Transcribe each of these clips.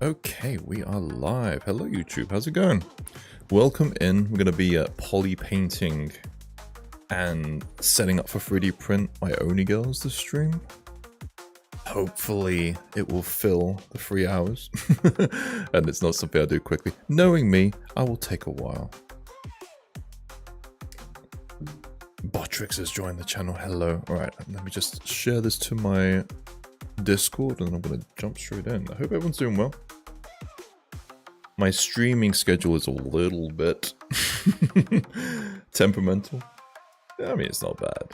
Okay, we are live. Hello YouTube, how's it going? Welcome in. We're going to be poly painting and setting up for 3D print my Oni Girls this stream. Hopefully it will fill the 3 hours and it's not something I do quickly. Knowing me, I will take a while. Botrix has joined the channel. Hello. Alright, let me just share this to my Discord and I'm going to jump straight in. I hope everyone's doing well. My streaming schedule is a little bit temperamental. I mean, it's not bad.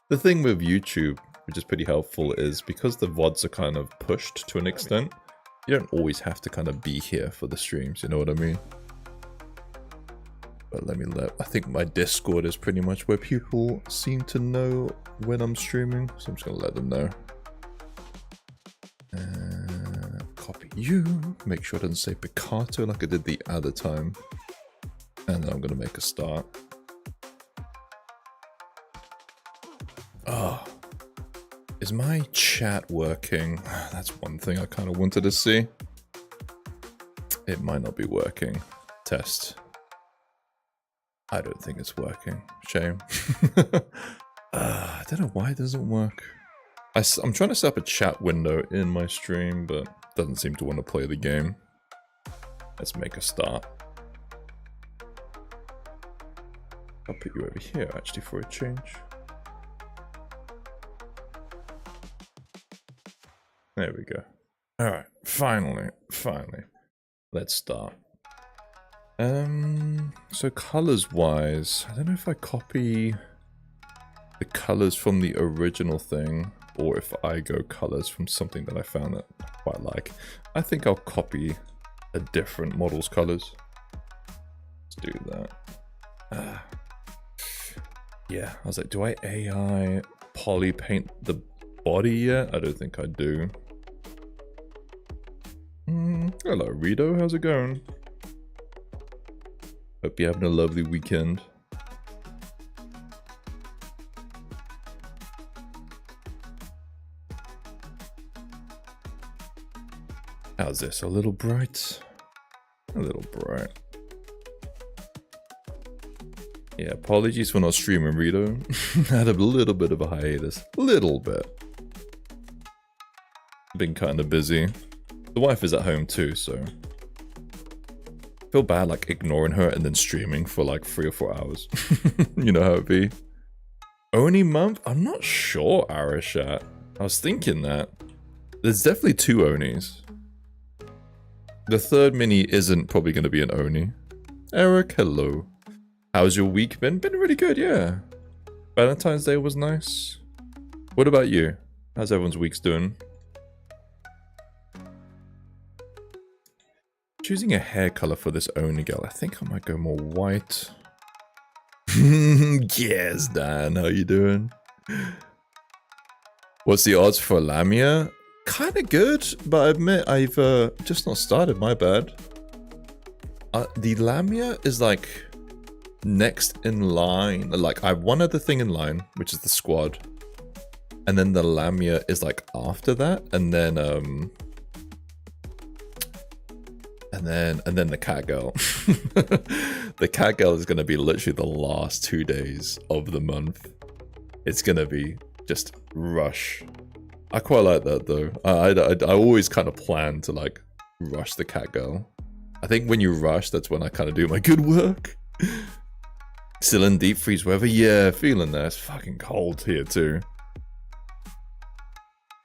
The thing with YouTube, which is pretty helpful, is because the VODs are kind of pushed to an extent, you don't always have to kind of be here for the streams, you know what I mean? But I think my Discord is pretty much where people seem to know when I'm streaming, so I'm just gonna let them know. Copy you, make sure it doesn't say Picato like I did the other time. And then I'm gonna make a start. Oh, is my chat working? That's one thing I kind of wanted to see. It might not be working. Test. I don't think it's working. Shame. I don't know why it doesn't work. I'm trying to set up a chat window in my stream, but it doesn't seem to want to play the game. Let's make a start. I'll put you over here, actually, for a change. There we go. Alright, finally. Let's start. So colors-wise, I don't know if I copy the colors from the original thing, or if I go colors from something that I found that I quite like. I think I'll copy a different model's colors. Let's do that. Yeah, I was like, do I AI poly paint the body yet? I don't think I do. Hello, Rito, how's it going? Hope you're having a lovely weekend. How's this? A little bright? A little bright. Yeah, apologies for not streaming, Rito. Had a little bit of a hiatus. Little bit. Been kind of busy. The wife is at home too, so... feel bad like ignoring her and then streaming for like 3 or 4 hours. You know how it be. Oni month? I'm not sure, Arishat. I was thinking that. There's definitely 2 Onis. The third mini isn't probably going to be an Oni. Eric, hello. How's your week been? Been really good, yeah. Valentine's Day was nice. What about you? How's everyone's weeks doing? Choosing a hair color for this Oni girl. I think I might go more white. Yes, Dan, how you doing? What's the odds for Lamia? Kind of good, but I admit I've just not started, my bad. The Lamia is like next in line. Like I have one other thing in line, which is the squad. And then the Lamia is like after that, and then the cat girl. The cat girl is going to be literally the last 2 days of the month. It's going to be just rush. I quite like that though. I always kind of plan to like rush the cat girl. I think when you rush, that's when I kind of do my good work. Still in deep freeze weather? Yeah, feeling that. It's fucking cold here too.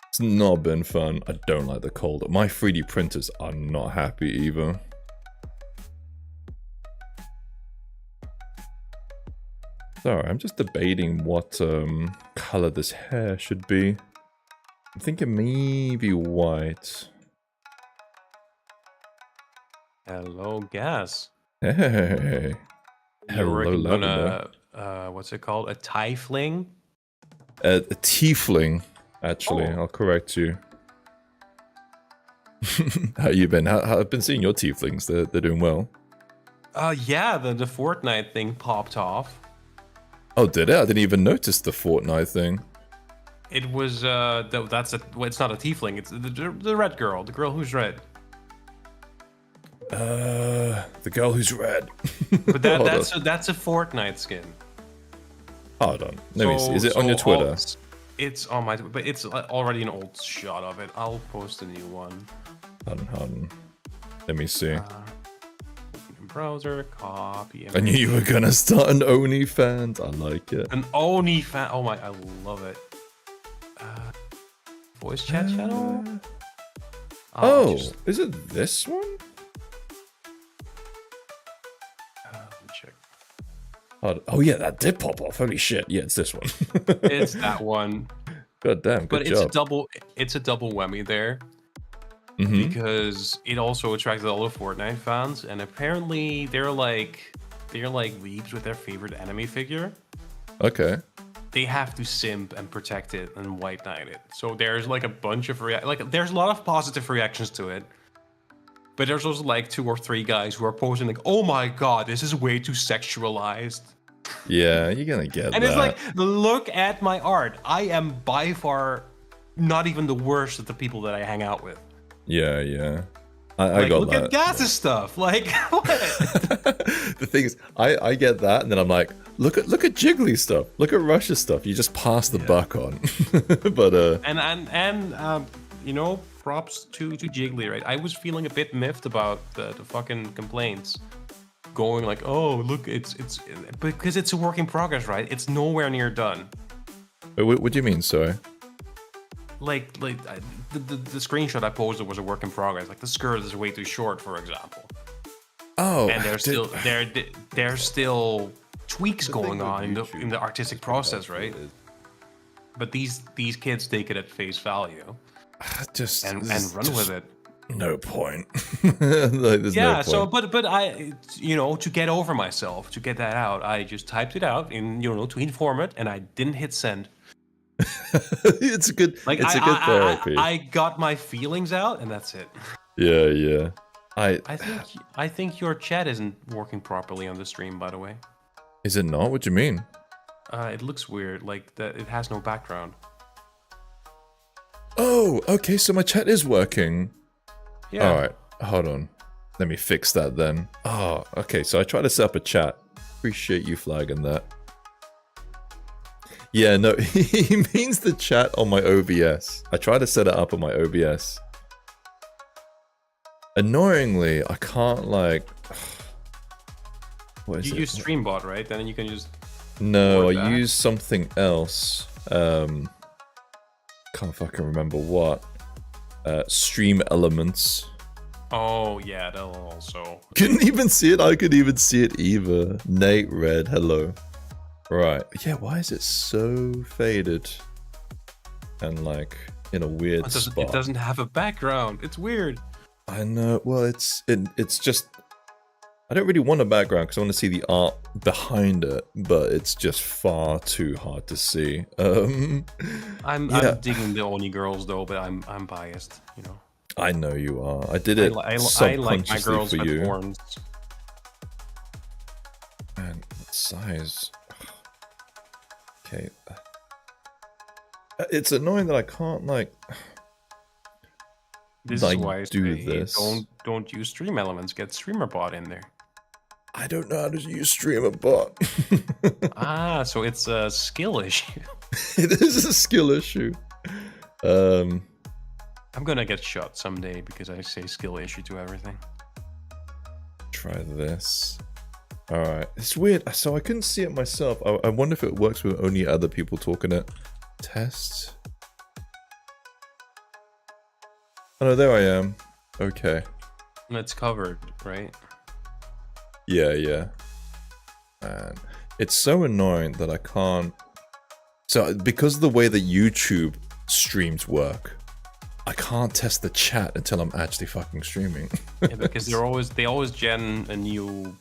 It's not been fun. I don't like the cold. My 3D printers are not happy either. Sorry, I'm just debating what color this hair should be. I'm thinking maybe white. Hello, Gaz. Hey. You're working on a, what's it called? A tiefling? A tiefling. Actually, I'll correct you. How you been? I've been seeing your tieflings. They're doing well. Yeah, the Fortnite thing popped off. Oh, did it? I didn't even notice the Fortnite thing. It was, it's not a tiefling, it's the red girl, the girl who's red. The girl who's red. But that's a Fortnite skin. Hold on. Let me see. Is it on your Twitter? It's on my, but it's already an old shot of it. I'll post a new one. Hold on. Let me see. Browser, copy. I knew you were gonna start an OnlyFans. I like it. An OnlyFans. Oh my, I love it. Voice chat channel? Is it this one? Let me check. Oh yeah, that did pop off. Holy shit. Yeah, it's this one. It's that one. God damn, good job. It's a double whammy there. Because it also attracted a lot of Fortnite fans, and apparently they're like weebs with their favorite anime figure. Okay. They have to simp and protect it and white knight it. So there's like a bunch of there's a lot of positive reactions to it. But there's also like 2 or 3 guys who are posting like, "Oh my god, this is way too sexualized." Yeah, you're gonna get that. And it's like, look at my art. I am by far not even the worst of the people that I hang out with. Yeah. I got look that. Look at Gaz's stuff. Like, what? The thing is, I get that, and then I'm like, look at Jiggly stuff. Look at Russia's stuff. You just pass the buck on. But and you know, props to Jiggly, right? I was feeling a bit miffed about the fucking complaints. Going like, oh look, it's because it's a work in progress, right? It's nowhere near done. What do you mean, sorry? Like the screenshot I posted was a work in progress. Like the skirt is way too short, for example. Oh, and there's still tweaks going on in the artistic process, right? But these kids take it at face value, and run with it. No point. There's no point. So but I, you know, to get over myself, to get that out, I just typed it out in, you know, tweet format, and I didn't hit send. It's a good therapy. I got my feelings out, and that's it. Yeah. I think your chat isn't working properly on the stream, by the way. Is it not? What do you mean? It looks weird, like that it has no background. Oh, okay, so my chat is working. Yeah. Alright, hold on. Let me fix that then. Oh, okay, so I tried to set up a chat. Appreciate you flagging that. Yeah, no, he means the chat on my OBS. I tried to set it up on my OBS. Annoyingly, I can't, like... What is it? You use Streambot, right? Then you can just... No, I use something else. Can't fucking remember what. Stream Elements. Oh, yeah, that'll also... Couldn't even see it. I couldn't even see it either. Nate Red, hello. Right. Yeah, why is it so faded? And like, in a weird spot. It doesn't have a background. It's weird. I know. Well, it's just... I don't really want a background because I want to see the art behind it, but it's just far too hard to see. I'm digging the Oni girls though, but I'm biased, you know. I know you are. I did it subconsciously I like my girls for with you. horns. Man, what size? Okay. It's annoying that I can't like. This is why I do say this. Don't use Stream Elements. Get StreamerBot in there. I don't know how to use StreamerBot. So it's a skill issue. It is a skill issue. I'm gonna get shot someday because I say skill issue to everything. Try this. Alright. It's weird. So I couldn't see it myself. I wonder if it works with only other people talking it. Test. Oh no, there I am. Okay. And it's covered, right? Yeah. Man, it's so annoying that I can't... So, because of the way that YouTube streams work, I can't test the chat until I'm actually fucking streaming. Yeah, because they always gen a new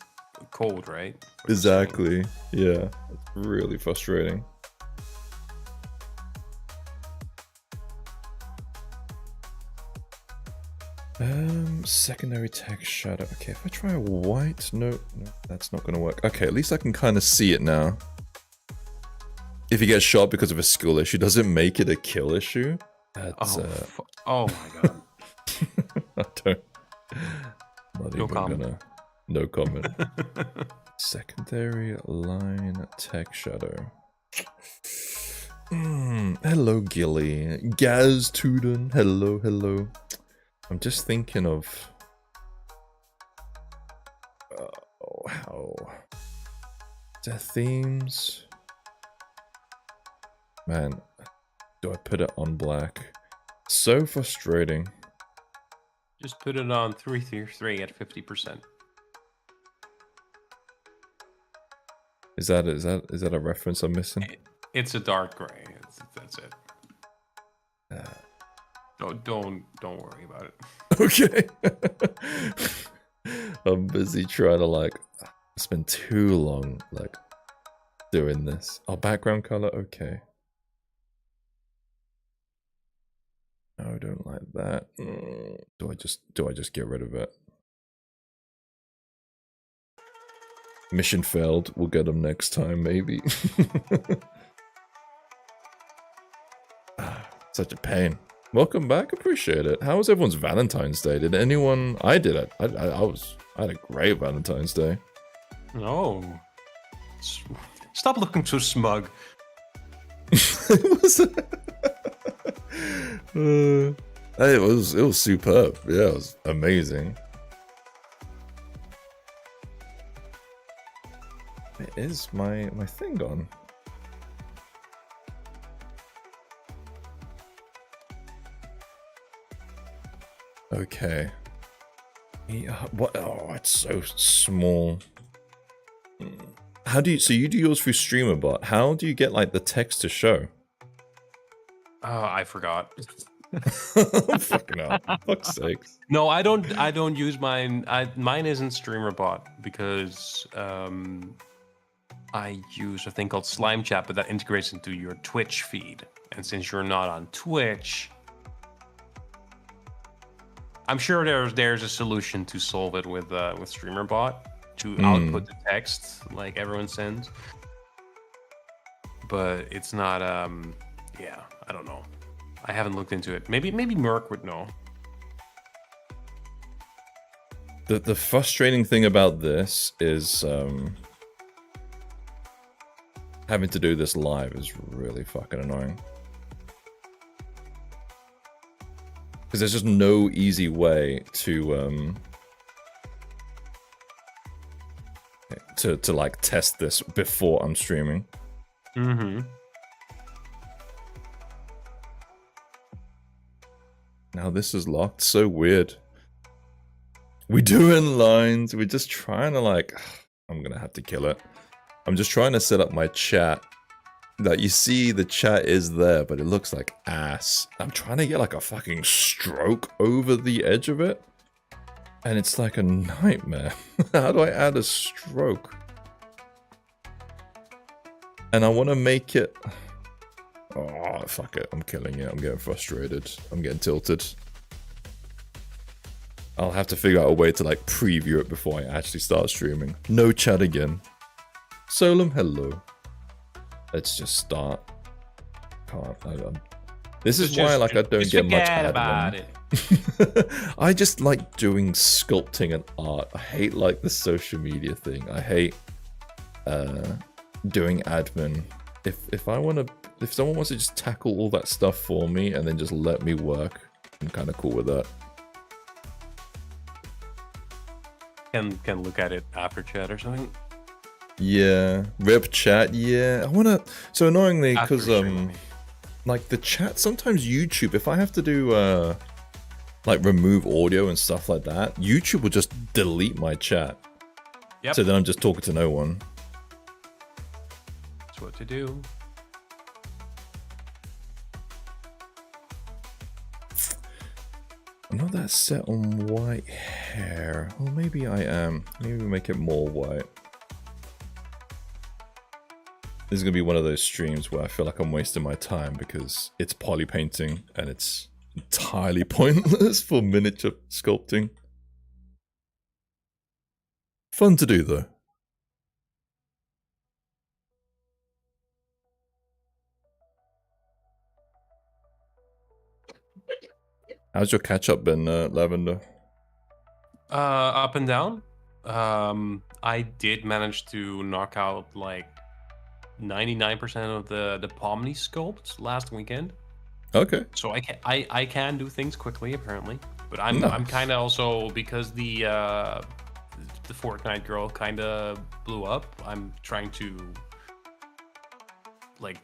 code, right? Exactly. Yeah. It's really frustrating. Secondary text shadow. Okay, if I try a white, no, that's not gonna work. Okay, at least I can kind of see it now. If you get shot because of a skill issue, does it make it a kill issue? That's, oh my god. I don't. Bloody No even comment. gonna... No comment. Secondary line tech shadow. Hello, Gilly. Gaz Tudun. Hello, hello. I'm just thinking of... how... The themes... Man, do I put it on black? So frustrating. Just put it on 333 at 50%. Is that a reference I'm missing? It's a dark gray. That's it. Don't worry about it. Okay. I'm busy trying to like spend too long like doing this. Oh, background color. Okay. No, I don't like that. Do I just get rid of it? Mission failed. We'll get them next time, maybe. Such a pain. Welcome back. Appreciate it. How was everyone's Valentine's Day? Did anyone? I did it. I had a great Valentine's Day. No. Stop looking so smug. It was superb. Yeah, it was amazing. Where is my thing gone? Okay. Yeah, what? Oh, it's so small. How do you? So you do yours through StreamerBot. How do you get like the text to show? Oh, I forgot. Fucking hell! Fuck's sakes. No, I don't use mine. Mine isn't StreamerBot because I use a thing called Slime Chat, but that integrates into your Twitch feed. And since you're not on Twitch, I'm sure there's a solution to solve it with StreamerBot to output the text like everyone sends. But it's not. Yeah, I don't know. I haven't looked into it. Maybe Merc would know. The frustrating thing about this is having to do this live is really fucking annoying. Because there's just no easy way to like test this before I'm streaming. Mm-hmm. Now this is locked. So weird. We doing lines. We're just trying to like... I'm gonna have to kill it. I'm just trying to set up my chat. That you see the chat is there, but it looks like ass. I'm trying to get like a fucking stroke over the edge of it. And it's like a nightmare. How do I add a stroke? And I want to make it... Oh, fuck it. I'm killing it. I'm getting frustrated. I'm getting tilted. I'll have to figure out a way to like preview it before I actually start streaming. No chat again. Solum, hello. Let's just start. Can't. This is why like I don't get much admin. I just like doing sculpting and art. I hate like the social media thing. I hate doing admin. If someone wants to just tackle all that stuff for me and then just let me work, I'm kind of cool with that. Can look at it after chat or something. Yeah, rip chat. Yeah, I wanna. So annoyingly, because like the chat. Sometimes YouTube, if I have to do like remove audio and stuff like that, YouTube will just delete my chat. Yep. So then I'm just talking to no one. That's what to do. I'm not that set on white hair. Well, maybe I am. Maybe make it more white. This is going to be one of those streams where I feel like I'm wasting my time because it's poly painting and it's entirely pointless for miniature sculpting. Fun to do though. How's your catch up been, Lavender? Up and down. I did manage to knock out like 99% of the Pomni sculpts last weekend. Okay. So I can do things quickly apparently, but I'm Nice. kind of also, because the Fortnite girl kind of blew up. I'm trying to like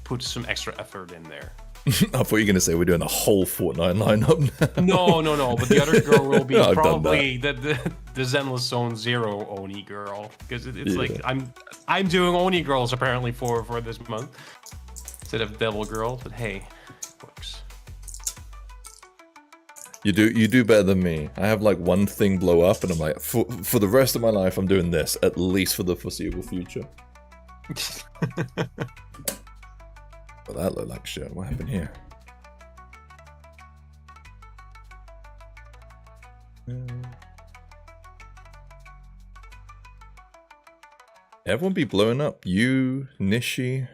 put some extra effort in there. I thought you were gonna say we're doing a whole Fortnite lineup now. No. But the other girl will be I've done probably the Zenless Zone Zero Oni girl, because it's Yeah. like I'm doing Oni girls apparently for this month instead of Devil girls. But hey, it works. You do better than me. I have like one thing blow up, and I'm like, for the rest of my life, I'm doing this at least for the foreseeable future. But that looked like shit. What happened here? Everyone be blowing up. You, Nishi. I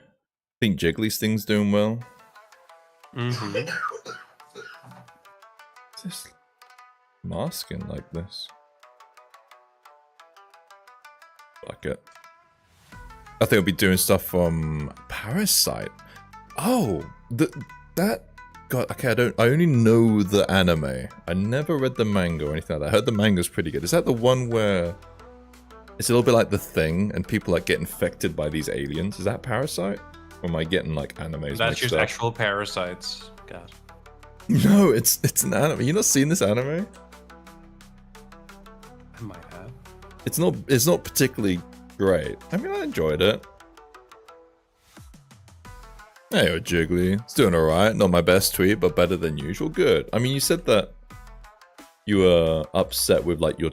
think Jiggly's thing's doing well. Mm-hmm. What's this masking like this? Like it. I think I'll be doing stuff from Parasite. Oh, that. God, okay, I only know the anime. I never read the manga or anything like that. I heard the manga's pretty good. Is that the one where it's a little bit like The Thing and people like get infected by these aliens? Is that Parasite? Or am I getting like animes That's mixed just up? actual parasites. God. No, it's an anime. You not seen this anime? I might have. It's not particularly great. I mean, I enjoyed it. Hey, Jiggly. It's doing alright. Not my best tweet, but better than usual. Good. I mean, you said that you were upset with like your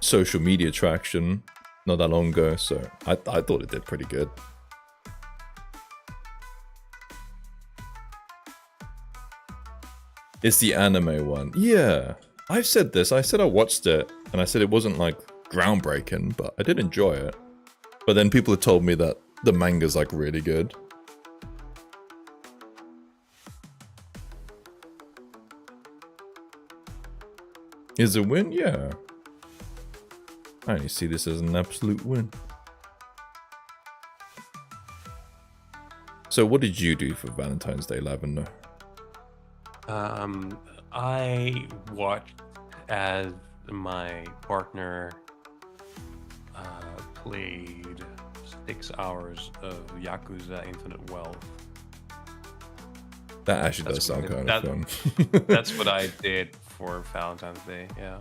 social media traction not that long ago, so I thought it did pretty good. It's the anime one. Yeah. I've said this. I said I watched it, and I said it wasn't like groundbreaking, but I did enjoy it. But then people have told me that the manga's like really good. Is a win? Yeah. I only see this as an absolute win. So what did you do for Valentine's Day, Lavender? I watched as my partner played 6 hours of Yakuza Infinite Wealth. That actually does sound kind of fun. That's what I did for Valentine's Day, yeah.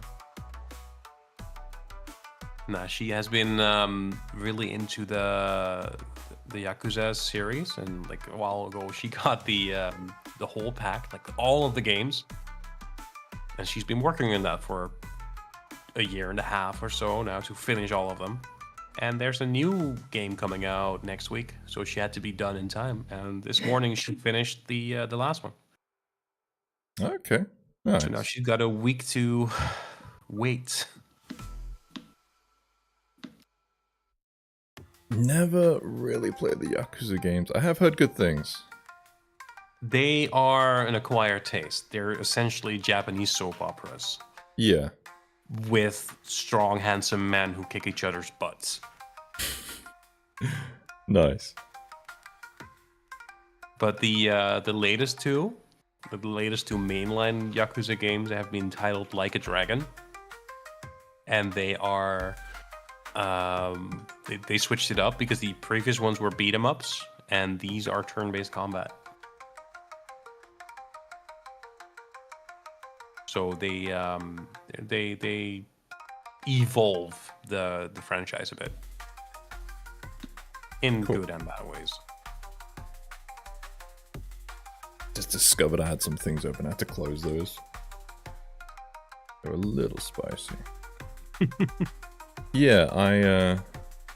Nah, she has been really into the Yakuza series, and like a while ago she got the whole pack, like all of the games, and she's been working on that for a year and a half or so now to finish all of them. And there's a new game coming out next week, so she had to be done in time. And this morning she finished the last one. Okay, nice. So now she's got a week to wait. Never really played the Yakuza games. I have heard good things. They are an acquired taste. They're essentially Japanese soap operas. Yeah. With strong, handsome men who kick each other's butts. Nice. But the latest two mainline Yakuza games have been titled Like a Dragon, and they are they switched it up because the previous ones were beat 'em ups, and these are turn-based combat. So they evolve the franchise a bit in Cool. good and bad ways. Just discovered I had some things open. I had to close those. They're a little spicy. Yeah, I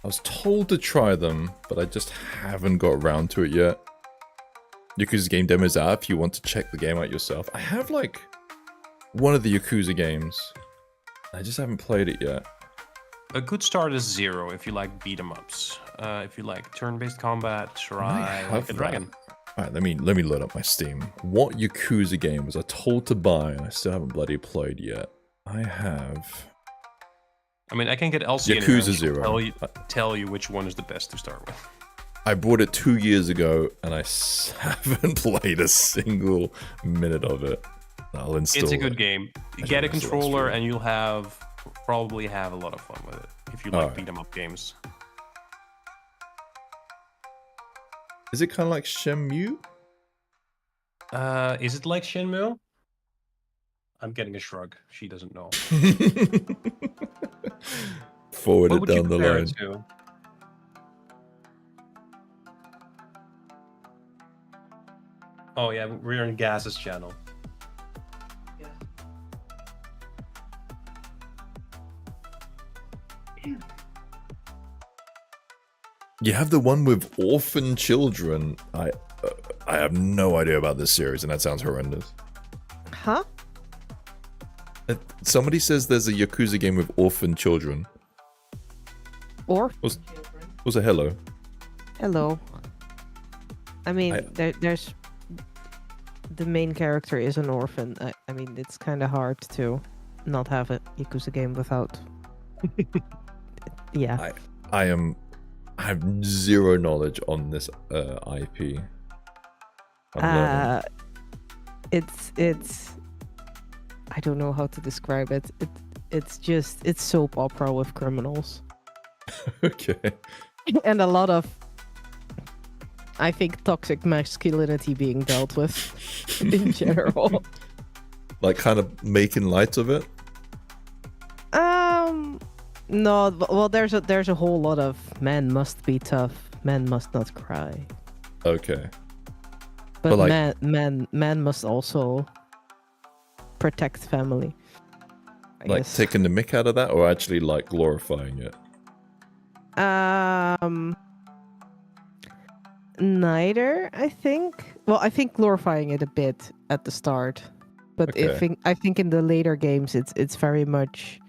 was told to try them, but I just haven't got around to it yet. Yakuza game demo's out if you want to check the game out yourself. I have like one of the Yakuza games. I just haven't played it yet. A good start is 0 if you like beat 'em ups. If you like turn-based combat, try Like a Dragon. Alright, let me load up my Steam. What Yakuza game was I told to buy and I still haven't bloody played yet? I have I mean, I can get Elsie in Yakuza here and she'll 0. tell you which one is the best to start with. I bought it 2 years ago, and I haven't played a single minute of it. I'll install it. It's a good game. Get a controller, and you'll probably have a lot of fun with it if you like beat 'em up games. Is it kind of like Shenmue? Is it like Shenmue? I'm getting a shrug. She doesn't know. Forward it down the line. Oh yeah, we're on Gaz's channel. You have the one with orphan children. I have no idea about this series, and that sounds horrendous. Huh? Somebody says there's a Yakuza game with orphan children. Orphan children? Was a hello. Hello. I mean, there's... The main character is an orphan. I mean, it's kind of hard to not have a Yakuza game without... Yeah. I have zero knowledge on this IP. It's I don't know how to describe it. It's soap opera with criminals. Okay. And a lot of, I think, toxic masculinity being dealt with in general. Like kind of making light of it? No, well, there's a whole lot of men must be tough, men must not cry. Okay. But like, men must also protect family. I guess. Taking the mick out of that, or actually like glorifying it? Neither, I think. Well, I think glorifying it a bit at the start, but okay. I think in the later games it's very much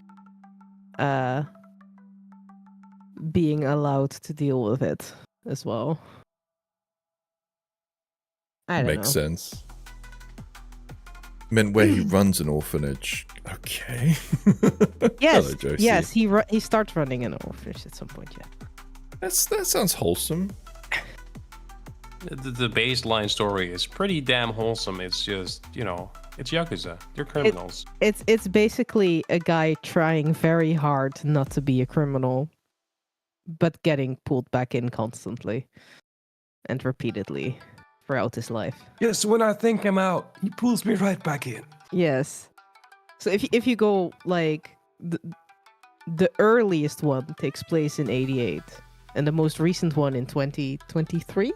being allowed to deal with it as well. I don't know. Makes sense. I mean, where he runs an orphanage. Okay. Yes. Hello, yes. He starts running an orphanage at some point. Yeah. That sounds wholesome. The baseline story is pretty damn wholesome. It's just, it's Yakuza. They're criminals. It's basically a guy trying very hard not to be a criminal, but getting pulled back in constantly and repeatedly throughout his life. Yes, when I think I'm out, he pulls me right back in. Yes. So if you go like the earliest one takes place in 88, and the most recent one in 2023,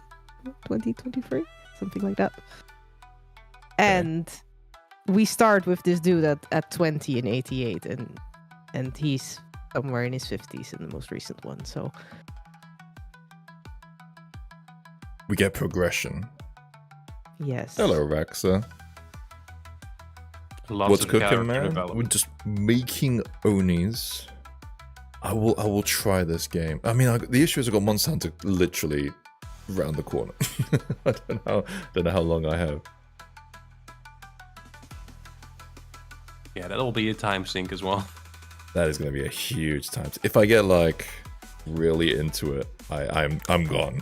something like that. And we start with this dude at 20 in 88, and he's somewhere in his 50s in the most recent one. So we get progression. Yes. Hello, Raxa. What's cooking, man? We're just making onis. I will try this game. I mean, the issue is I've got Monsanto literally round the corner. I don't know how long I have. Yeah, that'll be a time sink as well. That is going to be a huge time. If I get like really into it, I'm gone.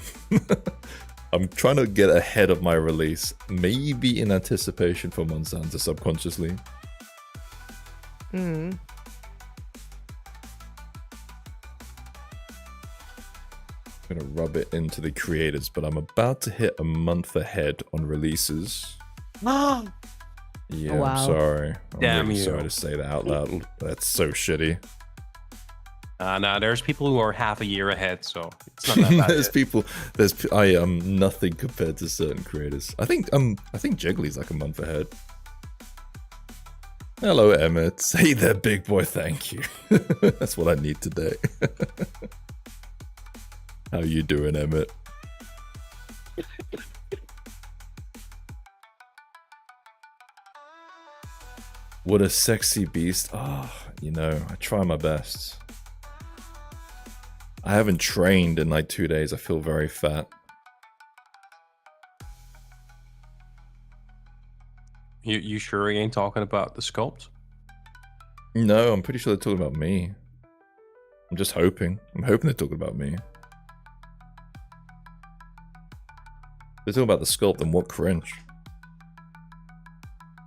I'm trying to get ahead of my release, maybe in anticipation for Monsanto subconsciously. Hmm. I'm gonna rub it into the creators, but I'm about to hit a month ahead on releases. Ah. Yeah, Wow. I'm sorry. I'm really you. sorry to say that out loud. That's so shitty. Nah, there's people who are half a year ahead, so it's not that bad. I am nothing compared to certain creators. I think Jiggly's like a month ahead. Hello, Emmett. Say there, big boy. Thank you. That's what I need today. How you doing, Emmett? What a sexy beast. I try my best. I haven't trained in like 2 days. I feel very fat. You sure he ain't talking about the sculpt? No, I'm pretty sure they're talking about me. I'm just hoping. I'm hoping they're talking about me. They're talking about the sculpt, then what cringe?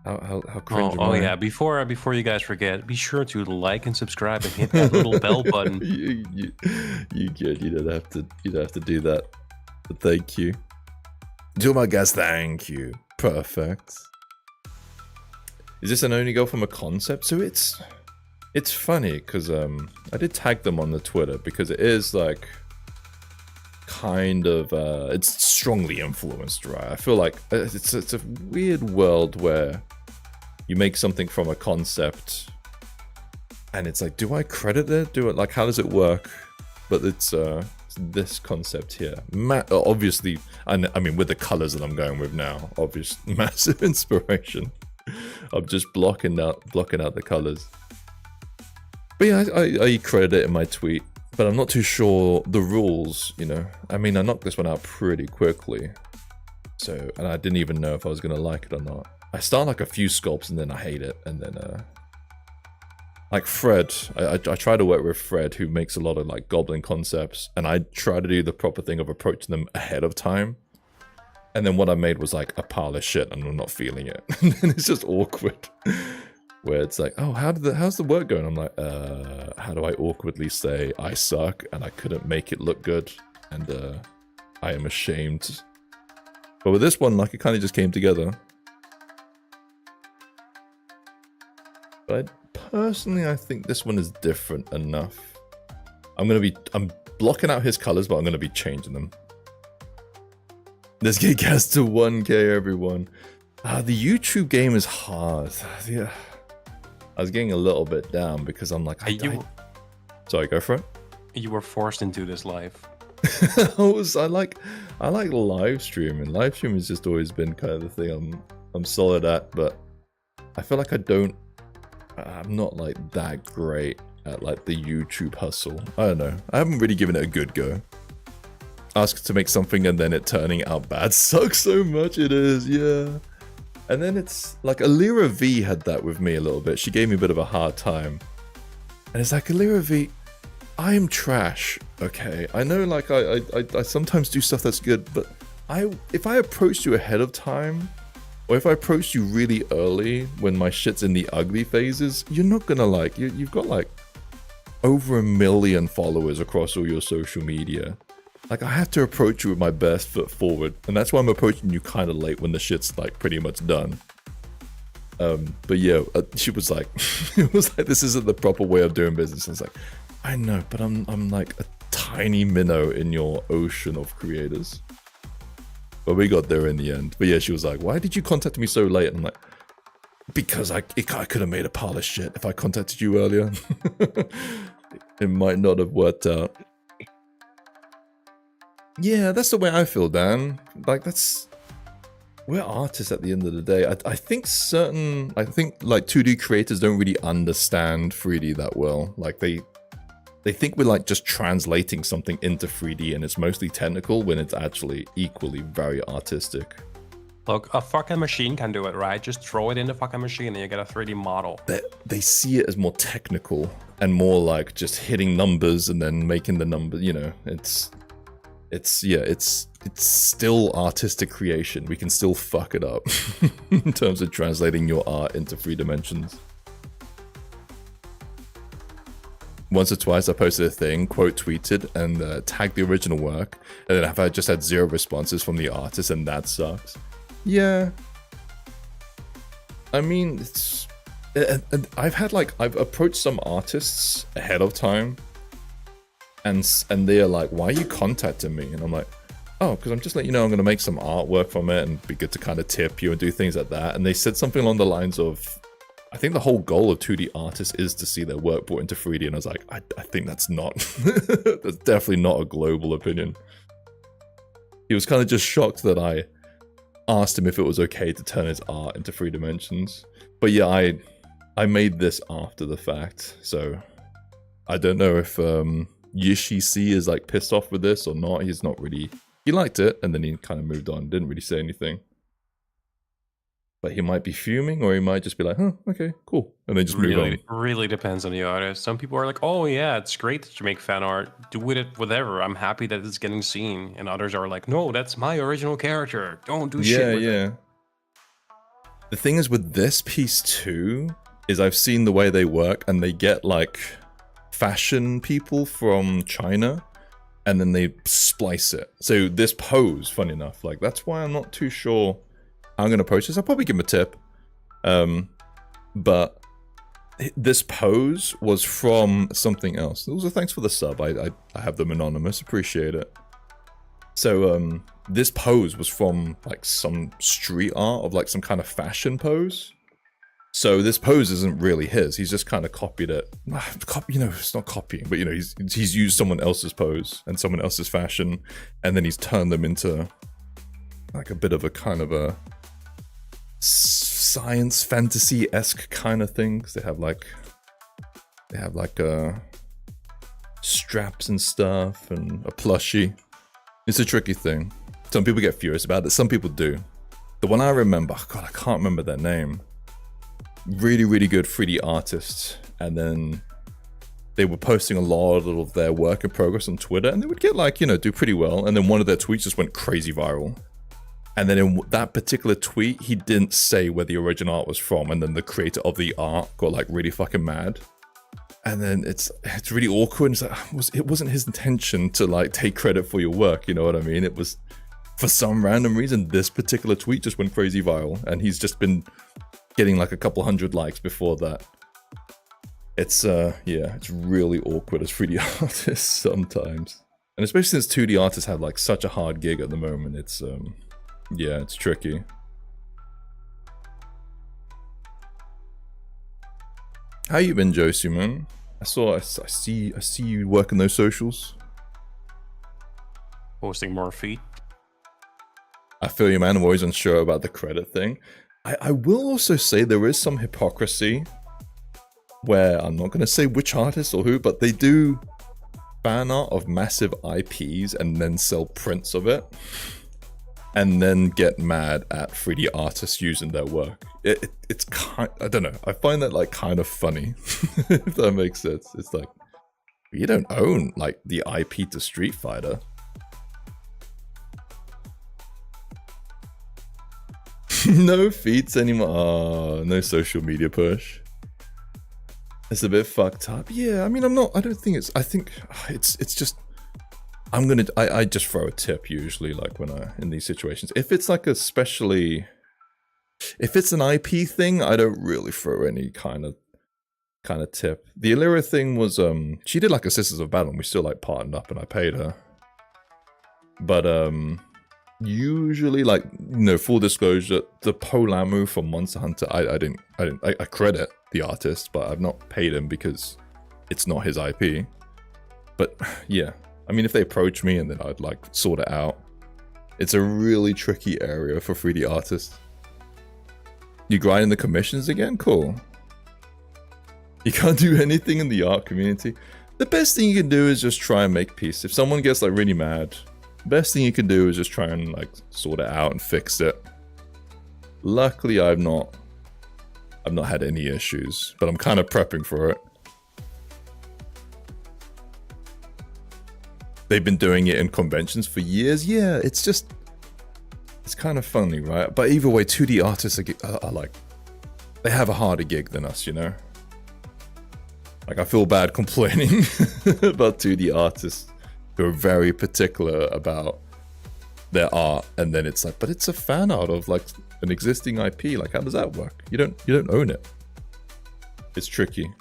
How cringe am I? Yeah, before you guys forget, be sure to like and subscribe and hit that little bell button. you good. You don't have to do that. But thank you. Do my guys, thank you. Perfect. Is this an only go from a concept? So it's funny because I did tag them on the Twitter because it is like kind of it's strongly influenced, right? I feel like it's a weird world where you make something from a concept and it's like, do I credit it? Do it like, how does it work? But it's this concept here. Obviously, I mean, with the colors that I'm going with now, obvious massive inspiration. I'm just blocking out the colors. But yeah, I credit it in my tweet, but I'm not too sure the rules, you know. I mean, I knocked this one out pretty quickly. So, and I didn't even know if I was going to like it or not. I start like a few sculpts and then I hate it. And then, like Fred, I try to work with Fred, who makes a lot of like goblin concepts. And I try to do the proper thing of approaching them ahead of time. And then what I made was like a pile of shit and I'm not feeling it. And then it's just awkward. Where it's like, oh, how's the work going? I'm like, how do I awkwardly say I suck and I couldn't make it look good and I am ashamed. But with this one, like, it kind of just came together. But personally, I think this one is different enough. I'm blocking out his colors, but I'm gonna be changing them. Let's get Gaz to 1K, everyone. The YouTube game is hard. Yeah. I was getting a little bit down because I'm like, sorry, go for it. You were forced into this life. I like live streaming. Live streaming has just always been kind of the thing I'm solid at, but I feel like I'm not like that great at like the YouTube hustle. I don't know. I haven't really given it a good go. Ask to make something and then it turning out bad sucks so much. It is, yeah. And then it's like Alira V had that with me a little bit. She gave me a bit of a hard time. And it's like, Alira V, I am trash, okay? I know like I sometimes do stuff that's good, but if I approached you ahead of time, or if I approached you really early when my shit's in the ugly phases, you're not gonna like, you've got like over 1 million followers across all your social media. Like, I have to approach you with my best foot forward, and that's why I'm approaching you kind of late when the shit's like pretty much done. But yeah, she was like, it was like, this isn't the proper way of doing business. I was like, I know, but I'm like a tiny minnow in your ocean of creators. But we got there in the end. But yeah, she was like, why did you contact me so late? And I'm like, because I could have made a pile of shit if I contacted you earlier. It might not have worked out. Yeah, that's the way I feel, Dan. Like, we're artists at the end of the day. I think like 2D creators don't really understand 3D that well. Like they think we're like just translating something into 3D and it's mostly technical when it's actually equally very artistic. Look, a fucking machine can do it, right? Just throw it in the fucking machine and you get a 3D model. They see it as more technical and more like just hitting numbers and then making the number, you know, it's still artistic creation. We can still fuck it up in terms of translating your art into 3 dimensions. Once or twice I posted a thing, quote tweeted, and tagged the original work, and then I've just had 0 responses from the artist, and that sucks. Yeah. I mean, I've approached some artists ahead of time, and they're like, why are you contacting me? And I'm like, oh, because I'm just letting you know I'm going to make some artwork from it and be good to kind of tip you and do things like that. And they said something along the lines of, I think the whole goal of 2D artists is to see their work brought into 3D. And I was like, I think that's not, that's definitely not a global opinion. He was kind of just shocked that I asked him if it was okay to turn his art into 3 dimensions. But yeah, I made this after the fact. So I don't know if Yishi C is like pissed off with this or not. He's not really, he liked it and then he kind of moved on, didn't really say anything. but he might be fuming, or he might just be like, huh, okay, cool, and then just move on. Really depends on the artist. Some people are like, oh yeah, it's great that you make fan art. Do with it whatever. I'm happy that it's getting seen. And others are like, no, that's my original character. Don't do shit with it. The thing is with this piece too, is I've seen the way they work, and they get like fashion people from China, and then they splice it. So this pose, funny enough, like that's why I'm not too sure how I'm gonna post this. I'll probably give him a tip. But this pose was from something else. Also, thanks for the sub. I have them anonymous. Appreciate it. So this pose was from like some street art of like some kind of fashion pose. So this pose isn't really his. He's just kind of copied it. You know, it's not copying, but you know, he's used someone else's pose and someone else's fashion, and then he's turned them into like a bit of a kind of a science fantasy-esque kind of thing. 'Cause they have like straps and stuff and a plushie. It's a tricky thing. Some people get furious about it. Some people do. The one I remember, God, I can't remember their name. Really, really good 3D artists. And then they were posting a lot of their work in progress on Twitter, and they would get like, you know, do pretty well. And then one of their tweets just went crazy viral. And then in that particular tweet, he didn't say where the original art was from. And then the creator of the art got like really fucking mad. And then it's really awkward. It's like, it wasn't his intention to like take credit for your work. You know what I mean? It was, for some random reason, this particular tweet just went crazy viral. And he's just been getting like a couple hundred likes before that. It's, yeah, it's really awkward as 3D artists sometimes. And especially since 2D artists have like such a hard gig at the moment, it's, yeah, it's tricky. How you been, Josie, man? I see you working those socials. Posting more feet. I feel you, man. I'm always unsure about the credit thing. I will also say there is some hypocrisy where I'm not going to say which artist or who, but they do fan art of massive IPs and then sell prints of it, and then get mad at 3D artists using their work. It's kind, I don't know. I find that like kind of funny, if that makes sense. It's like, you don't own like the IP to Street Fighter. No feats anymore. Oh, no social media push. It's a bit fucked up. Yeah, I mean, I don't think it's, I think it's just, I just throw a tip usually, like when in these situations. If it's like especially, if it's an IP thing, I don't really throw any kind of tip. The Illyria thing was, she did like a Sisters of Battle, and we still like partnered up, and I paid her. But usually, like, you know, full disclosure, the Polamu from Monster Hunter, I credit the artist, but I've not paid him because it's not his IP. But yeah, I mean, if they approach me and then I'd like sort it out. It's a really tricky area for 3D artists. You grinding the commissions again? Cool. You can't do anything in the art community. The best thing you can do is just try and make peace. If someone gets like really mad, best thing you can do is just try and like sort it out and fix it. Luckily, I've not had any issues, but I'm kind of prepping for it. They've been doing it in conventions for years. Yeah, it's kind of funny, right? But either way, 2D artists are like, they have a harder gig than us, you know? Like, I feel bad complaining about 2D artists who are very particular about their art, and then it's like, but it's a fan art of like an existing IP. Like, how does that work? You don't own it. It's tricky.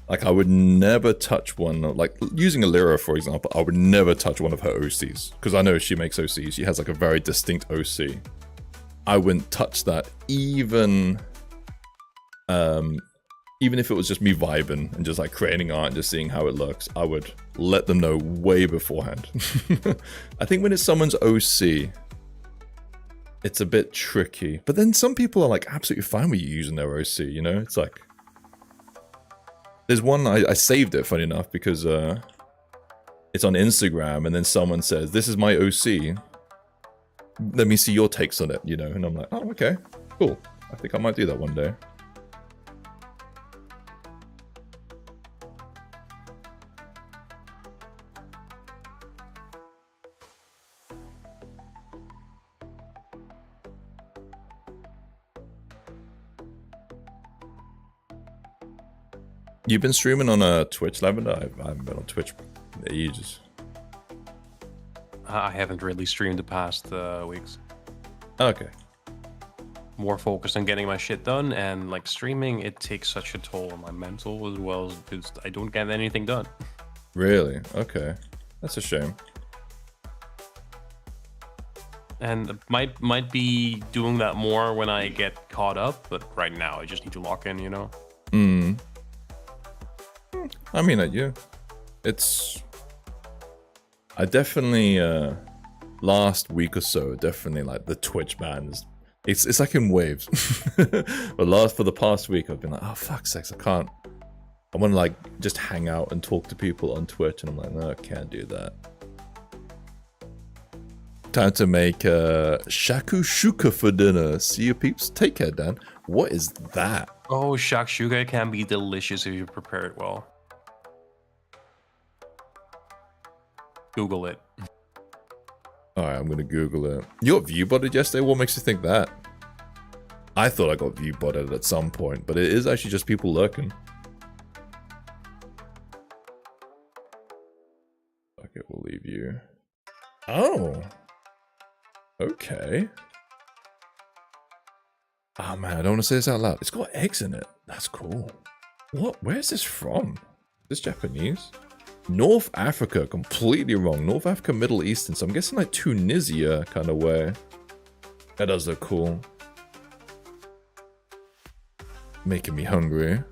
Like, I would never touch one, like, using Illyria, for example, I would never touch one of her OCs. Because I know she makes OCs. She has, like, a very distinct OC. I wouldn't touch that, even if it was just me vibing and just, like, creating art and just seeing how it looks. I would let them know way beforehand. I think when it's someone's OC, it's a bit tricky. But then some people are, like, absolutely fine with you using their OC, you know? It's like... There's one, I saved it, funny enough, because it's on Instagram, and then someone says, "This is my OC. Let me see your takes on it," you know, and I'm like, "Oh, okay, cool. I think I might do that one day." You've been streaming on a Twitch, Lavender? I haven't been on Twitch in ages. I haven't really streamed the past weeks. Okay. More focused on getting my shit done, and like streaming, it takes such a toll on my mental as well, because I don't get anything done. Really? Okay. That's a shame. And might be doing that more when I get caught up, but right now I just need to lock in, you know? I mean, yeah. I definitely, last week or so, definitely like the Twitch bans. It's like in waves. But for the past week, I've been like, oh, fuck's sakes, I want to like just hang out and talk to people on Twitch, and I'm like, no, I can't do that. Time to make shakushuka for dinner. See you peeps. Take care, Dan. What is that? Oh, shakshuka can be delicious if you prepare it well. Google it. Alright, I'm gonna Google it. You got view botted yesterday? What makes you think that? I thought I got view botted at some point, but it is actually just people lurking. Okay, we'll leave you. Oh! Okay. Oh man, I don't want to say this out loud. It's got eggs in it. That's cool. What? Where's this from? Is this Japanese? North Africa, completely wrong. North Africa, Middle Eastern, so I'm guessing like Tunisia kind of way. That does look cool. Making me hungry.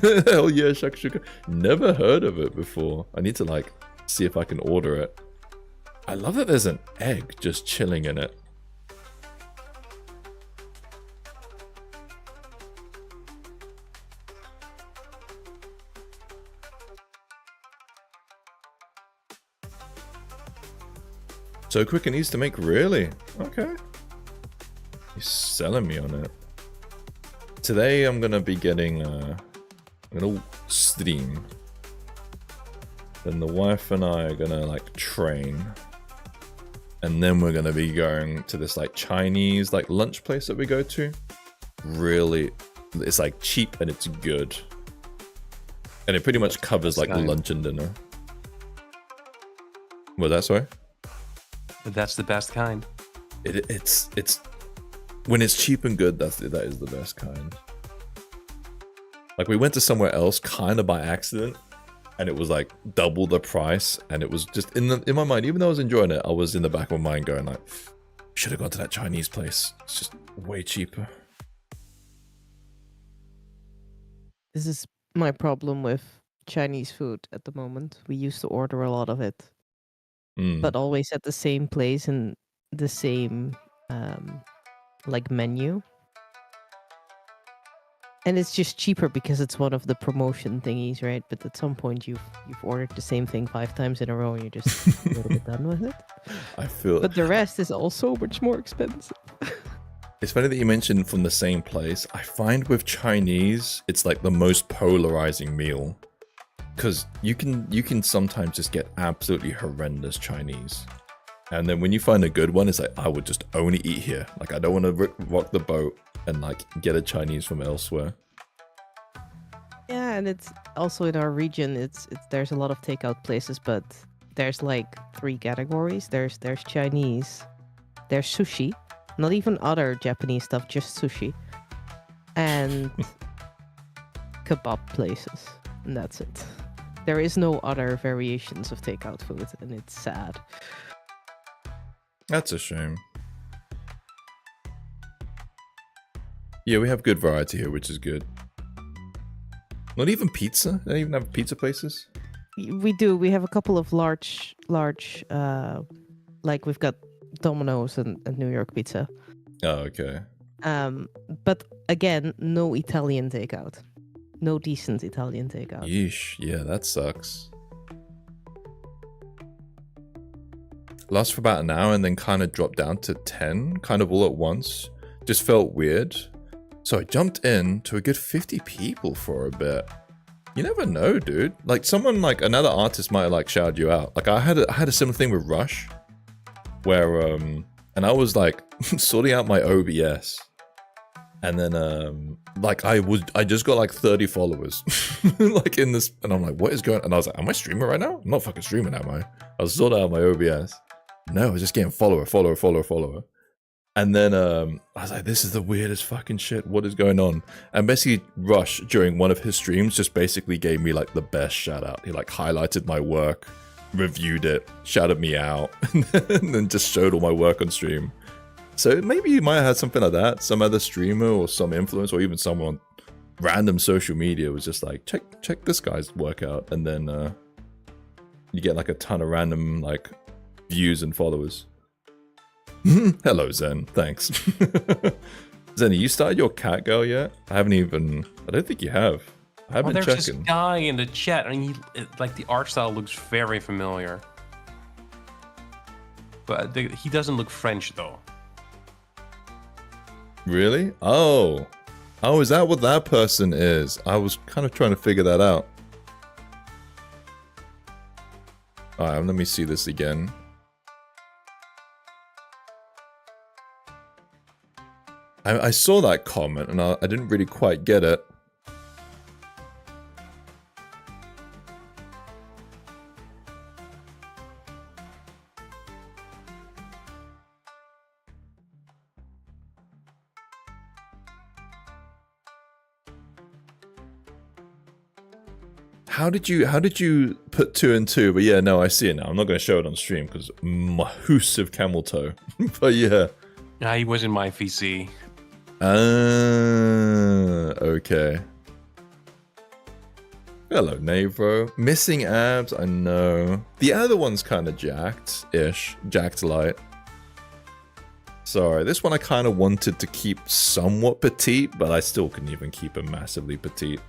Hell yeah, shakshuka. Never heard of it before. I need to like see if I can order it. I love that there's an egg just chilling in it. So quick and easy to make, really? Okay. You're selling me on it. Today I'm gonna be getting I'm gonna stream. Then the wife and I are gonna like train. And then we're gonna be going to this like Chinese like lunch place that we go to. Really, it's like cheap and it's good. And it pretty much covers like lunch and dinner. What, that's sorry? That's the best kind. It's when it's cheap and good, that is the best kind. Like we went to somewhere else kind of by accident, and it was like double the price, and it was just in my mind, even though I was enjoying it, I was in the back of my mind going like, should have gone to that Chinese place. It's just way cheaper. This is my problem with Chinese food at the moment. We used to order a lot of it, but always at the same place and the same like menu. And it's just cheaper because it's one of the promotion thingies, right? But at some point you've ordered the same thing 5 times in a row and you're just a little bit done with it. I feel. But the rest is also much more expensive. It's funny that you mentioned from the same place. I find with Chinese, it's like the most polarizing meal. Because you can sometimes just get absolutely horrendous Chinese. And then when you find a good one, it's like, I would just only eat here. Like, I don't want to rock the boat and like get a Chinese from elsewhere. Yeah, and it's also in our region, it's there's a lot of takeout places, but there's like 3 categories. There's Chinese, there's sushi, not even other Japanese stuff, just sushi, and kebab places, and that's it. There is no other variations of takeout food, and it's sad. That's a shame. Yeah, we have good variety here, which is good. Not even pizza? They don't even have pizza places? We do. We have a couple of large, like we've got Domino's and New York Pizza. Oh, okay. But again, no Italian takeout. No decent Italian takeout. Yeesh. Yeah, that sucks. Lasts for about an hour and then kind of dropped down to 10, kind of all at once. Just felt weird. So I jumped in to a good 50 people for a bit. You never know, dude. Like someone, like another artist might have like shouted you out. Like I had a similar thing with Rush, where and I was like sorting out my OBS, and then like I just got like 30 followers, like in this, and I'm like, what is going on? And I was like, am I streaming right now? I'm not fucking streaming, am I? I was sorting out my OBS. No, I was just getting follower. And then I was like, this is the weirdest fucking shit. What is going on? And basically Rush, during one of his streams, just basically gave me like the best shout out. He like highlighted my work, reviewed it, shouted me out, and then just showed all my work on stream. So maybe you might have had something like that. Some other streamer or some influencer or even someone on random social media was just like, check this guy's work out. And then you get like a ton of random like views and followers. Hello, Zen. Thanks. Zen, you started your cat girl yet? I don't think you have. I haven't been there's checking. This guy in the chat, and like the art style looks very familiar. But he doesn't look French, though. Really? Oh, is that what that person is? I was kind of trying to figure that out. Alright, let me see this again. I saw that comment and I didn't really quite get it. How did you put 2 and 2? But yeah, no, I see it now. I'm not going to show it on stream because massive camel toe. But yeah. Yeah, he was in my VC. Okay. Hello, Navro. Missing abs, I know. The other one's kind of jacked-ish. Jacked light. Sorry, this one I kind of wanted to keep somewhat petite, but I still couldn't even keep him massively petite.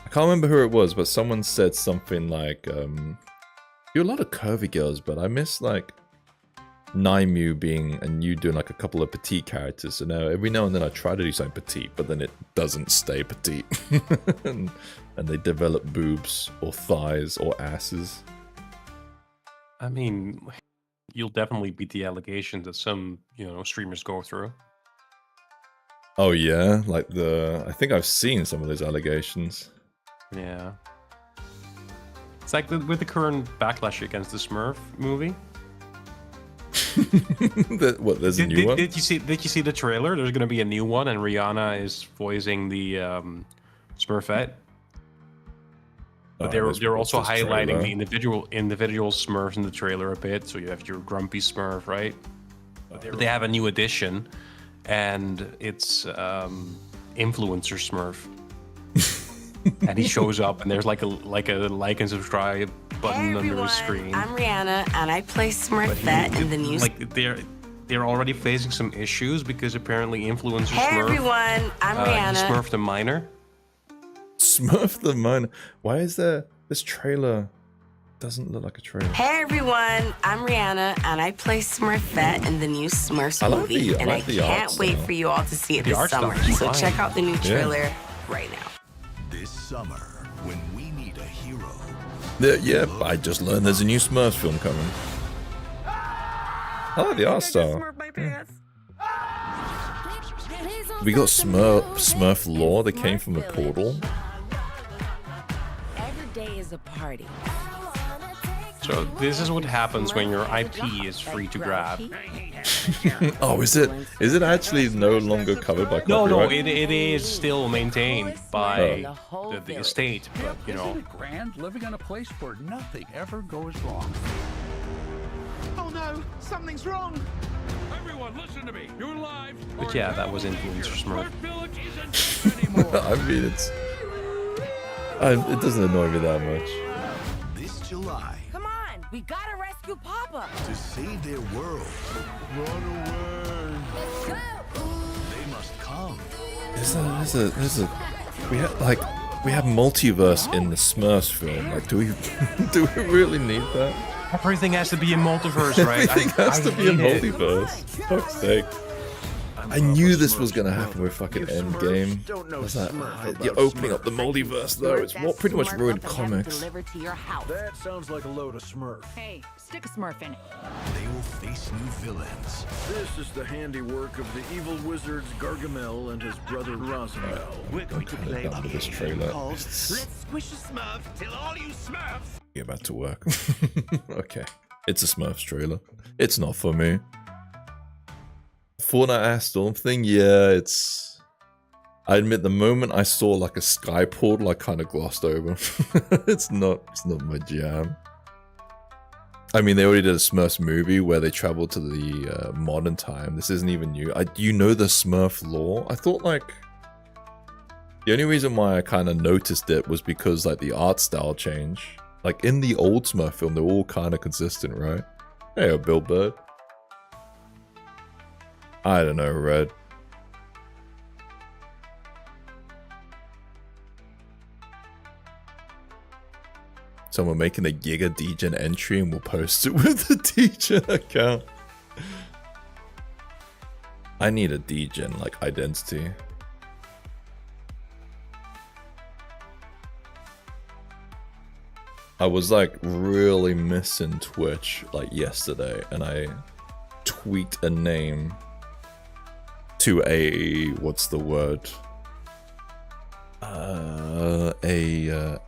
I can't remember who it was, but someone said something like, you're a lot of curvy girls, but I miss like Naimu being and you doing like a couple of petite characters. So now every now and then I try to do something petite, but then it doesn't stay petite. and they develop boobs or thighs or asses. I mean, you'll definitely beat the allegations that some, streamers go through. Oh yeah, like I think I've seen some of those allegations. Yeah. It's like with the current backlash against the Smurf movie. What? There's a new one. Did you see the trailer? There's going to be a new one, and Rihanna is voicing the Smurfette. But they're also highlighting the individual Smurfs in the trailer a bit. So you have your grumpy Smurf, right? But they have a new edition, and it's influencer Smurf. And he shows up, and there's like a like and subscribe button under his screen. I'm Rihanna, and I play Smurfette in the new. Like they're already facing some issues because apparently influencer Hey Smurf. everyone, I'm Rihanna. Smurf the Minor. Smurf the Minor. Why is there this trailer? Doesn't look like a trailer. Hey everyone, I'm Rihanna, and I play Smurfette in the new Smurfs movie, and I can't wait for you all to see it this summer. So check out the new trailer right now. This summer, when we need a hero. Yeah, I just learned there's a new Smurfs film coming. I like the art style. We got Smurf lore that came from the portal. Every day is a party. So this is what happens when your IP is free to grab. Oh, is it actually no longer covered by copyright? No, it is still maintained by the estate, but Grand living in a place where nothing ever goes wrong. Oh no, something's wrong. Everyone, listen to me. You're live. But yeah, that was influencer Smurf. Village isn't anymore. I mean, it doesn't annoy me that much. This July, Come on, we gotta rescue Papa. to save their world, Run away. they must come. There's a We have multiverse in the Smurfs film. Like, do we really need that? Everything has to be a multiverse, right? Everything has to be a multiverse. Fuck's sake. I knew this was gonna happen with fucking Endgame. I was like, you're opening up the multiverse though. It's what pretty much ruined comics. That sounds like a load of Smurf. Hey, stick a Smurf in it. They will face new villains. This is the handiwork of the evil wizards Gargamel and his brother Rosabelle. We're going to play Done with this trailer. Let's squish a Smurf till all you Smurfs. Get back to work. Okay, it's a Smurfs trailer. It's not for me. Fortnite Air Storm thing, yeah, it's... I admit the moment I saw like a sky portal, I kind of glossed over. It's not my jam. I mean, they already did a Smurfs movie where they traveled to the modern time. This isn't even new. You know the Smurf lore? I thought like... The only reason why I kind of noticed it was because like the art style change. Like in the old Smurf film, they're all kind of consistent, right? Hey, Bill Bird. I don't know, Red. Someone making a Giga Degen entry and we'll post it with the Degen account. I need a Degen like identity. I was like really missing Twitch like yesterday and I tweaked a name to a, what's the word?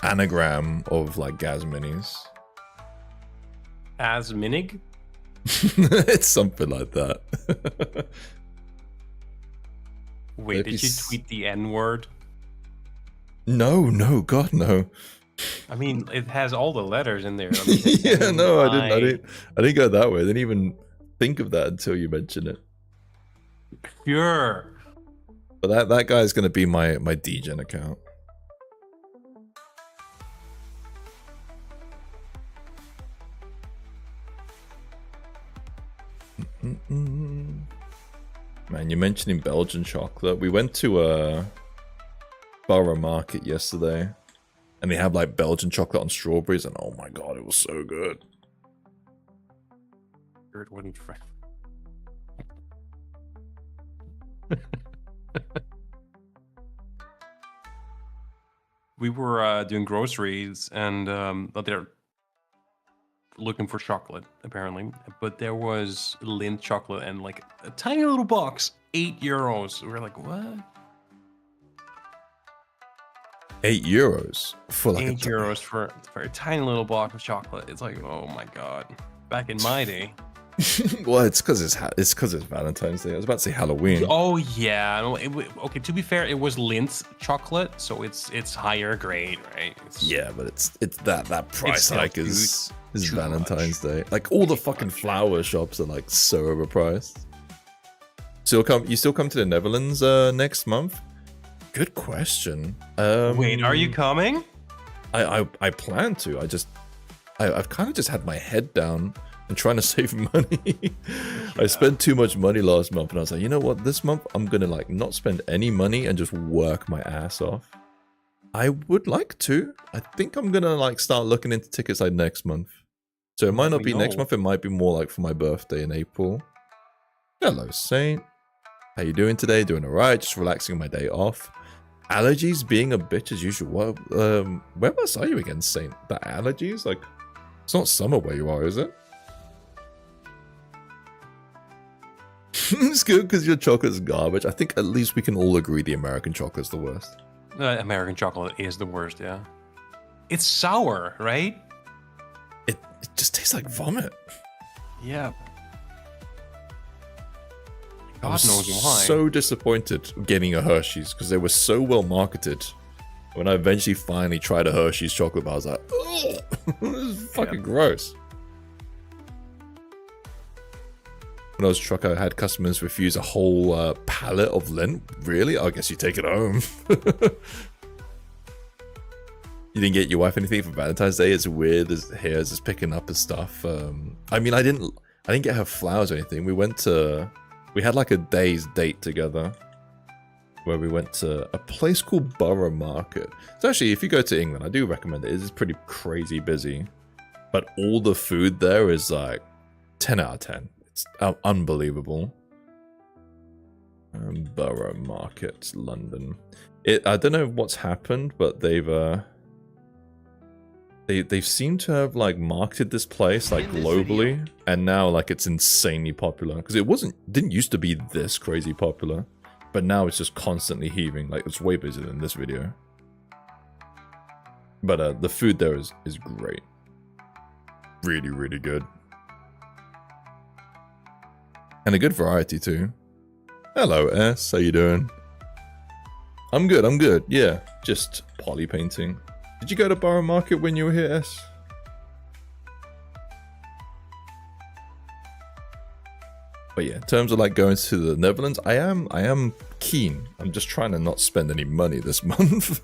Anagram of like Gaz Minis. As Minig? It's something like that. Wait, did you tweet the N-word? No, God, no. I mean, it has all the letters in there. I mean, yeah, no, I didn't go that way. I didn't even think of that until you mentioned it. Pure. But that guy's gonna be my Degen account. Man, you're mentioning Belgian chocolate. We went to a Borough Market yesterday, and they have like Belgian chocolate on strawberries, and oh my god, it was so good. It wouldn't. We were doing groceries, and they're looking for chocolate apparently, but there was Lindt chocolate and like a tiny little box, €8. We were like, what? €8 for like €8 for a tiny little box of chocolate. It's like, oh my god! Back in my day. Well, it's because it's Valentine's Day. I was about to say Halloween. Oh yeah. No, okay. To be fair, it was Lindt chocolate, so it's higher grade, right? Yeah, but it's that price hike is Valentine's Day. Like all the fucking flower shops are like so overpriced. You still come to the Netherlands next month? Good question. Wait, are you coming? I plan to. I've kind of just had my head down and trying to save money. Yeah. I spent too much money last month, and I was like, you know what? This month I'm gonna like not spend any money and just work my ass off. I would like to. I think I'm gonna like start looking into tickets like next month. So it might not be next month. It might be more like for my birthday in April. Hello, Saint. How you doing today? Doing all right? Just relaxing my day off. Allergies being a bitch as usual. Whereabouts are you again, Saint? The allergies? Like, it's not summer where you are, is it? It's good because your chocolate's garbage. I think at least we can all agree the American chocolate's the worst. American chocolate is the worst, yeah. It's sour, right? It just tastes like vomit. Yeah. God knows why. So disappointed getting a Hershey's because they were so well marketed. When I eventually finally tried a Hershey's chocolate bar, I was like, oh, this is fucking gross. When I was truck, I had customers refuse a whole pallet of Lindt. Really? I guess you take it home. You didn't get your wife anything for Valentine's Day? It's weird. His hair's just picking up and stuff. I mean, I didn't get her flowers or anything. We had like a day's date together. where we went to a place called Borough Market. So actually, if you go to England, I do recommend it. It is pretty crazy busy. But all the food there is like 10 out of 10. It's unbelievable. Borough Market, London. I don't know what's happened, but they've seemed to have like marketed this place like globally, and now like it's insanely popular because it didn't used to be this crazy popular, but now it's just constantly heaving. Like it's way busier than this video. But the food there is great. Really, really good. And a good variety too. Hello S, how you doing? I'm good, yeah. Just poly painting. Did you go to Borough Market when you were here, S? But yeah, in terms of like going to the Netherlands, I am keen. I'm just trying to not spend any money this month.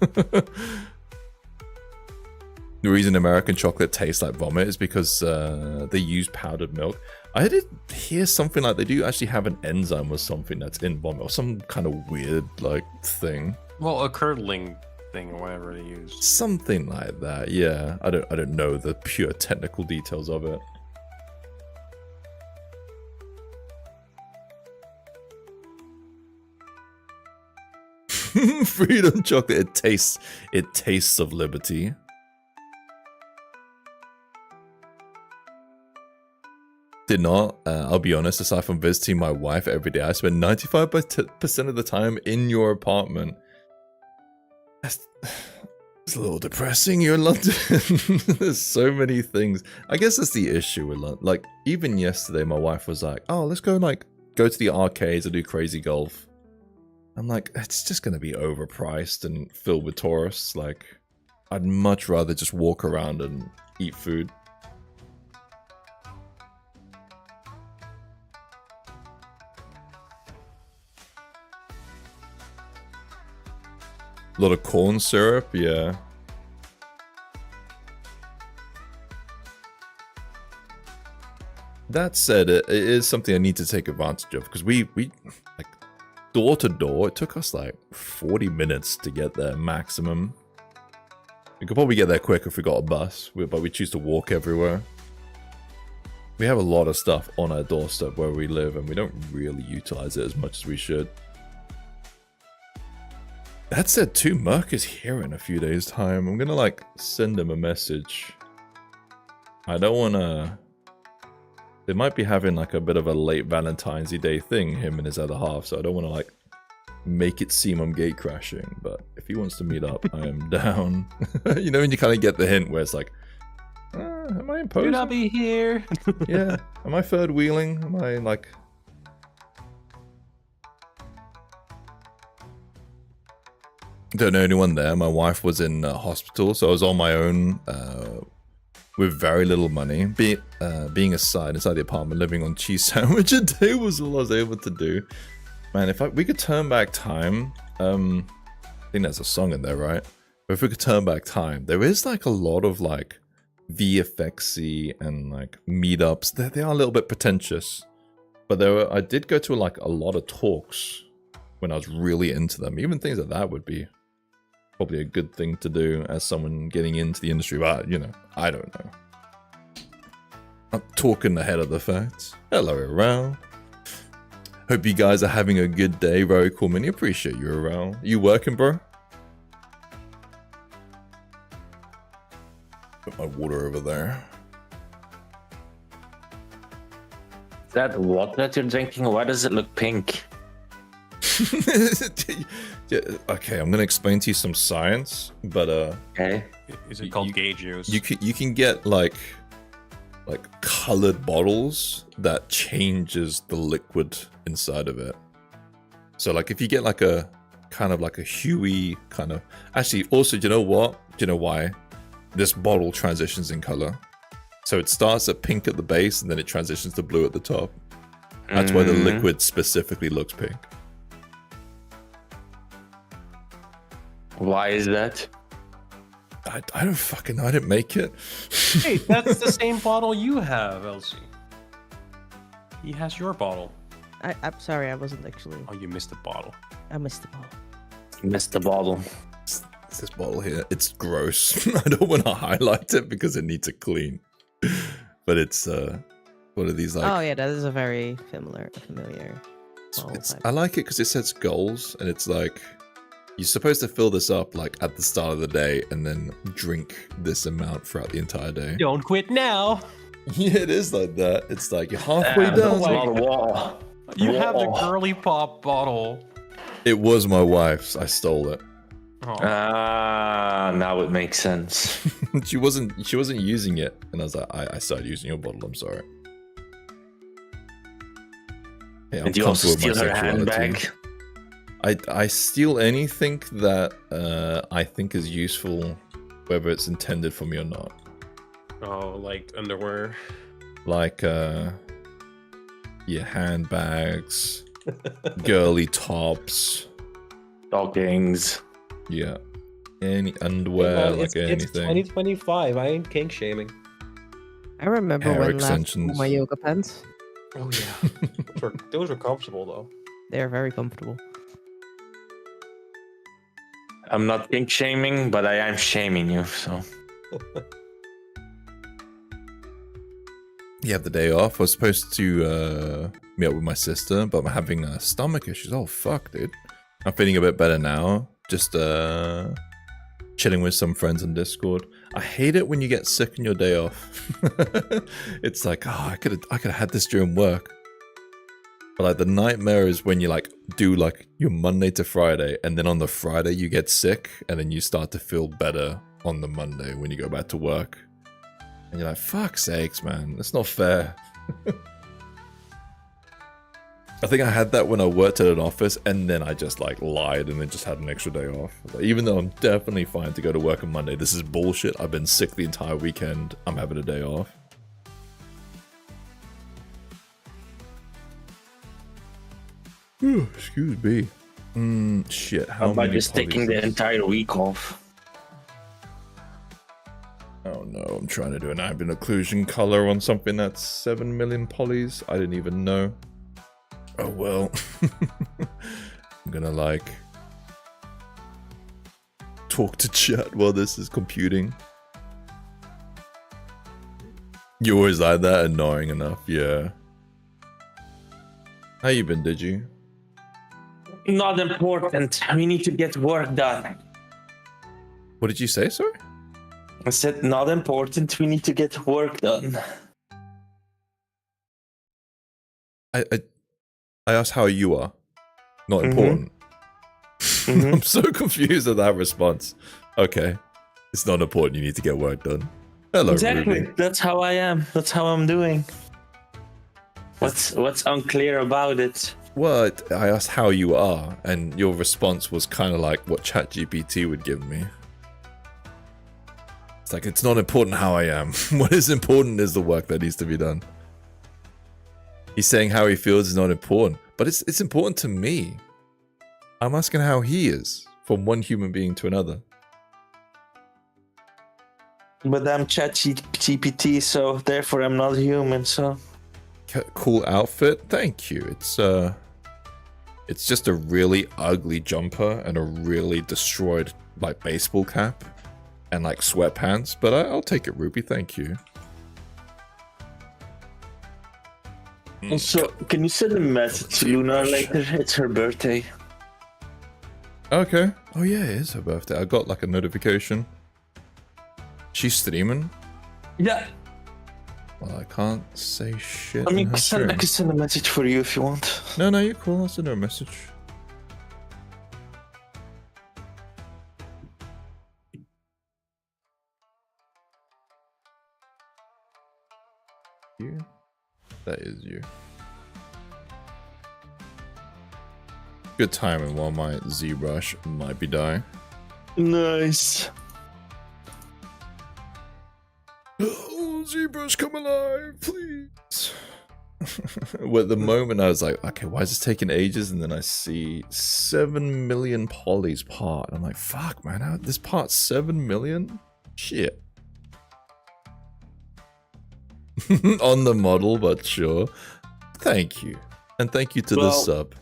The reason American chocolate tastes like vomit is because they use powdered milk. I did hear something like they do actually have an enzyme or something that's in vomit, or some kind of weird like thing. Well, a curdling thing or whatever they use. Something like that, yeah. I don't know the pure technical details of it. Freedom chocolate, it tastes of liberty. Did not. I'll be honest, aside from visiting my wife every day, I spend 95% of the time in your apartment. It's a little depressing. You're in London. There's so many things. I guess that's the issue with London. Like, even yesterday, my wife was like, oh, let's go to the arcades and do crazy golf. I'm like, it's just going to be overpriced and filled with tourists. Like, I'd much rather just walk around and eat food. A lot of corn syrup, yeah. That said, it is something I need to take advantage of because we like door to door. It took us like 40 minutes to get there maximum. We could probably get there quicker if we got a bus, but we choose to walk everywhere. We have a lot of stuff on our doorstep where we live, and we don't really utilize it as much as we should. That said, too, Merc is here in a few days' time. I'm gonna like send him a message. I don't wanna. They might be having like a bit of a late Valentine's Day thing, him and his other half. So I don't want to like make it seem I'm gate crashing. But if he wants to meet up, I am down. You know, when you kind of get the hint where it's like, am I imposing? Should I be here? Yeah. Am I third wheeling? Am I like? Don't know anyone there. My wife was in hospital, so I was on my own with very little money. Being inside the apartment, living on cheese sandwich a day was all I was able to do. Man, if we could turn back time, I think there's a song in there, right? But if we could turn back time, there is like a lot of like VFX-y and like meetups. They are a little bit pretentious, but I did go to like a lot of talks when I was really into them. Even things like that would be probably a good thing to do as someone getting into the industry, but you know, I don't know. I'm talking ahead of the facts. Hello, Aral. Hope you guys are having a good day. Very cool, Mini. Appreciate you, Aral. You working, bro? Put my water over there. Is that water that you're drinking? Why does it look pink? Yeah, okay, I'm gonna explain to you some science, but okay. Is it called gay juice? You can get like colored bottles that changes the liquid inside of it. So like if you get like a kind of like a huey kind of, actually also, do you know what? Do you know why? This bottle transitions in color. So it starts at pink at the base and then it transitions to blue at the top. That's why the liquid specifically looks pink. Why is that? I don't fucking know. I didn't make it. Hey, that's the same bottle you have, Elsie. He has your bottle. I'm sorry, I wasn't actually. Oh, you missed the bottle. I missed the ball. Missed the bottle. It's this bottle here. It's gross. I don't want to highlight it because it needs a clean. But it's what are these like? Oh yeah, that is a very familiar bottle type. I like it because it sets goals, and it's like you're supposed to fill this up like at the start of the day and then drink this amount throughout the entire day. Don't quit now. Yeah, it is like that. It's like you're halfway done. You have the girly pop bottle. It was my wife's. I stole it. Now it makes sense. she wasn't using it, and I was like, I started using your bottle. I'm sorry. Yeah, Did you also steal her handbag? I steal anything that I think is useful, whether it's intended for me or not. Oh, like underwear. Like handbags, girly tops, stockings. Yeah, any underwear, like anything. It's 2025. I ain't kink shaming. I remember Hair when last extensions. my yoga pants. Oh yeah, those were comfortable though. They're very comfortable. I'm not kink shaming, but I am shaming you. So. You have the day off. I was supposed to meet up with my sister, but I'm having stomach issues. Oh fuck, dude. I'm feeling a bit better now. Just chilling with some friends on Discord. I hate it when you get sick on your day off. It's like, oh, I could have had this during work. But like the nightmare is when you like do like your Monday to Friday, and then on the Friday you get sick, and then you start to feel better on the Monday when you go back to work. And you're like, fuck sakes, man, that's not fair. I think I had that when I worked at an office, and then I just like lied and then just had an extra day off. Like, even though I'm definitely fine to go to work on Monday, this is bullshit. I've been sick the entire weekend. I'm having a day off. Excuse me. Shit. How about just taking the entire week off? Oh no, I'm trying to do an ambient occlusion color on something that's 7 million polys. I didn't even know. Oh well. I'm gonna like talk to chat while this is computing. You always like that? Annoying enough, yeah. How you been, did you? Not important. We need to get work done. What did you say, sir? I said not important. We need to get work done. I asked how you are. Not important. I'm so confused at that response. Okay. It's not important. You need to get work done. Hello, exactly. Ruby. That's how I am. That's how I'm doing. What's unclear about it? Well, I asked how you are, and your response was kind of like what ChatGPT would give me. It's like, it's not important how I am. What is important is the work that needs to be done. He's saying how he feels is not important, but it's important to me. I'm asking how he is, from one human being to another. But I'm ChatGPT, so therefore I'm not human, so... Cool outfit, thank you. It's just a really ugly jumper and a really destroyed like baseball cap and like sweatpants, but I'll take it, Ruby, thank you. Also, can you send a message to Luna later? It's her birthday. Okay. Oh yeah, it is her birthday. I got like a notification. She's streaming? Yeah. Well, I can't say shit. I mean, I can send a message for you if you want. No, you're cool. I'll send her a message. You? That is you. Good timing while my Z-Brush might be dying. Nice. Oh, Z-Brush, come alive, please. Well, at the moment I was like, okay, why is this taking ages? And then I see 7 million polys part. I'm like, fuck, man, this part's 7 million? Shit. On the model, but sure. Thank you. And thank you to the sub.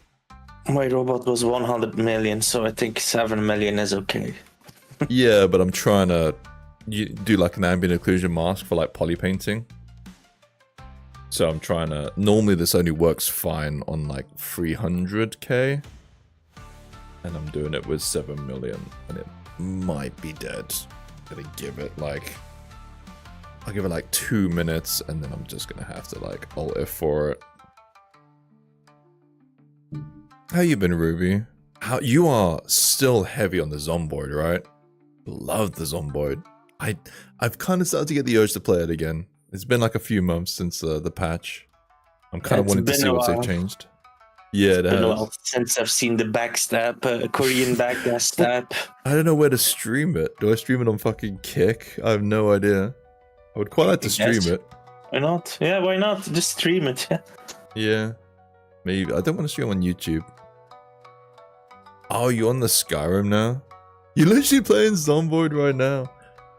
My robot was 100 million, so I think 7 million is okay. Yeah, but I'm trying to do like an ambient occlusion mask for like poly painting. So I'm trying to... Normally this only works fine on like 300k. And I'm doing it with 7 million. And it might be dead. I'm gonna give it like... I'll give it like 2 minutes and then I'm just gonna have to like Alt F for it. How you been, Ruby? How you are still heavy on the Zomboid, right? Love the Zomboid. I've kind of started to get the urge to play it again. It's been like a few months since the patch. I'm kind of wanting to see what they've changed. Yeah, it has. Been a while since I've seen the backstab, Korean backstab. I don't know where to stream it. Do I stream it on fucking Kick? I have no idea. I would quite like to stream it. Why not? Yeah, why not? Just stream it. Yeah. Maybe. I don't want to stream on YouTube. Oh, you on the Skyrim now? You're literally playing Zomboid right now.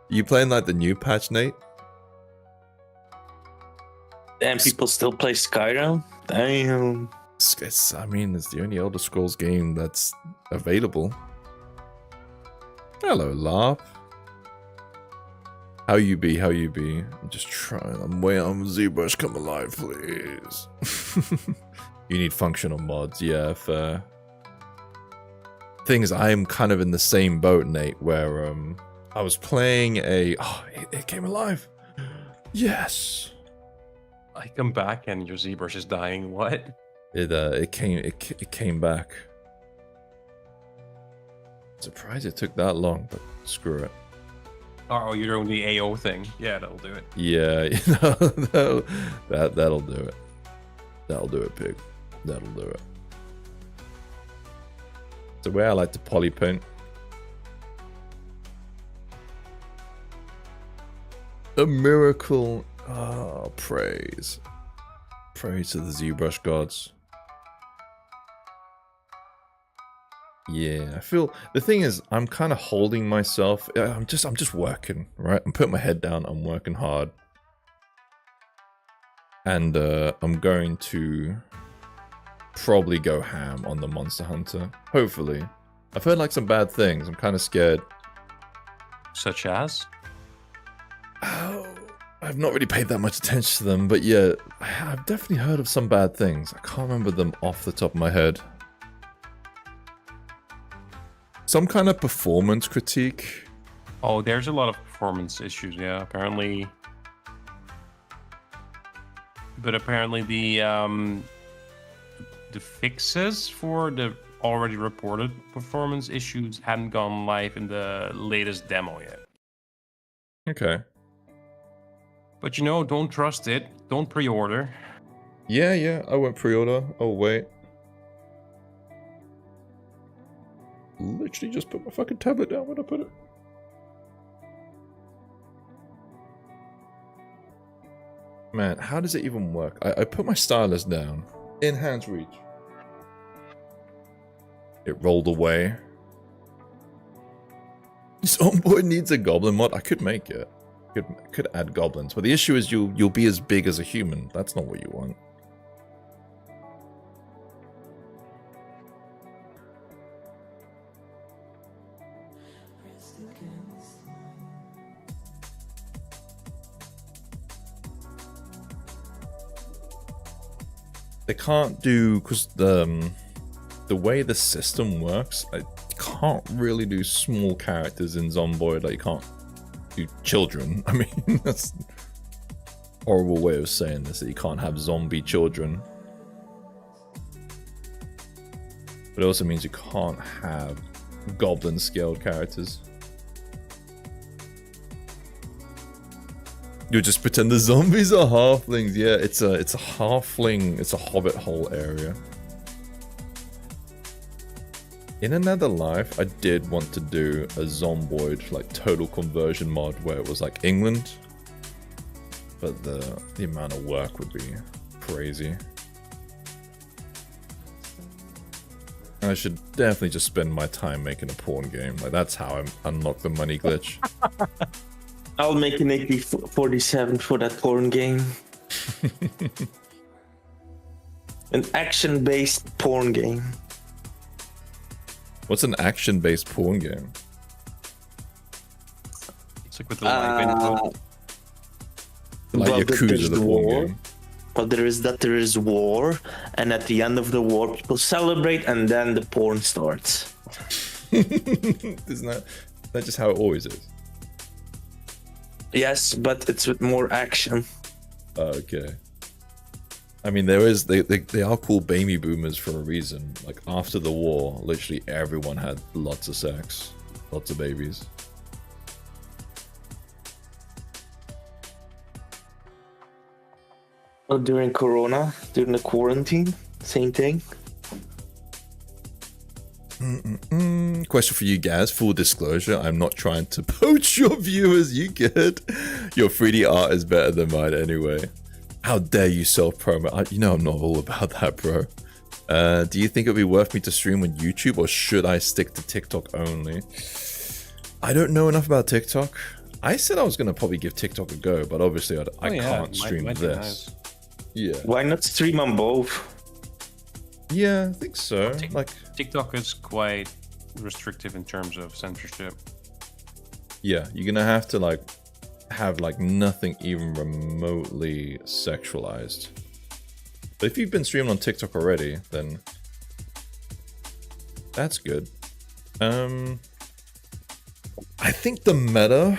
You playing like the new patch, Nate? Damn, people still play Skyrim? Damn. I mean, it's the only Elder Scrolls game that's available. Hello, Larp. How you be? How you be? I'm just trying. I'm waiting on ZBrush come alive, please. You need functional mods, yeah, fair. Thing is, I am kind of in the same boat, Nate, where I was playing a... Oh, it came alive. Yes. I come back and your ZBrush is dying. What? It came back. Surprised it took that long, but screw it. Oh, you're doing the AO thing. Yeah, that'll do it. Yeah, you know, that'll do it. That'll do it, pig. That'll do it. The way I like to poly paint. A miracle. Oh, praise. Praise to the ZBrush gods. Yeah, I feel the thing is I'm kind of holding myself. I'm just working, right? I'm putting my head down, I'm working hard. And I'm going to probably go ham on the Monster Hunter. Hopefully. I've heard like some bad things. I'm kind of scared. Such as? Oh, I've not really paid that much attention to them, but yeah, I've definitely heard of some bad things. I can't remember them off the top of my head. Some kind of performance critique. Oh, there's a lot of performance issues, yeah, apparently. But apparently the fixes for the already reported performance issues hadn't gone live in the latest demo yet. Okay. But you know, don't trust it. Don't pre-order. Yeah, I won't pre-order. Oh, wait. Literally just put my fucking tablet down. Where'd I put it? Man, how does it even work? I put my stylus down. In hand's reach. It rolled away. Zomboid needs a goblin mod. I could make it. Could add goblins. But the issue is you'll be as big as a human. That's not what you want. They can't do, because the way the system works, I can't really do small characters in Zomboid. Like, you can't do children. I mean, that's a horrible way of saying this, that you can't have zombie children. But it also means you can't have goblin scaled characters. You just pretend the zombies are halflings. Yeah, it's a halfling, it's a hobbit hole area. In another life, I did want to do a Zomboid like total conversion mod where it was like England, but the amount of work would be crazy. And I should definitely just spend my time making a porn game. Like, that's how I unlock the money glitch. I'll make an AK-47 for that porn game. An action-based porn game. What's an action-based porn game? It's like with the live input. Like well, Yakuza, the porn war. game. But there is war, and at the end of the war, people celebrate, and then the porn starts. Isn't that just how it always is? Yes, but it's with more action. Okay. I mean, they are called baby boomers for a reason. Like, after the war, literally everyone had lots of sex, lots of babies. Well, during Corona, during the quarantine, same thing. Question for you guys. Full disclosure, I'm not trying to poach your viewers. You good? Your 3D art is better than mine anyway. How dare you self-promo? You know I'm not all about that, bro. Do you think it would be worth me to stream on YouTube, or should I stick to TikTok only? I don't know enough about TikTok. I said I was going to probably give TikTok a go, but obviously I can't stream might this. nice. Yeah. Why not stream on both? Yeah, I think so. Like, TikTok is quite restrictive in terms of censorship. yeah, you're gonna have to have nothing even remotely sexualized. But if you've been streaming on TikTok already, then that's good. I think the meta,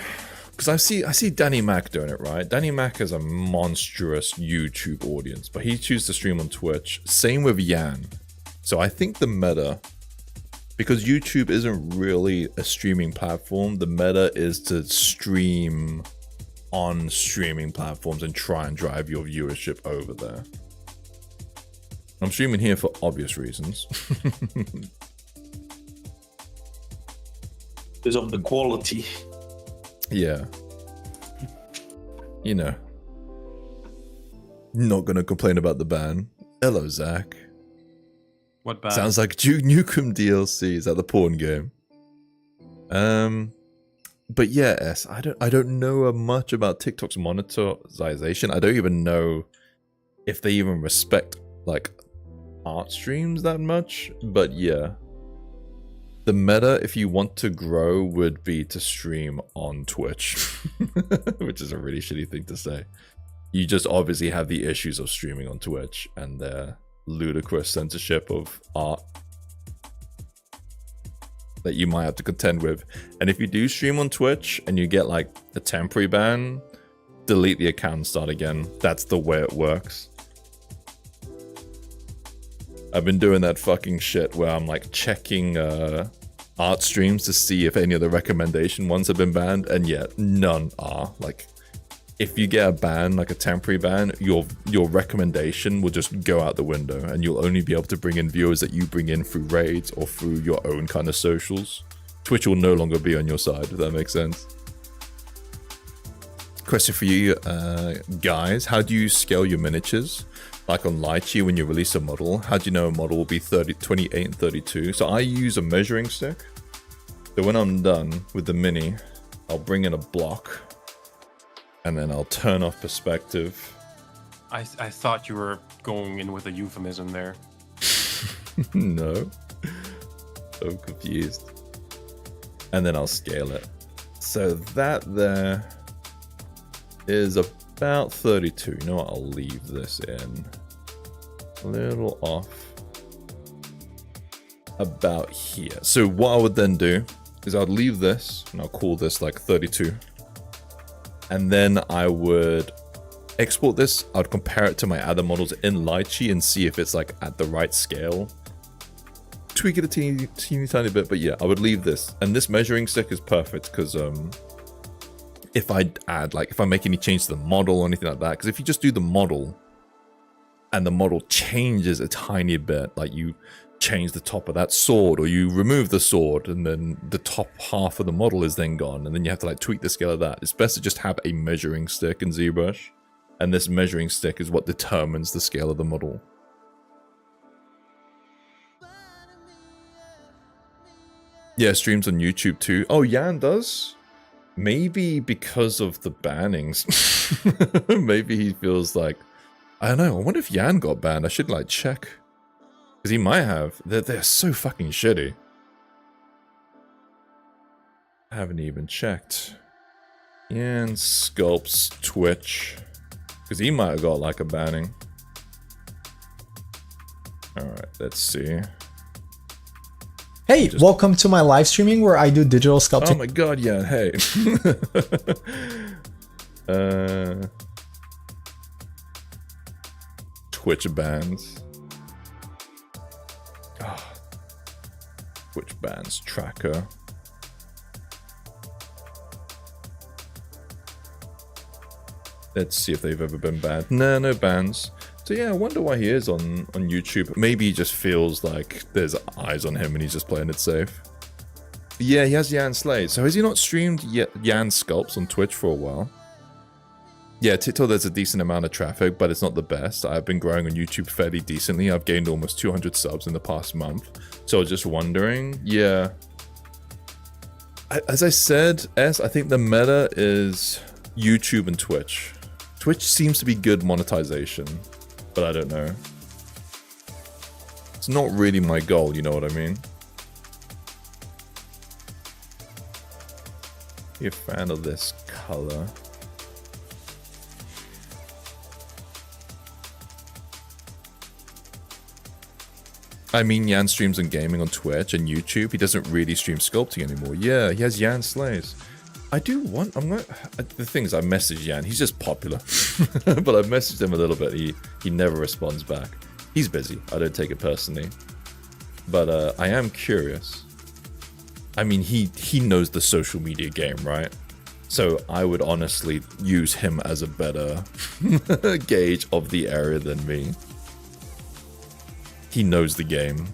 because I see Danny Mac doing it, right? Danny Mac has a monstrous YouTube audience, but he chooses to stream on Twitch. Same with Yan. So I think the meta, because YouTube isn't really a streaming platform, the meta is to stream on streaming platforms and try and drive your viewership over there. I'm streaming here for obvious reasons. Because of the quality. Yeah. You know. Not gonna complain about the ban. Hello, Zach. What bad? Sounds like Duke Nukem DLC. Is that the porn game? But yeah, S, I don't know much about TikTok's monetization. I don't even know if they even respect art streams that much. But yeah. The meta, if you want to grow, would be to stream on Twitch. Which is a really shitty thing to say. You just obviously have the issues of streaming on Twitch and their ludicrous censorship of art that you might have to contend with. And if you do stream on Twitch and you get a temporary ban, delete the account and start again. That's the way it works. I've been doing that fucking shit where I'm checking art streams to see if any of the recommendation ones have been banned, and yet none are. If you get a ban, a temporary ban, your recommendation will just go out the window, and you'll only be able to bring in viewers that you bring in through raids or through your own kind of socials. Twitch will no longer be on your side, if that makes sense. Question for you guys. How do you scale your miniatures? Like on Lychee, when you release a model, how do you know a model will be 28 and 32? So I use a measuring stick. So when I'm done with the mini, I'll bring in a block and then I'll turn off perspective. I thought you were going in with a euphemism there. No. So confused. And then I'll scale it. So that there is about 32. You know what? I'll leave this in. A little off. About here. So what I would then do is I'd leave this and I'll call this 32. And then I would export this. I'd compare it to my other models in Lychee and see if it's at the right scale. Tweak it a teeny tiny bit, but yeah, I would leave this. And this measuring stick is perfect because if I add, if I make any change to the model or anything like that, because if you just do the model and the model changes a tiny bit, you change the top of that sword or you remove the sword and then the top half of the model is then gone and then you have to tweak the scale of that. It's best to just have a measuring stick in ZBrush, and this measuring stick is what determines the scale of the model. Yeah, streams on YouTube too. Oh, Yan does? Maybe because of the bannings. Maybe he feels I don't know. I wonder if Yan got banned. I should check. Because he might have. They're so fucking shitty. I haven't even checked. Yan Sculpts Twitch. Because he might have got like a banning. Alright, let's see. Hey, welcome to my live streaming where I do digital sculpting. Oh my god, yeah, hey. Twitch bans. Oh. Twitch bans tracker. Let's see if they've ever been banned. Nah, no bans. So yeah, I wonder why he is on YouTube. Maybe he just feels like there's eyes on him and he's just playing it safe. But yeah, he has Yan Slay. So has he not streamed Yan Sculpts on Twitch for a while? Yeah, TikTok there's a decent amount of traffic, but it's not the best. I've been growing on YouTube fairly decently. I've gained almost 200 subs in the past month. So I was just wondering, yeah. As I said, I think the meta is YouTube and Twitch. Twitch seems to be good monetization, but I don't know. It's not really my goal, you know what I mean? Be a fan of this color. I mean, Yan streams and gaming on Twitch and YouTube. He doesn't really stream sculpting anymore. Yeah, he has Yan Slays. I do want, the thing is, I messaged Yan. He's just popular. But I messaged him a little bit. He never responds back. He's busy. I don't take it personally. But I am curious. I mean, he knows the social media game, right? So I would honestly use him as a better gauge of the area than me. He knows the game.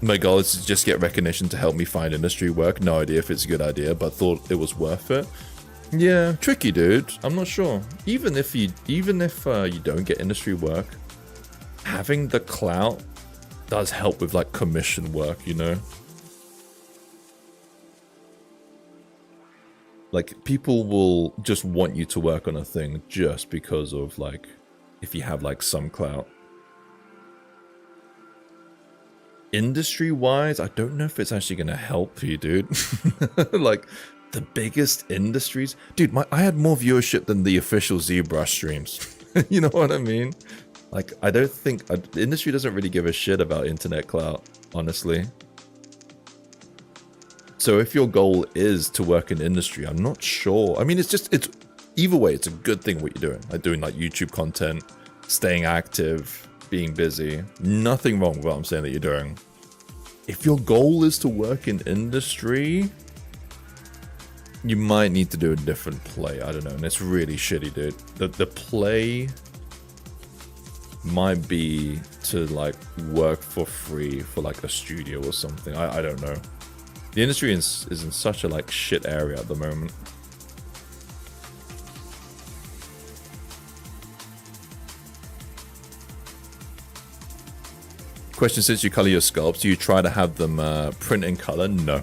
My goal is to just get recognition to help me find industry work. No idea if it's a good idea, but thought it was worth it. Yeah, tricky, dude. I'm not sure. Even if you don't get industry work, having the clout does help with like commission work, you know? Like, people will just want you to work on a thing just because of like, if you have like some clout. Industry wise, I don't know if it's actually gonna help you, dude. Like the biggest industries, dude, I had more viewership than the official ZBrush streams. You know what I mean? Like, I don't think the industry doesn't really give a shit about internet clout, honestly. So if your goal is to work in industry, I'm not sure. I mean, it's either way, it's a good thing what you're doing. Like doing like YouTube content, staying active, being busy. Nothing wrong with what I'm saying that you're doing. If your goal is to work in industry, you might need to do a different play. I don't know. And it's really shitty, dude. The play might be to like work for free for like a studio or something. I don't know. The industry is in such a like shit area at the moment. Question: since you color your sculpts, do you try to have them print in color? No.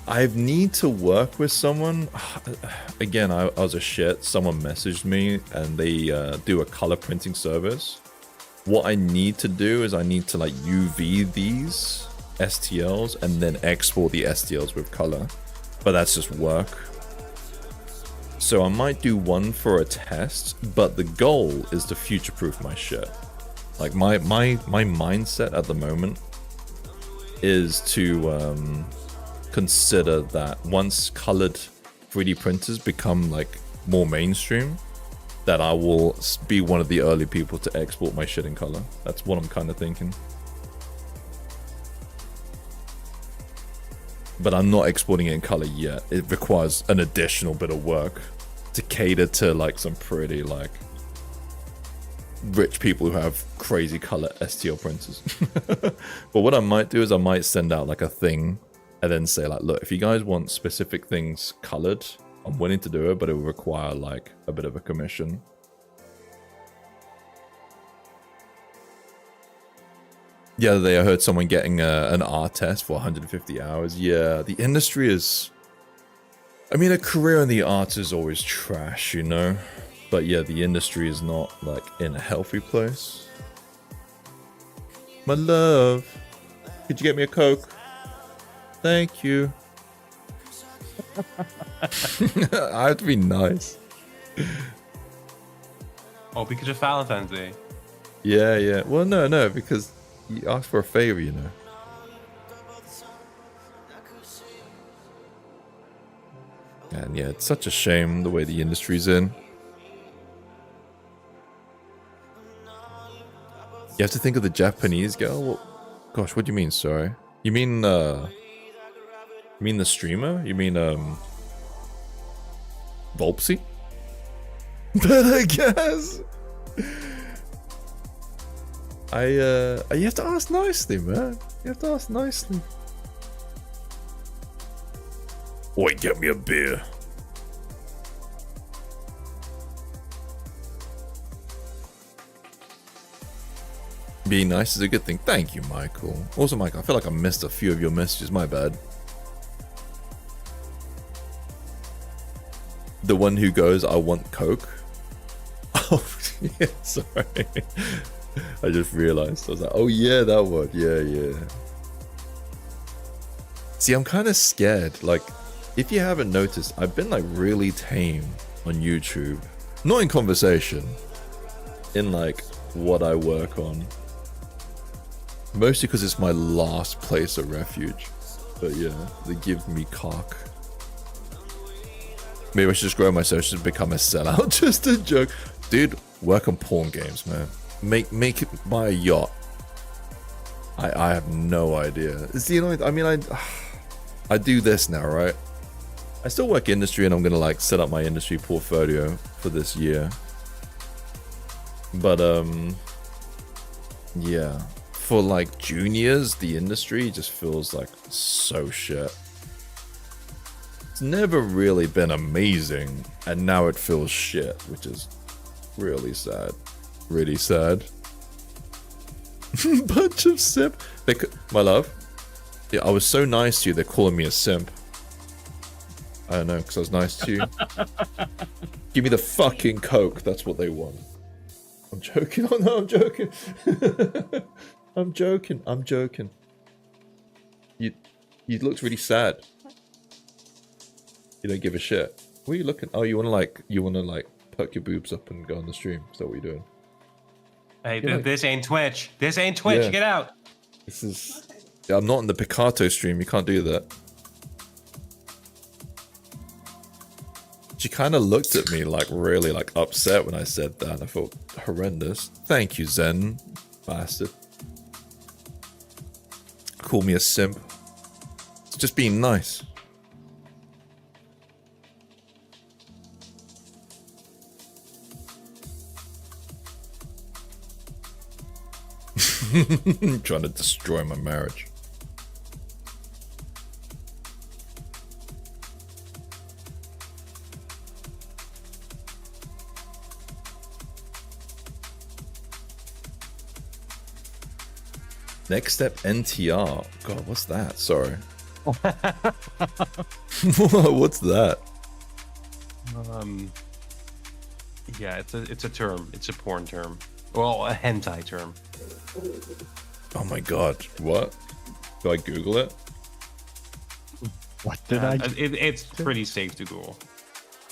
I need to work with someone. Again, I was a shit. Someone messaged me and they do a color printing service. What I need to do is I need to like UV these STLs and then export the STLs with color. But that's just work. So I might do one for a test, but the goal is to future-proof my shit. Like my mindset at the moment is to consider that once colored 3D printers become like more mainstream, that I will be one of the early people to export my shit in color. That's what I'm kind of thinking. But I'm not exporting it in color yet. It requires an additional bit of work to cater to like some pretty like rich people who have crazy color STL printers. But what I might do is I might send out like a thing and then say like, look, if you guys want specific things colored, I'm willing to do it, but it will require like a bit of a commission. The other day I heard someone getting an art test for 150 hours. Yeah, the industry is... I mean, a career in the arts is always trash, you know? But yeah, the industry is not like in a healthy place. My love. Could you get me a Coke? Thank you. I have to be nice. Oh, because of Valentine's Day. Yeah, yeah. Well, no, because you asked for a favor, you know. And yeah, it's such a shame the way the industry's in. You have to think of the Japanese girl. What, gosh, what do you mean? Sorry, you mean the streamer? You mean Volpsy? But I guess you have to ask nicely, man. You have to ask nicely. Oi, get me a beer. Being nice is a good thing. Thank you, Michael. Also, Michael, I feel like I missed a few of your messages. My bad. The one who goes, I want Coke. Oh, yeah, sorry. I just realized. I was like, oh, yeah, that one. Yeah. See, I'm kind of scared. Like, if you haven't noticed, I've been like really tame on YouTube. Not in conversation. In like what I work on. Mostly because it's my last place of refuge. But yeah, they give me cock. Maybe I should just grow my socials and become a sellout. Just a joke. Dude, work on porn games, man. Make it my yacht. I have no idea. See, you know, I mean, I do this now, right? I still work industry and I'm gonna like set up my industry portfolio for this year. But yeah. For like juniors, the industry just feels like so shit. It's never really been amazing, and now it feels shit, which is really sad. Really sad. Bunch of simp. My love. Yeah, I was so nice to you, they're calling me a simp. I don't know, because I was nice to you. Give me the fucking Coke, that's what they want. I'm joking. Oh no, I'm joking. I'm joking. You looked really sad. You don't give a shit. What are you looking? Oh, you wanna like perk your boobs up and go on the stream? Is that what you're doing? Hey, this ain't Twitch. This ain't Twitch. Yeah. Get out. This is. Yeah, I'm not in the Picato stream. You can't do that. She kind of looked at me like really like upset when I said that. I felt horrendous. Thank you, Zen bastard. Call me a simp. It's just being nice. Trying to destroy my marriage. Next step NTR. God, what's that? Sorry. What's that? Yeah, it's a term. It's a porn term. Well, a hentai term. Oh my god, what? Do I Google it? What did I? It's pretty safe to Google.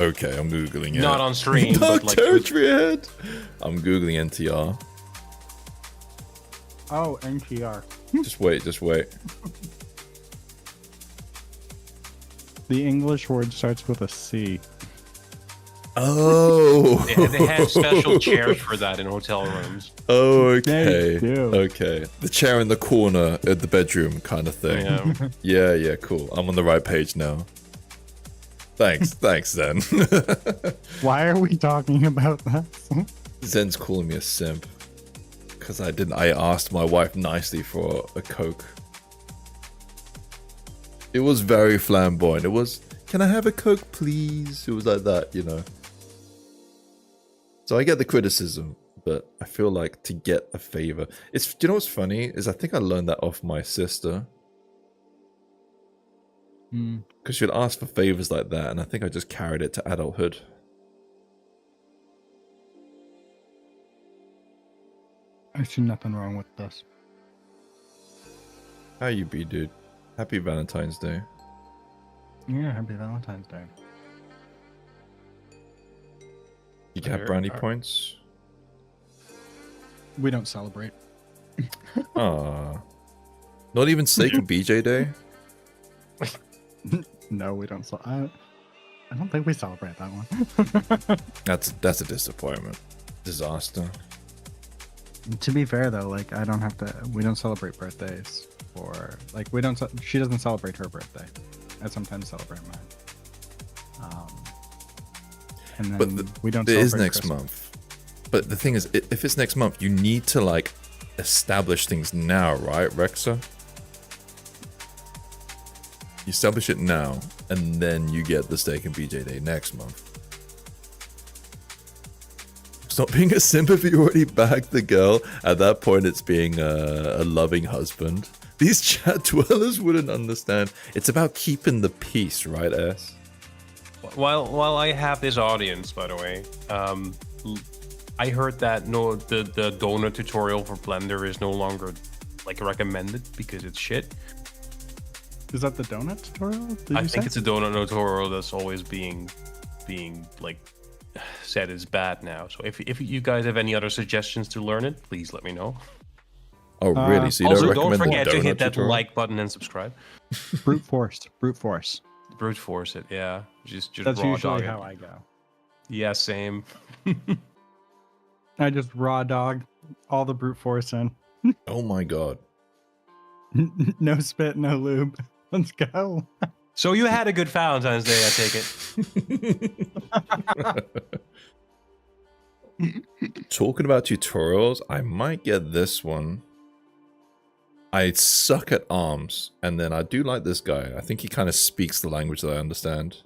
Okay, I'm Googling it. Not on stream, Dark but like... territory ahead. I'm Googling NTR. Oh, NTR. Just wait. The English word starts with a C. Oh. They have special chairs for that in hotel rooms. Oh, okay. They do. Okay. The chair in the corner at the bedroom kind of thing. Yeah, cool. I'm on the right page now. Thanks, Zen. Why are we talking about that? Zen's calling me a simp. Because I asked my wife nicely for a Coke. It was very flamboyant. It was, can I have a Coke, please? It was like that, you know. So I get the criticism, but I feel like to get a favor. Do you know what's funny? Is I think I learned that off my sister. Because she'd ask for favors like that, and I think I just carried it to adulthood. I see nothing wrong with this. How you be, dude? Happy Valentine's Day. Yeah, happy Valentine's Day. You have brownie points? We don't celebrate. Ah, not even Steak and BJ Day. No, we don't. I don't think we celebrate that one. That's a disappointment. Disaster. To be fair, though, like I don't have to. We don't celebrate birthdays, or like we don't. She doesn't celebrate her birthday. I sometimes celebrate mine. And then But we don't. It is celebrate next Christmas. month. But the thing is, if it's next month, you need to like establish things now, right, Rexa? You establish it now, and then you get the Steak and BJ Day next month. Stop being a simp if you already bagged the girl. At that point, it's being a loving husband. These chat dwellers wouldn't understand. It's about keeping the peace, right, S? While I have this audience, by the way, I heard that the donut tutorial for Blender is no longer like recommended because it's shit. Is that the donut tutorial? I think it's a donut tutorial that's always being like said is bad now. So if you guys have any other suggestions to learn it, please let me know. Oh, really? So you also, don't don't recommend forget the to donut hit that tutorial? like button and subscribe. Brute force. Brute force. Brute force it, yeah. Just That's raw usually dog how it. I go. Yeah, same. I just raw dog all the brute force in. Oh my god. No spit, no lube. Let's go. So you had a good Valentine's Day, I take it. Talking about tutorials, I might get this one. I suck at arms, and then I do like this guy. I think he kind of speaks the language that I understand.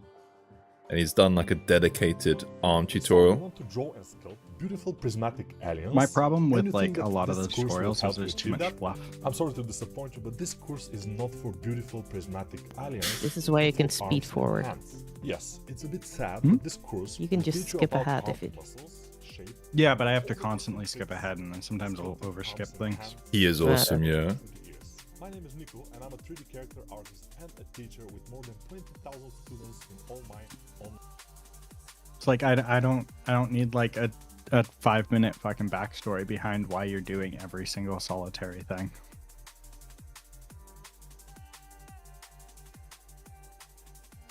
And he's done like a dedicated arm tutorial. I want to draw and sculpt beautiful prismatic aliens. My problem with Anything like a that lot of this those course will tutorials is help there's you too much achieve that. fluff. I'm sorry to disappoint you, but this course is not for beautiful prismatic aliens. This is why you can for speed arms and forward. hands. Yes, it's a bit sad, Hmm? but this course You can will just teach you skip about ahead arm if it- muscles, shape, Yeah, but I have to constantly skip ahead, and then sometimes I'll overskip things. He is awesome, yeah. through the years. My name is Nico, and I'm a 3D character artist and a teacher with more than 20,000 students in all my own. It's like I don't need like a 5-minute fucking backstory behind why you're doing every single solitary thing.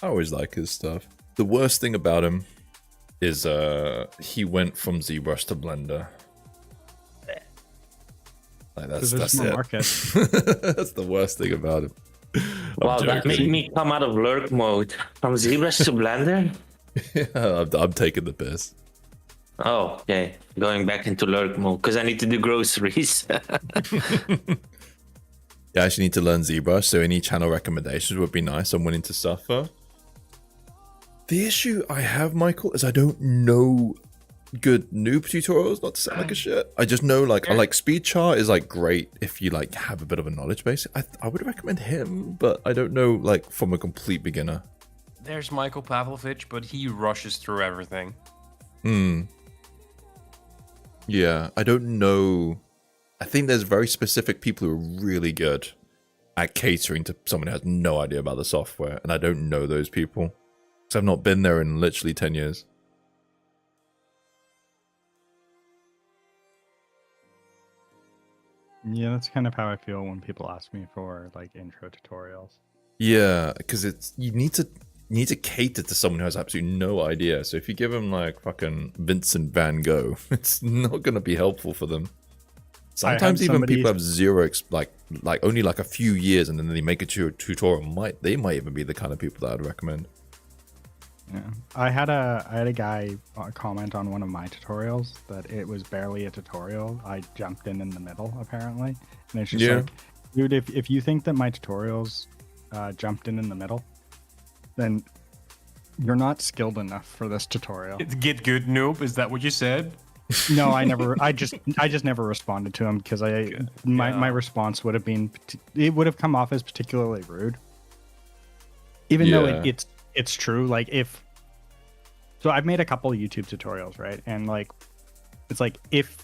I always like his stuff. The worst thing about him is he went from ZBrush to Blender. Like that's There's more it. market. That's the worst thing about him. Wow, that made me come out of lurk mode from ZBrush to Blender. Yeah, I'm taking the piss. Oh, okay. Going back into lurk mode because I need to do groceries. You actually need to learn ZBrush, so any channel recommendations would be nice. I'm willing to suffer. The issue I have, Michael, is I don't know good noob tutorials, not to sound like a shit. I just know like I like speed chart is like great if you like have a bit of a knowledge base. I would recommend him, but I don't know like from a complete beginner. There's Michael Pavlovich, but he rushes through everything. Yeah, I don't know. I think there's very specific people who are really good at catering to someone who has no idea about the software, and I don't know those people. Because I've not been there in literally 10 years. Yeah, that's kind of how I feel when people ask me for like intro tutorials. Yeah, because it's you need to cater to someone who has absolutely no idea. So if you give them like fucking Vincent Van Gogh, it's not going to be helpful for them. Sometimes even people have zero like only like a few years, and then they make a tutorial. They might even be the kind of people that I'd recommend. Yeah, I had a guy comment on one of my tutorials that it was barely a tutorial. I jumped in the middle apparently, and it's just like, dude, if you think that my tutorials jumped in the middle, then you're not skilled enough for this tutorial. Get good, noob. Is that what you said? No, I just never responded to him because my response would have been, it would have come off as particularly rude. Even though it's true. Like so I've made a couple of YouTube tutorials, right? And like, it's like if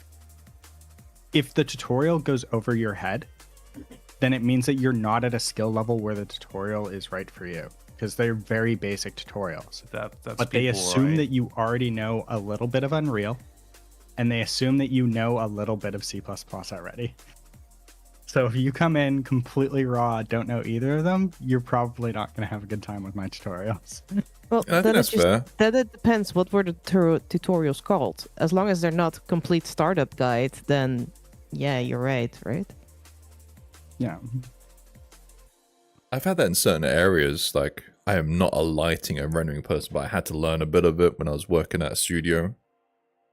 the tutorial goes over your head, then it means that you're not at a skill level where the tutorial is right for you, because they're very basic tutorials. But they assume that you already know a little bit of Unreal, and they assume that you know a little bit of C++ already. So if you come in completely raw, don't know either of them, you're probably not going to have a good time with my tutorials. Well, I think that's fair. Then it depends what were the tutorials called. As long as they're not complete startup guide, then yeah, you're right? Yeah. I've had that in certain areas. Like, I am not a lighting and rendering person, but I had to learn a bit of it when I was working at a studio.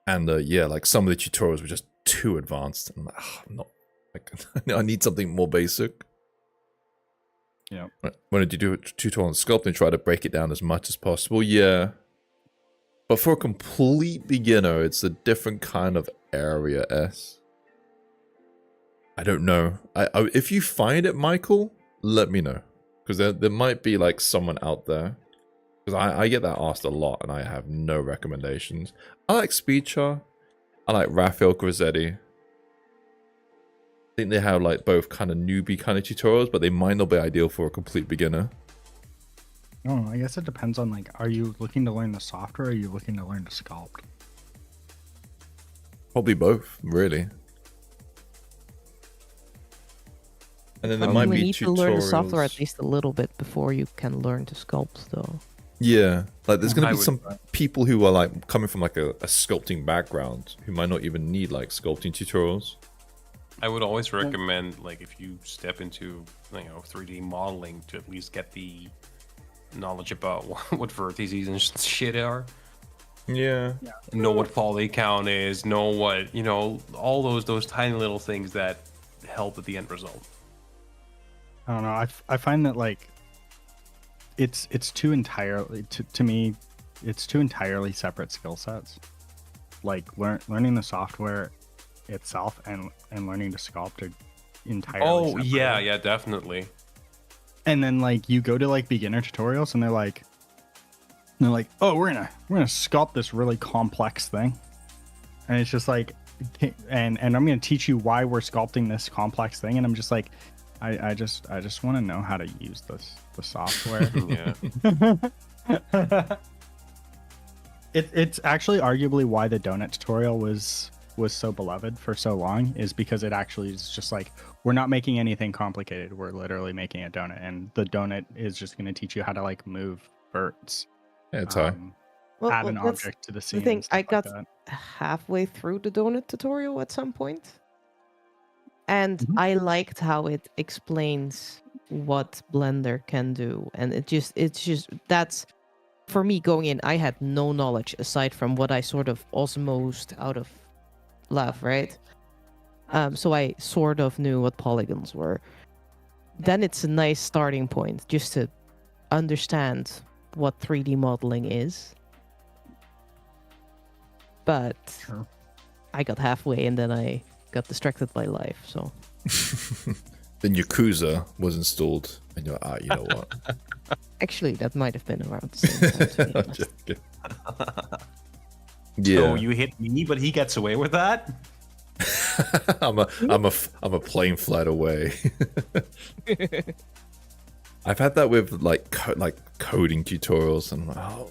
And yeah, like some of the tutorials were just too advanced. I'm like, I'm not. Like, I need something more basic. Yeah. When did you do a tutorial on sculpting? Try to break it down as much as possible. Yeah. But for a complete beginner, it's a different kind of area. I don't know. If you find it, Michael, let me know, because there might be like someone out there. Because I get that asked a lot, and I have no recommendations. I like Speedchar. I like Raphael Grassetti. I think they have like both kind of newbie kind of tutorials, but they might not be ideal for a complete beginner. Oh, I guess it depends on like, are you looking to learn the software or are you looking to learn to sculpt? Probably both, really. And then there might be need tutorials. to learn the software at least a little bit before you can learn to sculpt, though. Yeah, like there's gonna be some people who are like coming from like a sculpting background who might not even need like sculpting tutorials. I would always recommend, like, if you step into, 3D modeling, to at least get the knowledge about what vertices and shit are. Yeah. Know what poly count is. Know what, all those tiny little things that help with the end result. I don't know. I find that like it's two entirely to me, it's two entirely separate skill sets. Like learning the software itself and learning to sculpt are entirely separate. Yeah, definitely. And then like you go to like beginner tutorials and they're like, oh, we're gonna sculpt this really complex thing, and it's just like, and I'm gonna teach you why we're sculpting this complex thing, and I'm just like, I just want to know how to use the software. Yeah. It's actually arguably why the donut tutorial was so beloved for so long, is because it actually is just like, we're not making anything complicated. We're literally making a donut, and the donut is just going to teach you how to like move verts. Yeah, it's add an object to the scene. I think I got like halfway through the donut tutorial at some point, and I liked how it explains what Blender can do, and it's just that's, for me going in, I had no knowledge aside from what I sort of osmosed out of love, right? So I sort of knew what polygons were. Then it's a nice starting point just to understand what 3D modeling is. But I got halfway and then I got distracted by life, so. Then Yakuza was installed and you're like, you know what? Actually, that might have been around the same time. To be honest. Yeah. So you hit me, but he gets away with that? I'm a plane flight away. I've had that with like coding tutorials, and I'm like, oh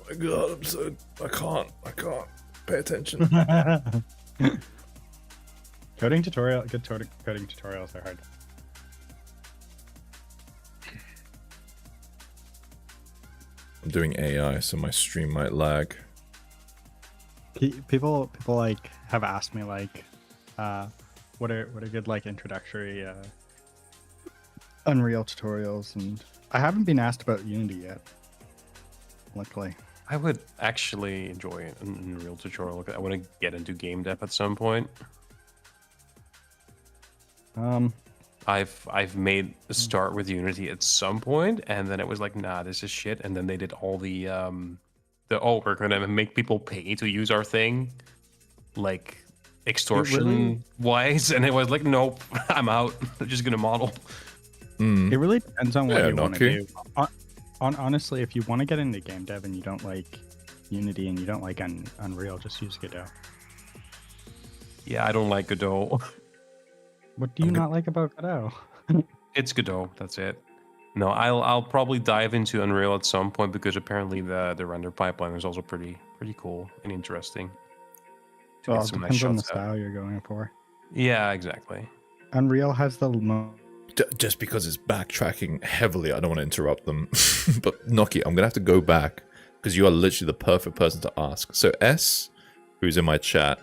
my god, I can't pay attention. good coding tutorials are hard. I'm doing AI, so my stream might lag. People like have asked me like, what are good like introductory Unreal tutorials, and I haven't been asked about Unity yet. Luckily, I would actually enjoy an Unreal tutorial. I want to get into game dev at some point. I've made a start with Unity at some point, and then it was like, nah, this is shit. And then they did all the we're gonna make people pay to use our thing, like extortion wise, and it was like, nope, I'm out. I'm just gonna model. It really depends on what you want to do. Honestly, if you want to get into game dev and you don't like Unity and you don't like Unreal, just use Godot. Yeah, I don't like Godot. What do you not like about Godot? It's Godot. That's it. No, I'll probably dive into Unreal at some point because apparently the render pipeline is also pretty cool and interesting. Well, it depends on the style you're going for. Yeah, exactly. Unreal has the just because it's backtracking heavily, I don't want to interrupt them. But Noki, I'm gonna have to go back because you are literally the perfect person to ask. So S, who's in my chat,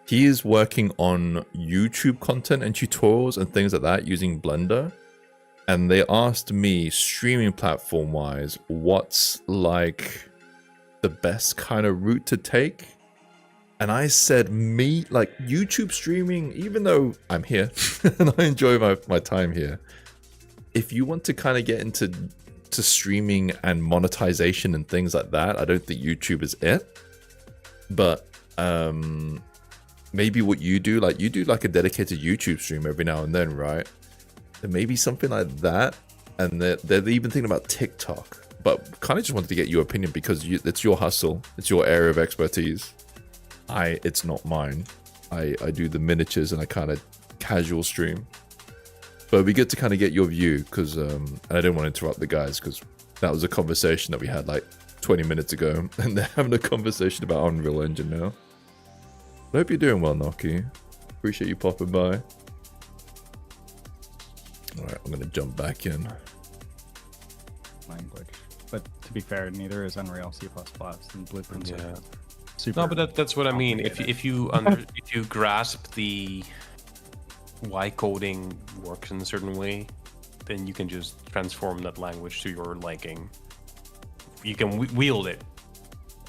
he is working on YouTube content and tutorials and things like that using Blender. And they asked me, streaming platform wise, what's like the best kind of route to take? And I said, like YouTube streaming, even though I'm here and I enjoy my time here, if you want to kind of get into streaming and monetization and things like that, I don't think YouTube is it. But maybe what you do like a dedicated YouTube stream every now and then, right? And maybe something like that. And they're even thinking about TikTok. But kind of just wanted to get your opinion because it's your hustle. It's your area of expertise. It's not mine. I do the miniatures and I kind of casual stream. But it'd be good to kind of get your view because and I didn't want to interrupt the guys because that was a conversation that we had like 20 minutes ago and they're having a conversation about Unreal Engine now. I hope you're doing well, Noki. Appreciate you popping by. Alright, I'm gonna jump back in. Language. But to be fair, neither is Unreal C++ and Blueprints. Yeah. Super no, but that's what I mean. If you grasp the why coding works in a certain way, then you can just transform that language to your liking. You can wield it,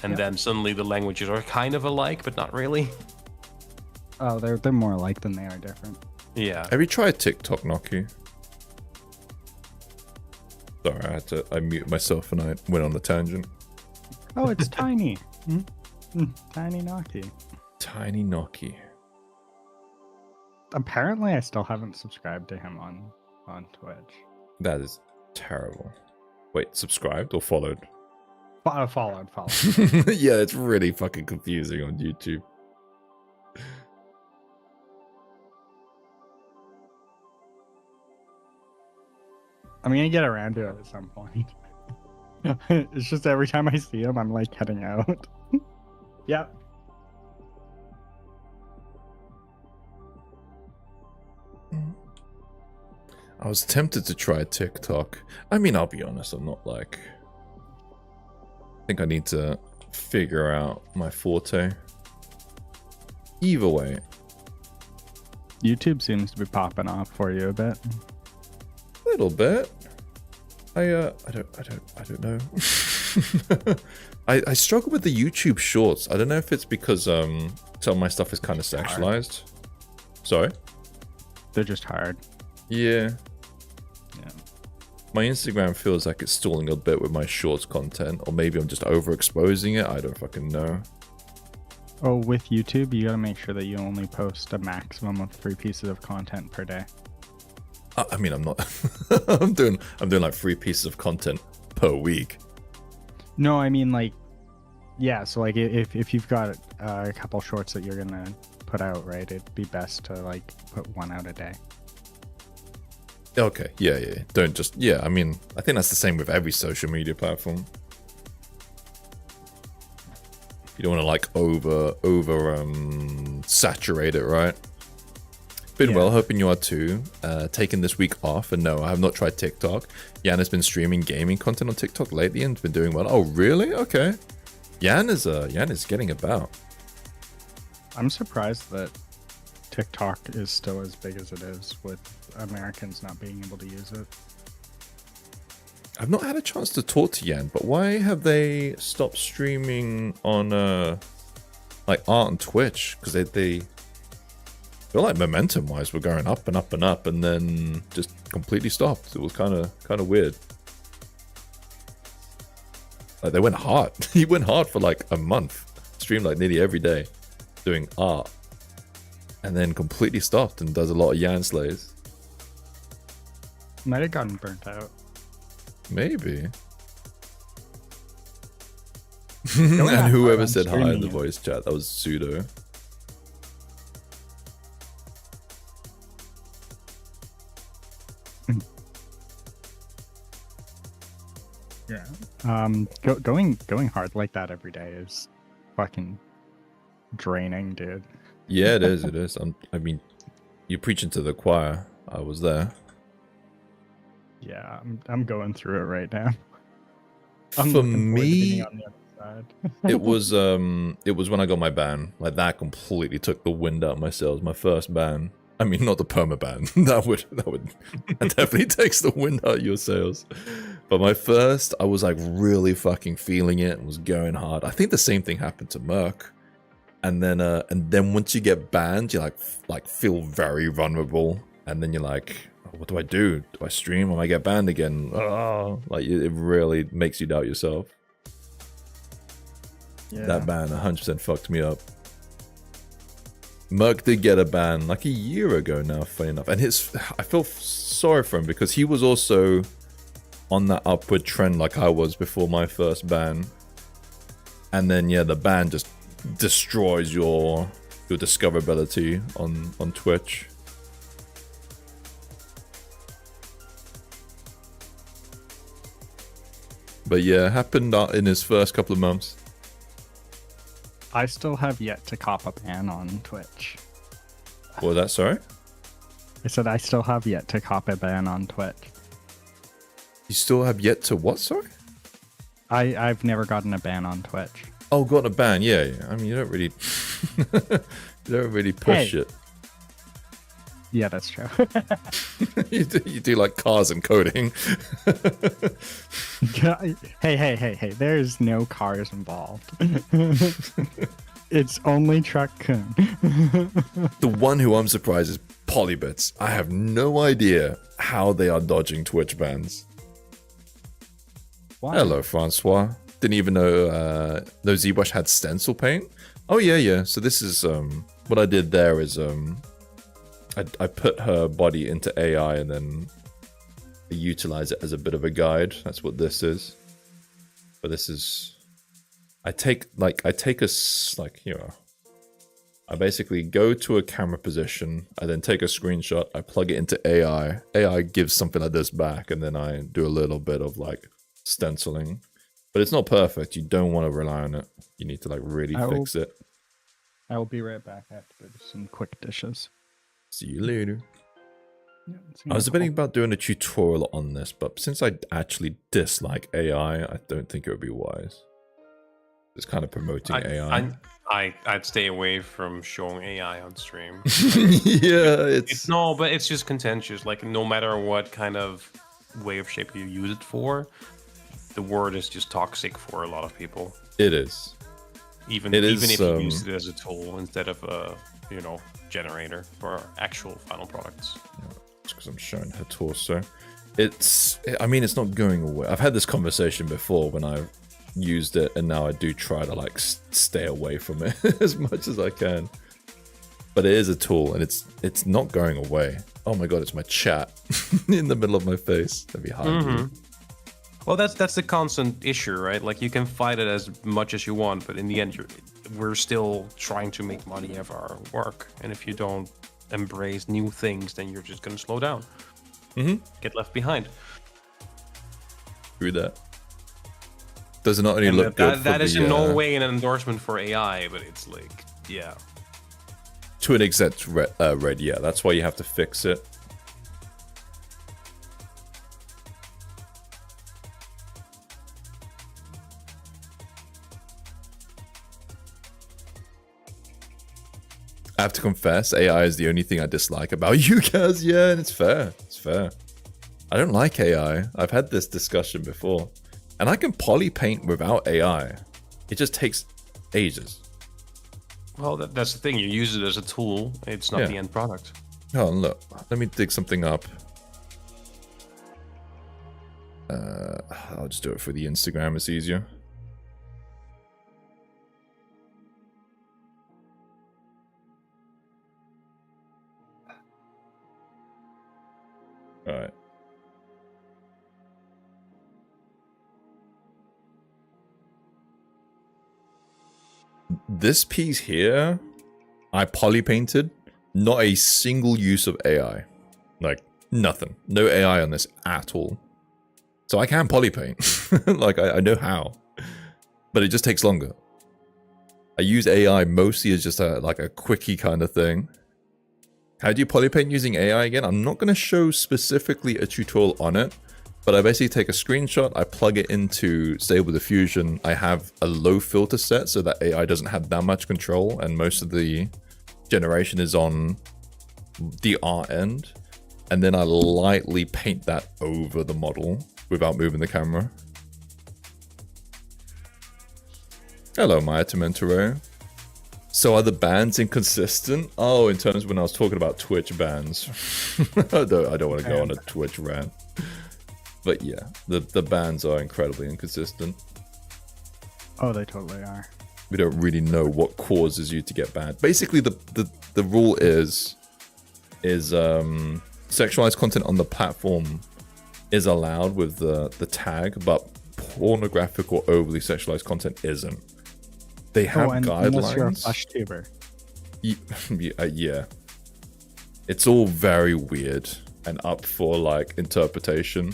and then suddenly the languages are kind of alike, but not really. Oh, they're more alike than they are different. Yeah. Have you tried TikTok, Noki? Sorry, I muted myself and I went on a tangent. Oh, it's tiny. Tiny Noki. Tiny Noki. Apparently, I still haven't subscribed to him on Twitch. That is terrible. Wait, subscribed or followed? Followed. Yeah, it's really fucking confusing on YouTube. I'm gonna get around to it at some point. It's just every time I see him, I'm like heading out. Yep. I was tempted to try TikTok. I mean, I'll be honest, I'm not like... I think I need to figure out my forte. Either way. YouTube seems to be popping off for you a bit. A little bit. I don't know. I struggle with the YouTube shorts. I don't know if it's because some of my stuff is kind of sexualized. Sorry? They're just hard. Yeah. Yeah. My Instagram feels like it's stalling a bit with my shorts content, or maybe I'm just overexposing it. I don't fucking know. Oh, with YouTube, you gotta make sure that you only post a maximum of 3 pieces of content per day. I mean, I'm not. I'm doing like 3 pieces of content per week. No, I mean like, yeah. So like, if you've got a couple shorts that you're gonna put out, right? It'd be best to like put 1 out a day. Okay, yeah. Don't just, yeah, I mean, I think that's the same with every social media platform. You don't want to like over saturate it, right? Been well, hoping you are too. Taking this week off, and no, I have not tried TikTok. Jan has been streaming gaming content on TikTok lately and been doing well. Oh, really? Okay. Jan is getting about. I'm surprised that TikTok is still as big as it is with Americans not being able to use it. I've not had a chance to talk to Jan, but why have they stopped streaming on like art and Twitch? Because they feel like momentum wise we're going up and up and up, and then just completely stopped. It was kind of weird. Like they went hard. He went hard for like a month, streamed like nearly every day, doing art, and then completely stopped and does a lot of Jan slays. Might have gotten burnt out. Maybe. And whoever said hi in the voice chat, that was Pseudo. Yeah. Going hard like that every day is fucking draining, dude. Yeah, it is. It is. I mean, you're preaching to the choir. I was there. Yeah, I'm going through it right now. For me, on the other side. it was when I got my ban. Like that completely took the wind out of my sails. My first ban. I mean, not the perma ban. that definitely takes the wind out of your sails. But my first, I was like really fucking feeling it and was going hard. I think the same thing happened to Merc. And then once you get banned, you like feel very vulnerable. And then you're like, oh, what do I do? Do I stream? Or I get banned again? Oh, like it really makes you doubt yourself. Yeah. That ban 100% fucked me up. Merc did get a ban like a year ago now, funny enough. And I feel sorry for him because he was also on that upward trend like I was before my first ban. And then, yeah, the ban just destroys your discoverability on Twitch. But yeah, it happened in his first couple of months. I still have yet to cop a ban on Twitch. What was that, sorry? I said I still have yet to cop a ban on Twitch. You still have yet to what, sorry? I've never gotten a ban on Twitch. Oh, gotten a ban, yeah. I mean, you don't really push it. Yeah, that's true. you do like cars and coding. Hey, there's no cars involved. It's only Truck Kun. The one who I'm surprised is Polybits. I have no idea how they are dodging Twitch bans. Why? Hello, Francois. Didn't even know ZBrush had stencil paint. Oh yeah. So this is what I did there is I put her body into AI and then I utilize it as a bit of a guide. That's what this is. But this is I basically go to a camera position, I then take a screenshot, I plug it into AI. AI gives something like this back, and then I do a little bit of like stenciling. But it's not perfect. You don't want to rely on it. You need to like really fix it. I will be right back. I have to do some quick dishes. See you later. Yeah, I was debating about doing a tutorial on this, but since I actually dislike AI, I don't think it would be wise. It's kind of promoting AI. I'd stay away from showing AI on stream. Yeah, but it's just contentious. Like no matter what kind of way of shape you use it for, the word is just toxic for a lot of people. It is. Even if you use it as a tool instead of a generator for actual final products. Because I'm showing her torso. It's not going away. I've had this conversation before when I've used it, and now I do try to like stay away from it as much as I can. But it is a tool, and it's not going away. Oh my god, it's my chat in the middle of my face. Let me hide you. Well, that's the constant issue, right? Like you can fight it as much as you want, but in the end, we're still trying to make money of our work. And if you don't embrace new things, then you're just going to slow down. Get left behind. Through that. Does it not only look good? That is in no way an endorsement for AI, but it's like, yeah. To an extent, Red, yeah. That's why you have to fix it. I have to confess, AI is the only thing I dislike about you guys. Yeah, and it's fair. It's fair. I don't like AI. I've had this discussion before. And I can poly paint without AI. It just takes ages. Well, that's the thing. You use it as a tool. It's not the end product. Oh, look. Let me dig something up. I'll just do it for the Instagram. It's easier. All right. This piece here, I poly painted, not a single use of AI. Like, nothing. No AI on this at all. So I can poly paint. Like, I know how, but it just takes longer. I use AI mostly as just like a quickie kind of thing. How do you polypaint using AI again? I'm not going to show specifically a tutorial on it, but I basically take a screenshot, I plug it into Stable Diffusion. I have a low filter set so that AI doesn't have that much control, and most of the generation is on the art end. And then I lightly paint that over the model without moving the camera. Hello, Maya Tomentero. So are the bans inconsistent? Oh, in terms of when I was talking about Twitch bans. I don't want to go on a Twitch rant. But yeah, the bans are incredibly inconsistent. Oh, they totally are. We don't really know what causes you to get banned. Basically, the rule is sexualized content on the platform is allowed with the tag, but pornographic or overly sexualized content isn't. They have guidelines. Unless you're a flesh tuber. Yeah. It's all very weird and up for like interpretation.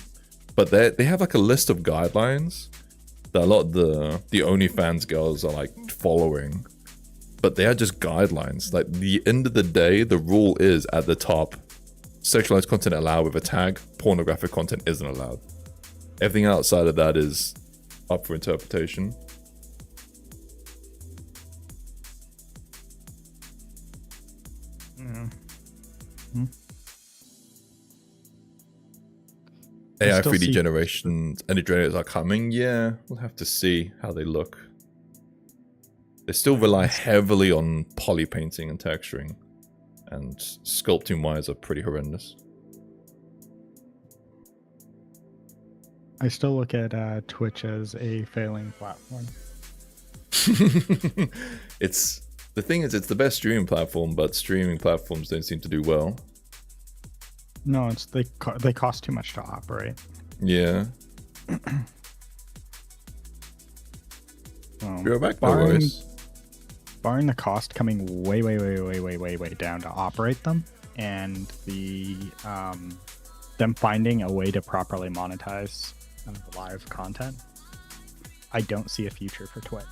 But they have like a list of guidelines that a lot of the OnlyFans girls are like following. But they are just guidelines. Like, the end of the day, the rule is at the top: sexualized content allowed with a tag, pornographic content isn't allowed. Everything outside of that is up for interpretation. AI 3D generations, any generators are coming. Yeah, we'll have to see how they look. They still rely heavily on poly painting and texturing, and sculpting wise are pretty horrendous. I still look at Twitch as a failing platform. It's the thing is, it's the best streaming platform, but streaming platforms don't seem to do well. No, it's they cost too much to operate. Yeah. You're back, no worries. Barring the cost coming way down to operate them, and the them finding a way to properly monetize live content, I don't see a future for Twitch.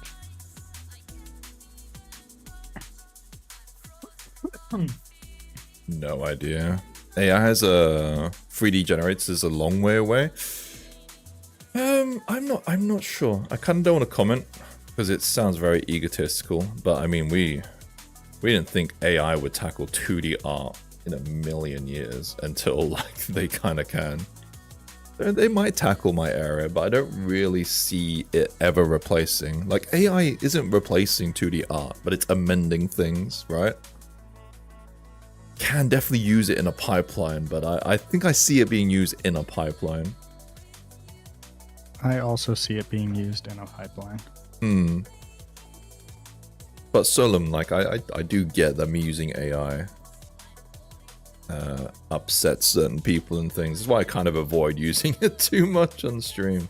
No idea. AI has a 3D generators a long way away. I'm not sure. I kind of don't want to comment because it sounds very egotistical. But I mean, we didn't think AI would tackle 2D art in a million years until like they kind of can. They might tackle my area, but I don't really see it ever replacing. Like, AI isn't replacing 2D art, but it's amending things, right? Can definitely use it in a pipeline, but I think I see it being used in a pipeline. I also see it being used in a pipeline. But Solom, like, I do get that me using AI upsets certain people and things. That's why I kind of avoid using it too much on stream.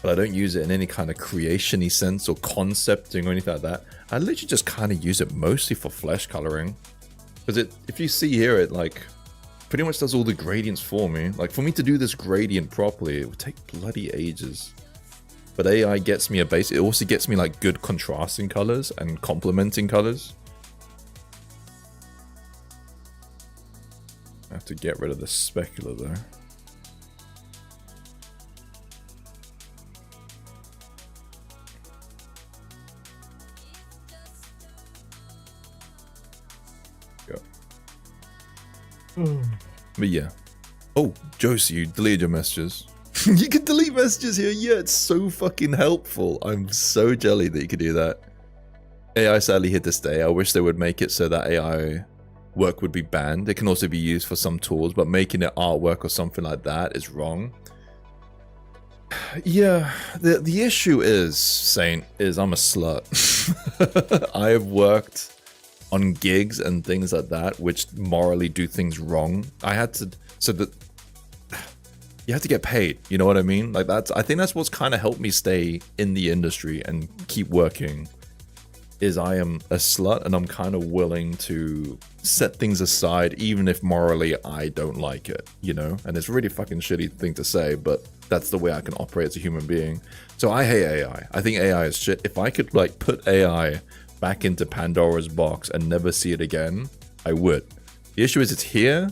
But I don't use it in any kind of creation-y sense or concepting or anything like that. I literally just kind of use it mostly for flesh coloring. Because if you see here, it like pretty much does all the gradients for me. Like, for me to do this gradient properly, it would take bloody ages. But AI gets me a base. It also gets me like good contrasting colors and complementing colors. I have to get rid of the specular though. But yeah. Oh, Josie, you deleted your messages. You can delete messages here. Yeah, it's so fucking helpful. I'm so jelly that you could do that. AI sadly here to stay. I wish they would make it so that AI work would be banned. It can also be used for some tools, but making it artwork or something like that is wrong. Yeah, the issue is, Saint, is I'm a slut. I have worked on gigs and things like that which morally do things wrong. I had to, so that you have to get paid, you know what I mean? Like, I think that's what's kind of helped me stay in the industry and keep working, is I am a slut and I'm kind of willing to set things aside even if morally I don't like it, you know? And it's a really fucking shitty thing to say, but that's the way I can operate as a human being. So I hate AI. I think AI is shit. If I could like put AI back into Pandora's box and never see it again, I would. The issue is it's here,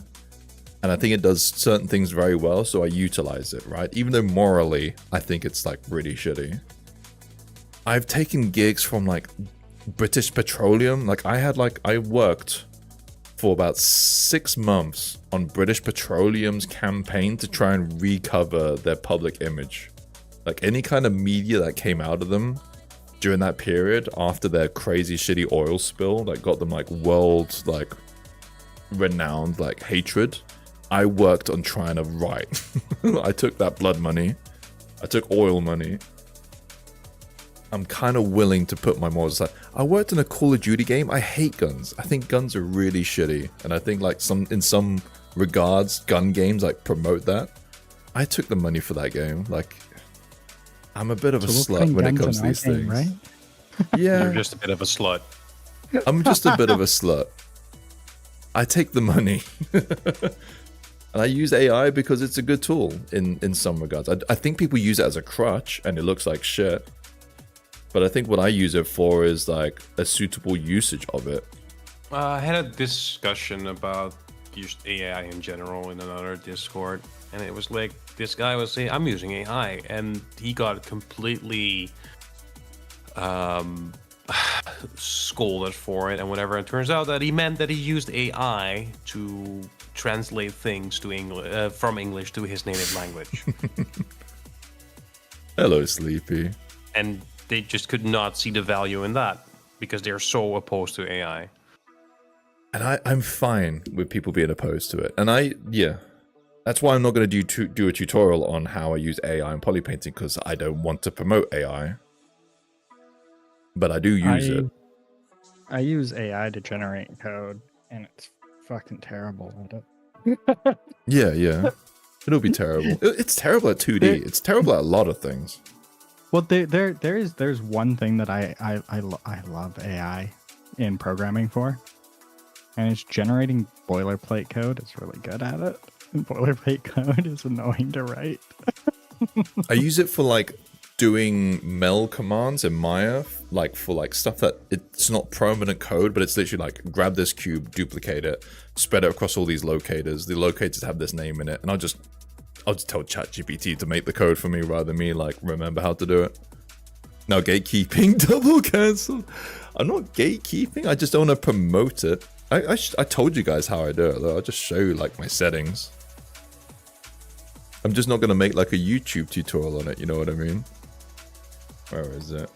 and I think it does certain things very well, so I utilize it, right? Even though morally, I think it's like really shitty. I've taken gigs from like British Petroleum. Like I worked for about 6 months on British Petroleum's campaign to try and recover their public image. Like any kind of media that came out of them during that period after their crazy shitty oil spill that got them like world like renowned like hatred, I worked on trying to write. I took that blood money, I took oil money. I'm kind of willing to put my morals aside. I worked in a Call of Duty game. I hate guns. I think guns are really shitty, and I think like in some regards gun games like promote that. I took the money for that game. Like, I'm a bit of a slut when it comes to these things, right? Yeah, you're just a bit of a slut. I'm just a bit of a slut. I take the money. And I use AI because it's a good tool in some regards. I think people use it as a crutch and it looks like shit. But I think what I use it for is like a suitable usage of it. I had a discussion about AI in general in another Discord. And it was like, this guy was saying, I'm using AI. And he got completely scolded for it and whatever. It turns out that he meant that he used AI to translate things to English from English to his native language. Hello, Sleepy. And they just could not see the value in that because they're so opposed to AI. And I'm fine with people being opposed to it. And that's why I'm not going to do a tutorial on how I use AI in poly painting, because I don't want to promote AI. But I do use it. I use AI to generate code, and it's fucking terrible at it. Yeah. It'll be terrible. It's terrible at 2D. It's terrible at a lot of things. Well, there's one thing that I love AI in programming for, and it's generating boilerplate code. It's really good at it. And boilerplate code is annoying to write. I use it for like doing mel commands in Maya, like for like stuff that it's not permanent code, but it's literally like grab this cube, duplicate it, spread it across all these locators. The locators have this name in it, and I'll just tell ChatGPT to make the code for me rather than me like remember how to do it. Now gatekeeping, double cancelled. I'm not gatekeeping. I just don't want to promote it. I told you guys how I do it though. I'll just show you like my settings. I'm just not gonna make like a YouTube tutorial on it. You know what I mean? Where is it?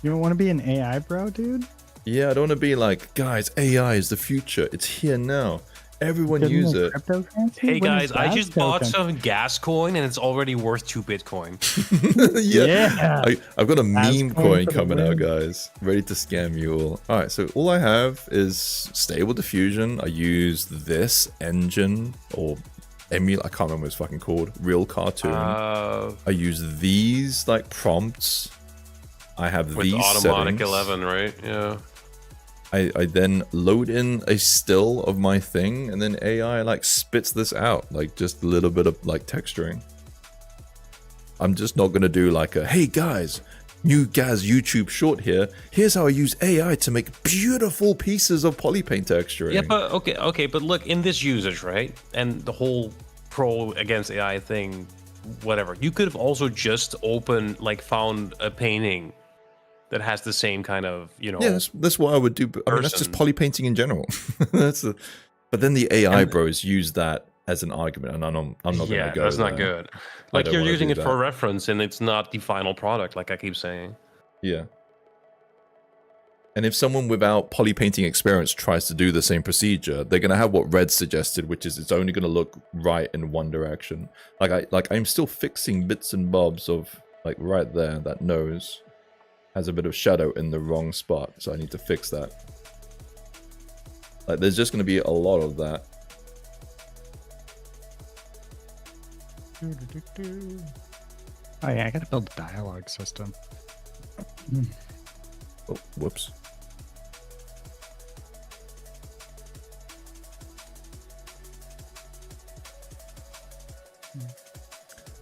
You don't want to be an AI bro, dude? Yeah, I don't want to be like, guys, AI is the future. It's here now. Everyone use it. Hey guys, I just bought some gas coin and it's already worth 2 Bitcoin. Yeah. I've got a meme coin coming out, guys. Ready to scam you all. Alright, so all I have is Stable Diffusion. I use this engine or emulate, I can't remember what it's fucking called. Real Cartoon. I use these like prompts. I have with these automatic settings. 11, right? Yeah. I then load in a still of my thing, and then AI like spits this out, like just a little bit of like texturing. I'm just not gonna do like a, hey guys, new Gaz YouTube short here. Here's how I use AI to make beautiful pieces of polypaint texturing. Yeah, but okay, but look, in this usage, right? And the whole pro against AI thing, whatever. You could have also just found a painting that has the same kind of, Yeah, that's what I would do. I mean, that's just poly painting in general. But then the AI bros use that as an argument, and I'm not going to go. Yeah, that's not good. Like you're using it for reference, and it's not the final product, like I keep saying. Yeah. And if someone without poly painting experience tries to do the same procedure, they're going to have what Red suggested, which is it's only going to look right in one direction. I'm still fixing bits and bobs of like right there, that nose has a bit of shadow in the wrong spot, so I need to fix that. Like, there's just going to be a lot of that. Oh yeah, I gotta build a dialogue system. Oh, whoops.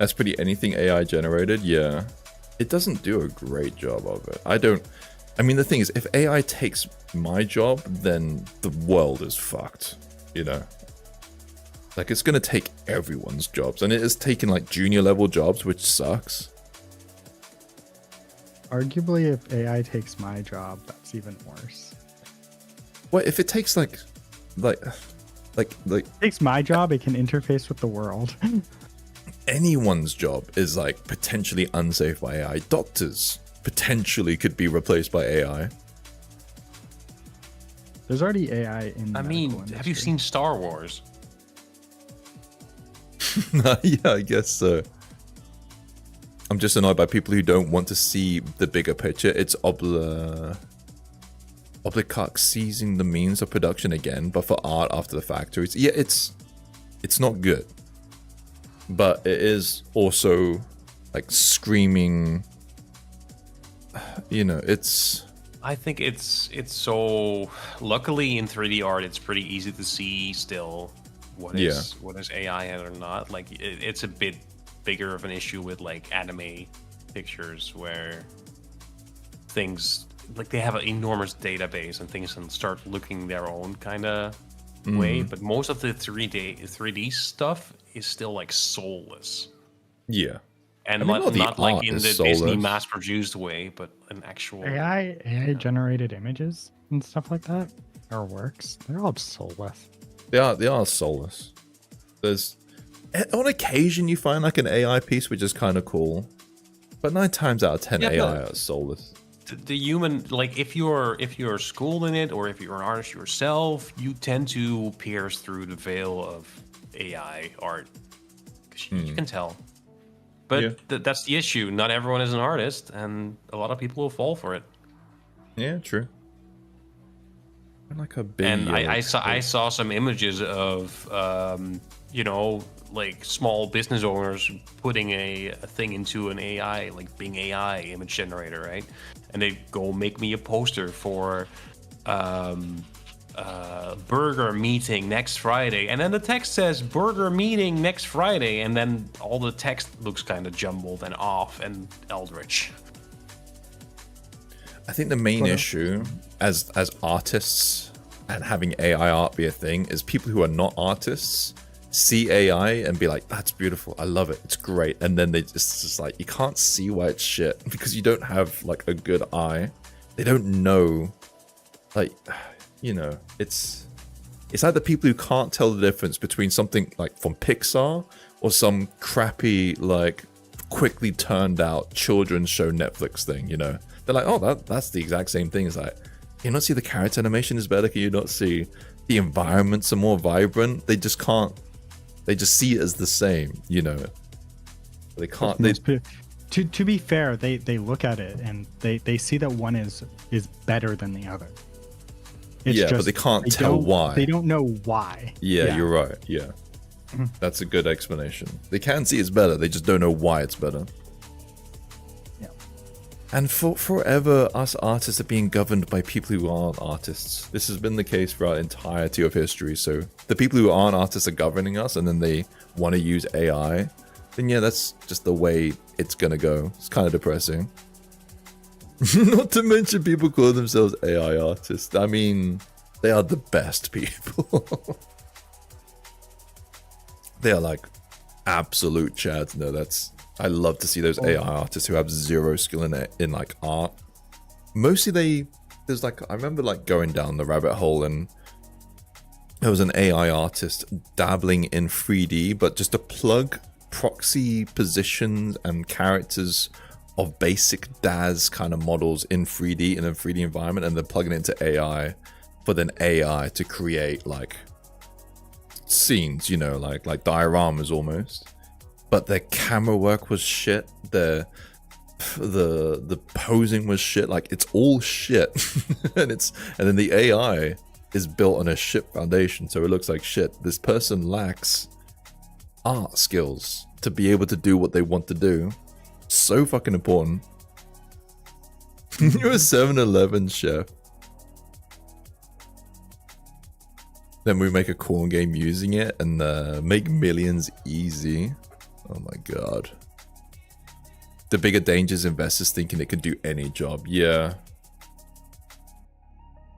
That's pretty anything AI generated, yeah. It doesn't do a great job of it. I mean, the thing is, if AI takes my job, then the world is fucked, you know? Like, it's gonna take everyone's jobs, and it is taking, like, junior level jobs, which sucks. Arguably, if AI takes my job, that's even worse. Well, if it takes, like... takes my job, it can interface with the world. Anyone's job is, like, potentially unsafe by AI. Doctors potentially could be replaced by AI. There's already AI in the I mean, industry. have you seen Star Wars? Yeah, I guess so. I'm just annoyed by people who don't want to see the bigger picture. It's Obliquark seizing the means of production again, but for art after the fact. Yeah, it's not good. But it is also like screaming, you know, it's... I think it's so... Luckily in 3D art, it's pretty easy to see still what is AI or not. Like, it's a bit bigger of an issue with like anime pictures where things like they have an enormous database and things can start looking their own kind of way, but most of the 3D stuff is still like soulless. Yeah. And I mean, not like in the soulless. Disney mass-produced way, but an actual AI generated images and stuff like that, or works, they're all soulless. They are soulless. There's... On occasion, you find like an AI piece, which is kind of cool, but 9 times out of 10, AI are soulless. The human, like if you're schooled in it, or if you're an artist yourself, you tend to pierce through the veil of AI art because you can tell. But that's the issue. Not everyone is an artist, and a lot of people will fall for it. Yeah, true. Like a big. And I saw some images of you know, like small business owners putting a thing into an AI, like Bing AI image generator, right? And they go make me a poster for burger meeting next Friday, and then the text says burger meeting next Friday, and then all the text looks kind of jumbled and off and eldritch. I think the main issue as artists and having AI art be a thing is people who are not artists see AI and be like, that's beautiful, I love it, it's great, and then they just like, you can't see why it's shit because you don't have like a good eye. They don't know, like, you know, it's either people who can't tell the difference between something like from Pixar or some crappy like quickly turned out children's show Netflix thing, you know. They're like, oh, that's the exact same thing. It's like, can you not see the character animation is better? Can you not see the environments are more vibrant? They just can't. They just see it as the same, you know. They can't. To be fair, they look at it and they see that one is better than the other. It's just, but they can't tell why. They don't know why. Yeah, you're right. Yeah, that's a good explanation. They can see it's better. They just don't know why it's better. Yeah. And forever, us artists are being governed by people who aren't artists. This has been the case for our entirety of history. So the people who aren't artists are governing us, and then they want to use AI. Then yeah, that's just the way it's gonna go. It's kind of depressing. Not to mention people call themselves AI artists. I mean, they are the best people. They are like absolute chads. No, I love to see those AI artists who have zero skill in like art. Mostly there's like, I remember like going down the rabbit hole and there was an AI artist dabbling in 3D, but just to plug proxy positions and characters of basic DAZ kind of models in 3D in a 3D environment, and then plugging it into AI for then AI to create like scenes, you know, like dioramas almost. But their camera work was shit. The posing was shit. Like, it's all shit. and then the AI is built on a shit foundation, so it looks like shit. This person lacks art skills to be able to do what they want to do. So fucking important. You're a 7-Eleven chef. Then we make a corn game using it and make millions easy. Oh my god. The bigger danger is investors thinking it can do any job. Yeah.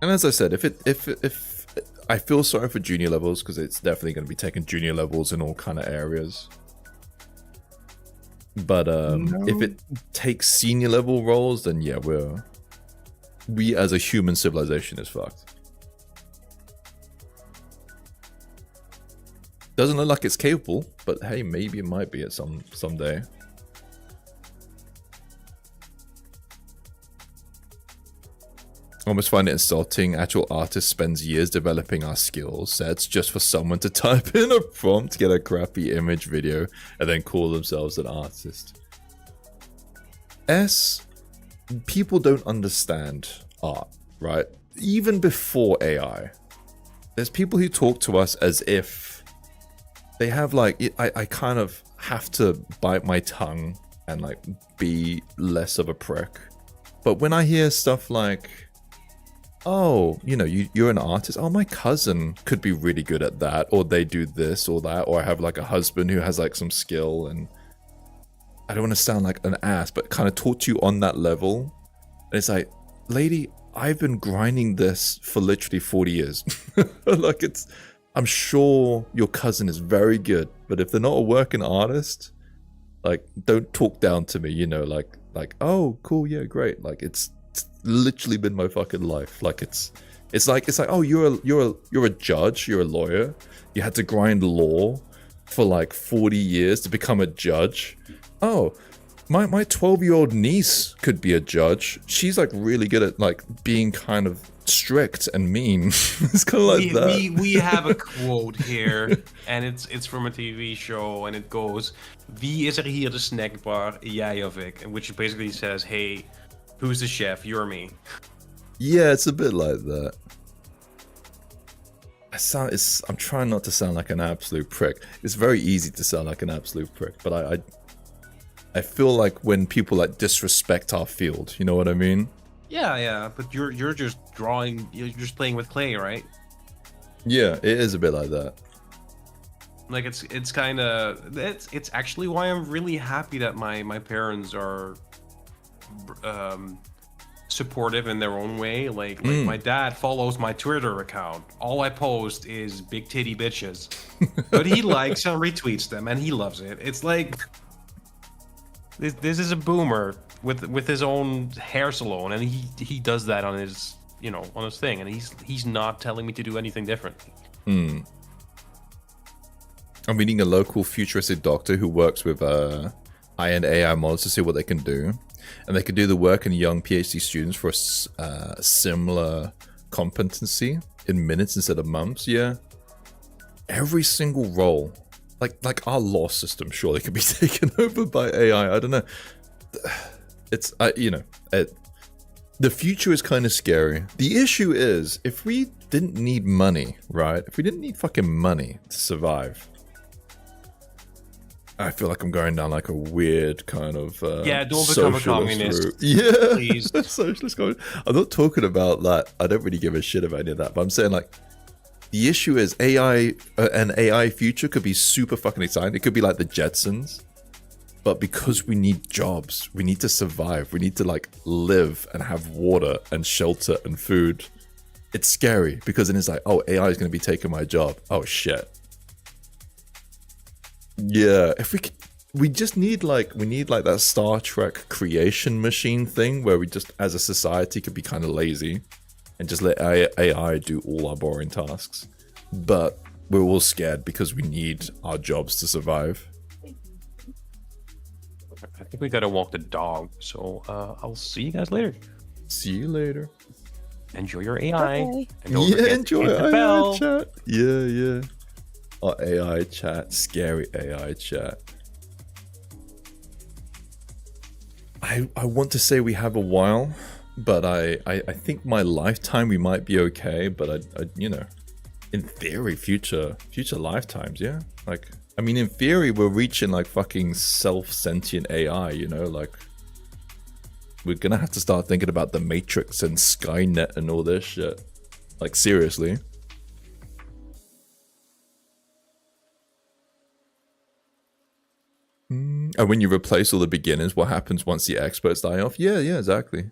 And as I said, if I feel sorry for junior levels because it's definitely going to be taking junior levels in all kind of areas. But if it takes senior level roles, then yeah, we as a human civilization is fucked. Doesn't look like it's capable, but hey, maybe it might be at someday. I almost find it insulting. Actual artist spends years developing our skill sets just for someone to type in a prompt, get a crappy image video, and then call themselves an artist. People don't understand art, right? Even before AI, there's people who talk to us as if they have like, I kind of have to bite my tongue and like be less of a prick. But when I hear stuff like, oh, you know, you're an artist. Oh, my cousin could be really good at that. Or they do this or that. Or I have like a husband who has like some skill. And I don't want to sound like an ass, but kind of talk to you on that level. And it's like, lady, I've been grinding this for literally 40 years. Like I'm sure your cousin is very good. But if they're not a working artist, like, don't talk down to me, you know, like, oh, cool, yeah, great. Like, it's literally been my fucking life. Like it's like oh, you're a judge, you're a lawyer, you had to grind law for like 40 years to become a judge. Oh, my 12-year-old niece could be a judge. She's like really good at like being kind of strict and mean. It's kind of like that. We have a quote here, and it's from a TV show, and it goes, "Wie is hier de snackbar, jij of ik?" And which basically says, hey, who's the chef, you or me? Yeah, it's a bit like that. I'm trying not to sound like an absolute prick. It's very easy to sound like an absolute prick, but I feel like when people like disrespect our field, you know what I mean? Yeah, but you're just drawing, you're just playing with clay, right? Yeah, it is a bit like that. Like it's kind of it's actually why I'm really happy that my parents are supportive in their own way. Like my dad follows my Twitter account. All I post is big titty bitches, but he likes and retweets them, and he loves it. It's like this is a boomer with his own hair salon, and he does that on his on his thing, and he's not telling me to do anything different. I'm meeting a local futuristic doctor who works with high-end AI models to see what they can do. And they could do the work in young PhD students for a similar competency in minutes instead of months. Yeah. Every single role, like our law system, surely could be taken over by AI. I don't know. It's the future is kind of scary. The issue is, if we didn't need money, right? If we didn't need fucking money to survive, I feel like I'm going down like a weird kind of don't become a communist. Route. Yeah, please. Socialist communist. I'm not talking about that. I don't really give a shit about any of that. But I'm saying like the issue is AI, an AI future could be super fucking exciting. It could be like the Jetsons, but because we need jobs, we need to survive. We need to like live and have water and shelter and food. It's scary because then it's like, oh, AI is going to be taking my job. Oh shit. Yeah, if we just need like that Star Trek creation machine thing where we just as a society could be kind of lazy and just let AI do all our boring tasks, but we're all scared because we need our jobs to survive. I think we gotta walk the dog, so I'll see you guys later. See you later. Enjoy your AI. Okay. And don't forget enjoy to hit the AI bell. chat. Yeah. Our AI chat, scary AI chat. I want to say we have a while, but I think my lifetime we might be okay. But I in theory, future lifetimes, yeah. Like, I mean, in theory, we're reaching like fucking self-sentient AI. Like we're gonna have to start thinking about the Matrix and Skynet and all this shit. Like seriously. And when you replace all the beginners, what happens once the experts die off? Yeah, exactly.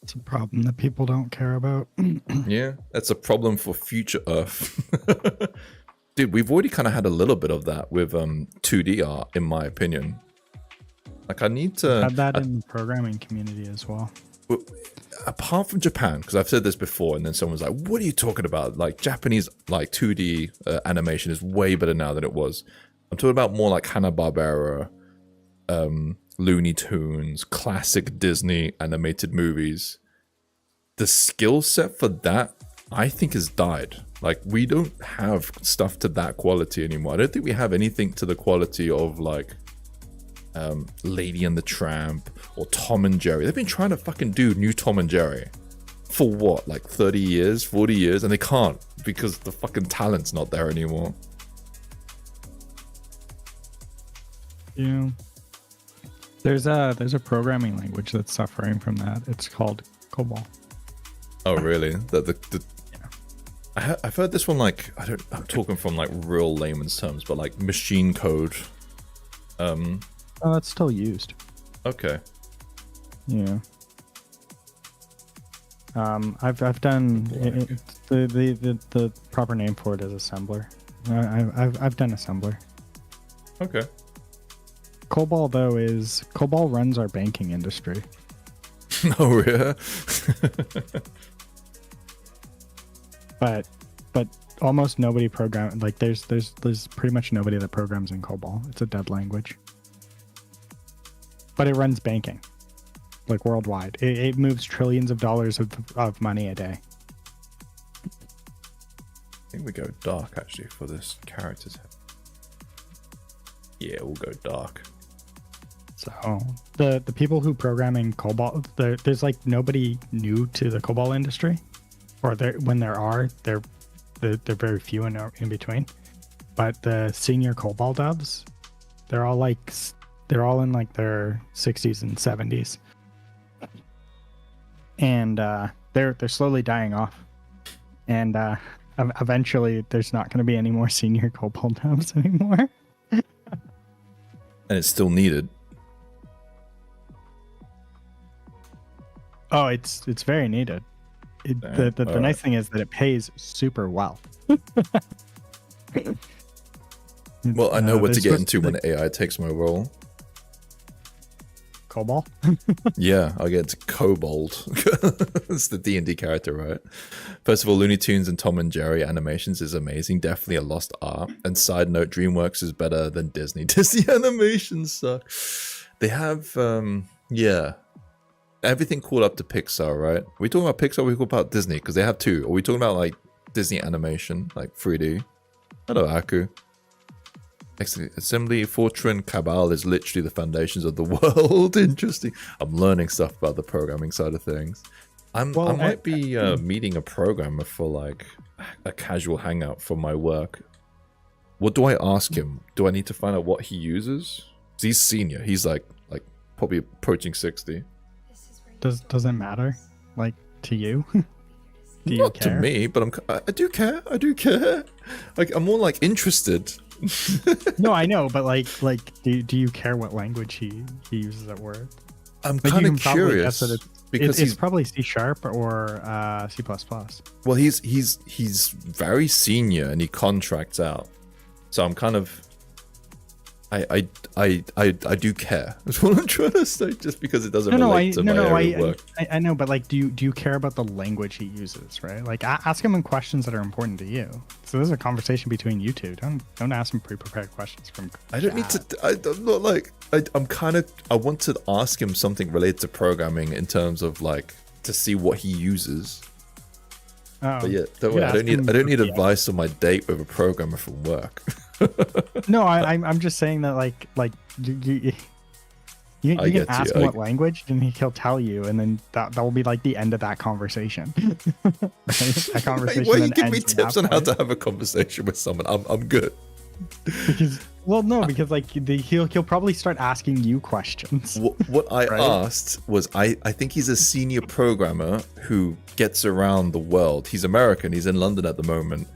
It's a problem that people don't care about. Yeah, that's a problem for future Earth. Dude, we've already kind of had a little bit of that with 2D art, in my opinion. Like, I need to... Had that in the programming community as well. Apart from Japan, because I've said this before, and then someone's like, what are you talking about? Like, Japanese, like, 2D animation is way better now than it was. I'm talking about more like Hanna-Barbera, Looney Tunes, classic Disney animated movies. The skill set for that, I think, has died. Like, we don't have stuff to that quality anymore. I don't think we have anything to the quality of, like, Lady and the Tramp or Tom and Jerry. They've been trying to fucking do new Tom and Jerry for what, like 30 years, 40 years, and they can't because the fucking talent's not there anymore. Yeah. There's a programming language that's suffering from that. It's called COBOL. Oh, really? I've heard this one, like, I'm talking from like real layman's terms, but like machine code. Oh, that's still used. Okay. Yeah. I've done the proper name for it is assembler. I've done assembler. Okay. COBOL though is COBOL runs our banking industry. Oh yeah. but almost nobody like there's pretty much nobody that programs in COBOL. It's a dead language. But it runs banking, like worldwide. It moves trillions of dollars of money a day. I think we go dark actually for this character's head. Yeah, we'll go dark. So the people who program in COBOL, there's like nobody new to the COBOL industry, or when there are, they're very few in between. But the senior COBOL devs, they're all in like their 60s and 70s, and they're slowly dying off. And eventually, there's not going to be any more senior COBOL devs anymore. And it's still needed. Oh, it's very needed. The nice thing is that it pays super well. Well, I know what to get into when AI takes my role. COBOL? Yeah, I'll get to Kobold. It's the D&D character, right? First of all, Looney Tunes and Tom and Jerry animations is amazing. Definitely a lost art. And side note, DreamWorks is better than Disney. Disney animations suck. They have, yeah, everything called up to Pixar, right? Are we talking about Pixar or are we talking about Disney? Because they have two. Are we talking about like Disney animation, like 3D? Hello, Aku. Assembly, Fortran, Cabal is literally the foundations of the world. Interesting. I'm learning stuff about the programming side of things. I might be meeting a programmer for like a casual hangout for my work. What do I ask him? Do I need to find out what he uses? 'Cause he's senior. He's like probably approaching 60. Does it matter? Like to you? Do you Not care? to me, but I do care. I do care. Like I'm more like interested. No, I know, but like, do you care what language he uses at work? I'm kind of curious because it's probably C# or C++. Well, he's very senior and he contracts out, so I'm kind of I do care. That's what I'm trying to say. Just because it doesn't relate to my area of work. I know, but like, do you care about the language he uses? Right? Like, ask him questions that are important to you. So this is a conversation between you two. Don't ask him pre-prepared questions from. I don't need to. I'm not like. I'm kind of. I want to ask him something related to programming in terms of like to see what he uses. Oh, but yeah, don't worry, I don't need advice on my date with a programmer from work. No, I'm just saying that like you can ask him what language and he'll tell you, and then that will be like the end of that conversation. That conversation. Why you give me tips on how to have a conversation with someone? I'm good. Because like he'll probably start asking you questions. What I asked was I think he's a senior programmer who gets around the world. He's American. He's in London at the moment.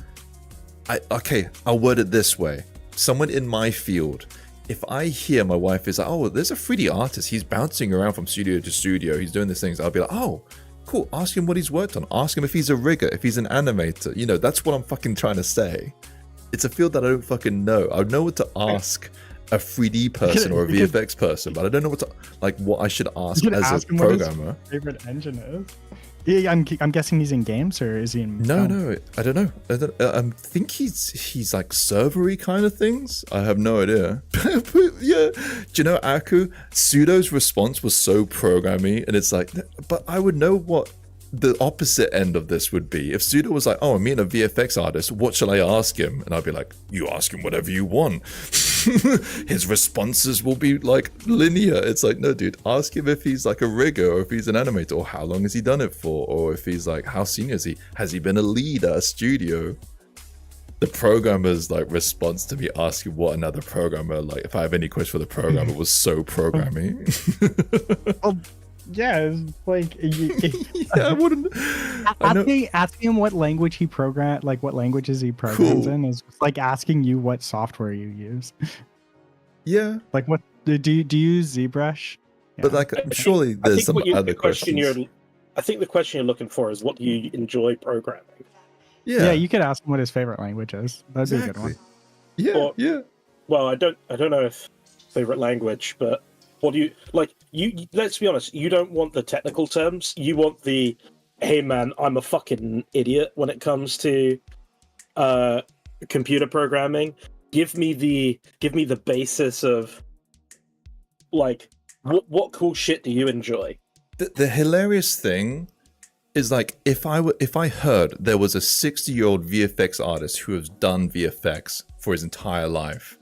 I'll word it this way. Someone in my field if I hear my wife is like, oh, there's a 3D artist, he's bouncing around from studio to studio, he's doing these things, I'll be like, oh, cool, ask him what he's worked on, ask him if he's a rigger, if he's an animator, you know, that's what I'm fucking trying to say. It's a field that I don't fucking know. I know what to ask a 3D person or a VFX person, but I don't know what I should ask as a programmer. What his favorite engine is. Yeah, I'm guessing he's in games, or is he in No, I don't know. I think he's like servery kind of things. I have no idea. Yeah, do you know Aku? Pseudo's response was so programmy, and it's like, but I would know what the opposite end of this would be. If Pseudo was like, oh, I'm meeting a VFX artist, what shall I ask him? And I'd be like, you ask him whatever you want. His responses will be like linear. It's like, no, dude, ask him if he's like a rigger, or if he's an animator, or how long has he done it for, or if he's like, how senior is he? Has he been a lead at a studio? The programmer's like response to me asking what another programmer, like if I have any question for the programmer, was so programming. Yeah, it's like yeah, I wouldn't. Asking him what language he what languages he programs in is like asking you what software you use. Yeah, like what do you use ZBrush? Yeah. But like, surely there's some other questions. I think the question you're looking for is what do you enjoy programming? Yeah, you could ask him what his favorite language is. That'd be a good one. Yeah, yeah. Well, I don't know if favorite language, but what do you like? You let's be honest. You don't want the technical terms. You want the, hey man, I'm a fucking idiot when it comes to computer programming. Give me the basis of like what cool shit do you enjoy? The hilarious thing is like if I heard there was a 60-year-old VFX artist who has done VFX for his entire life,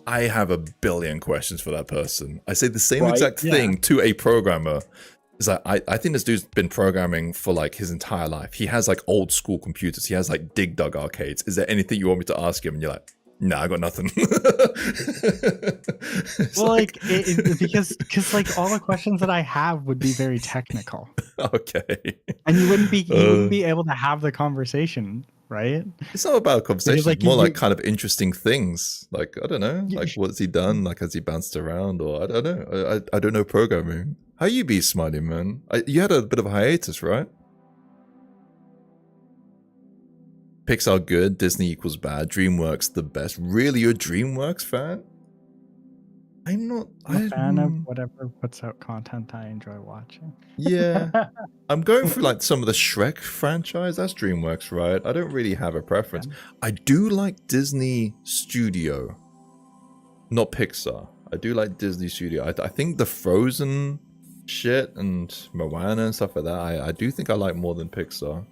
I have a billion questions for that person. I say the same exact thing to a programmer. It's like, I think this dude's been programming for like his entire life. He has like old school computers. He has like Dig Dug arcades. Is there anything you want me to ask him? And you're like, nah, I got nothing. Well, because like all the questions that I have would be very technical. Okay. And you wouldn't be able to have the conversation. Right? It's not about conversation. Like it's more like kind of interesting things. Like, I don't know. Like, what's he done? Like, has he bounced around? Or I don't know. I don't know programming. How you be, Smiley Man? You had a bit of a hiatus, right? Pixar good, Disney equals bad, DreamWorks the best. Really, you're a DreamWorks fan? I'm not. I'm a fan of whatever puts out content I enjoy watching. Yeah. I'm going through like some of the Shrek franchise. That's DreamWorks, right? I don't really have a preference. I do like Disney Studio, not Pixar. I do like Disney Studio. I think the Frozen shit and Moana and stuff like that, I do think I like more than Pixar.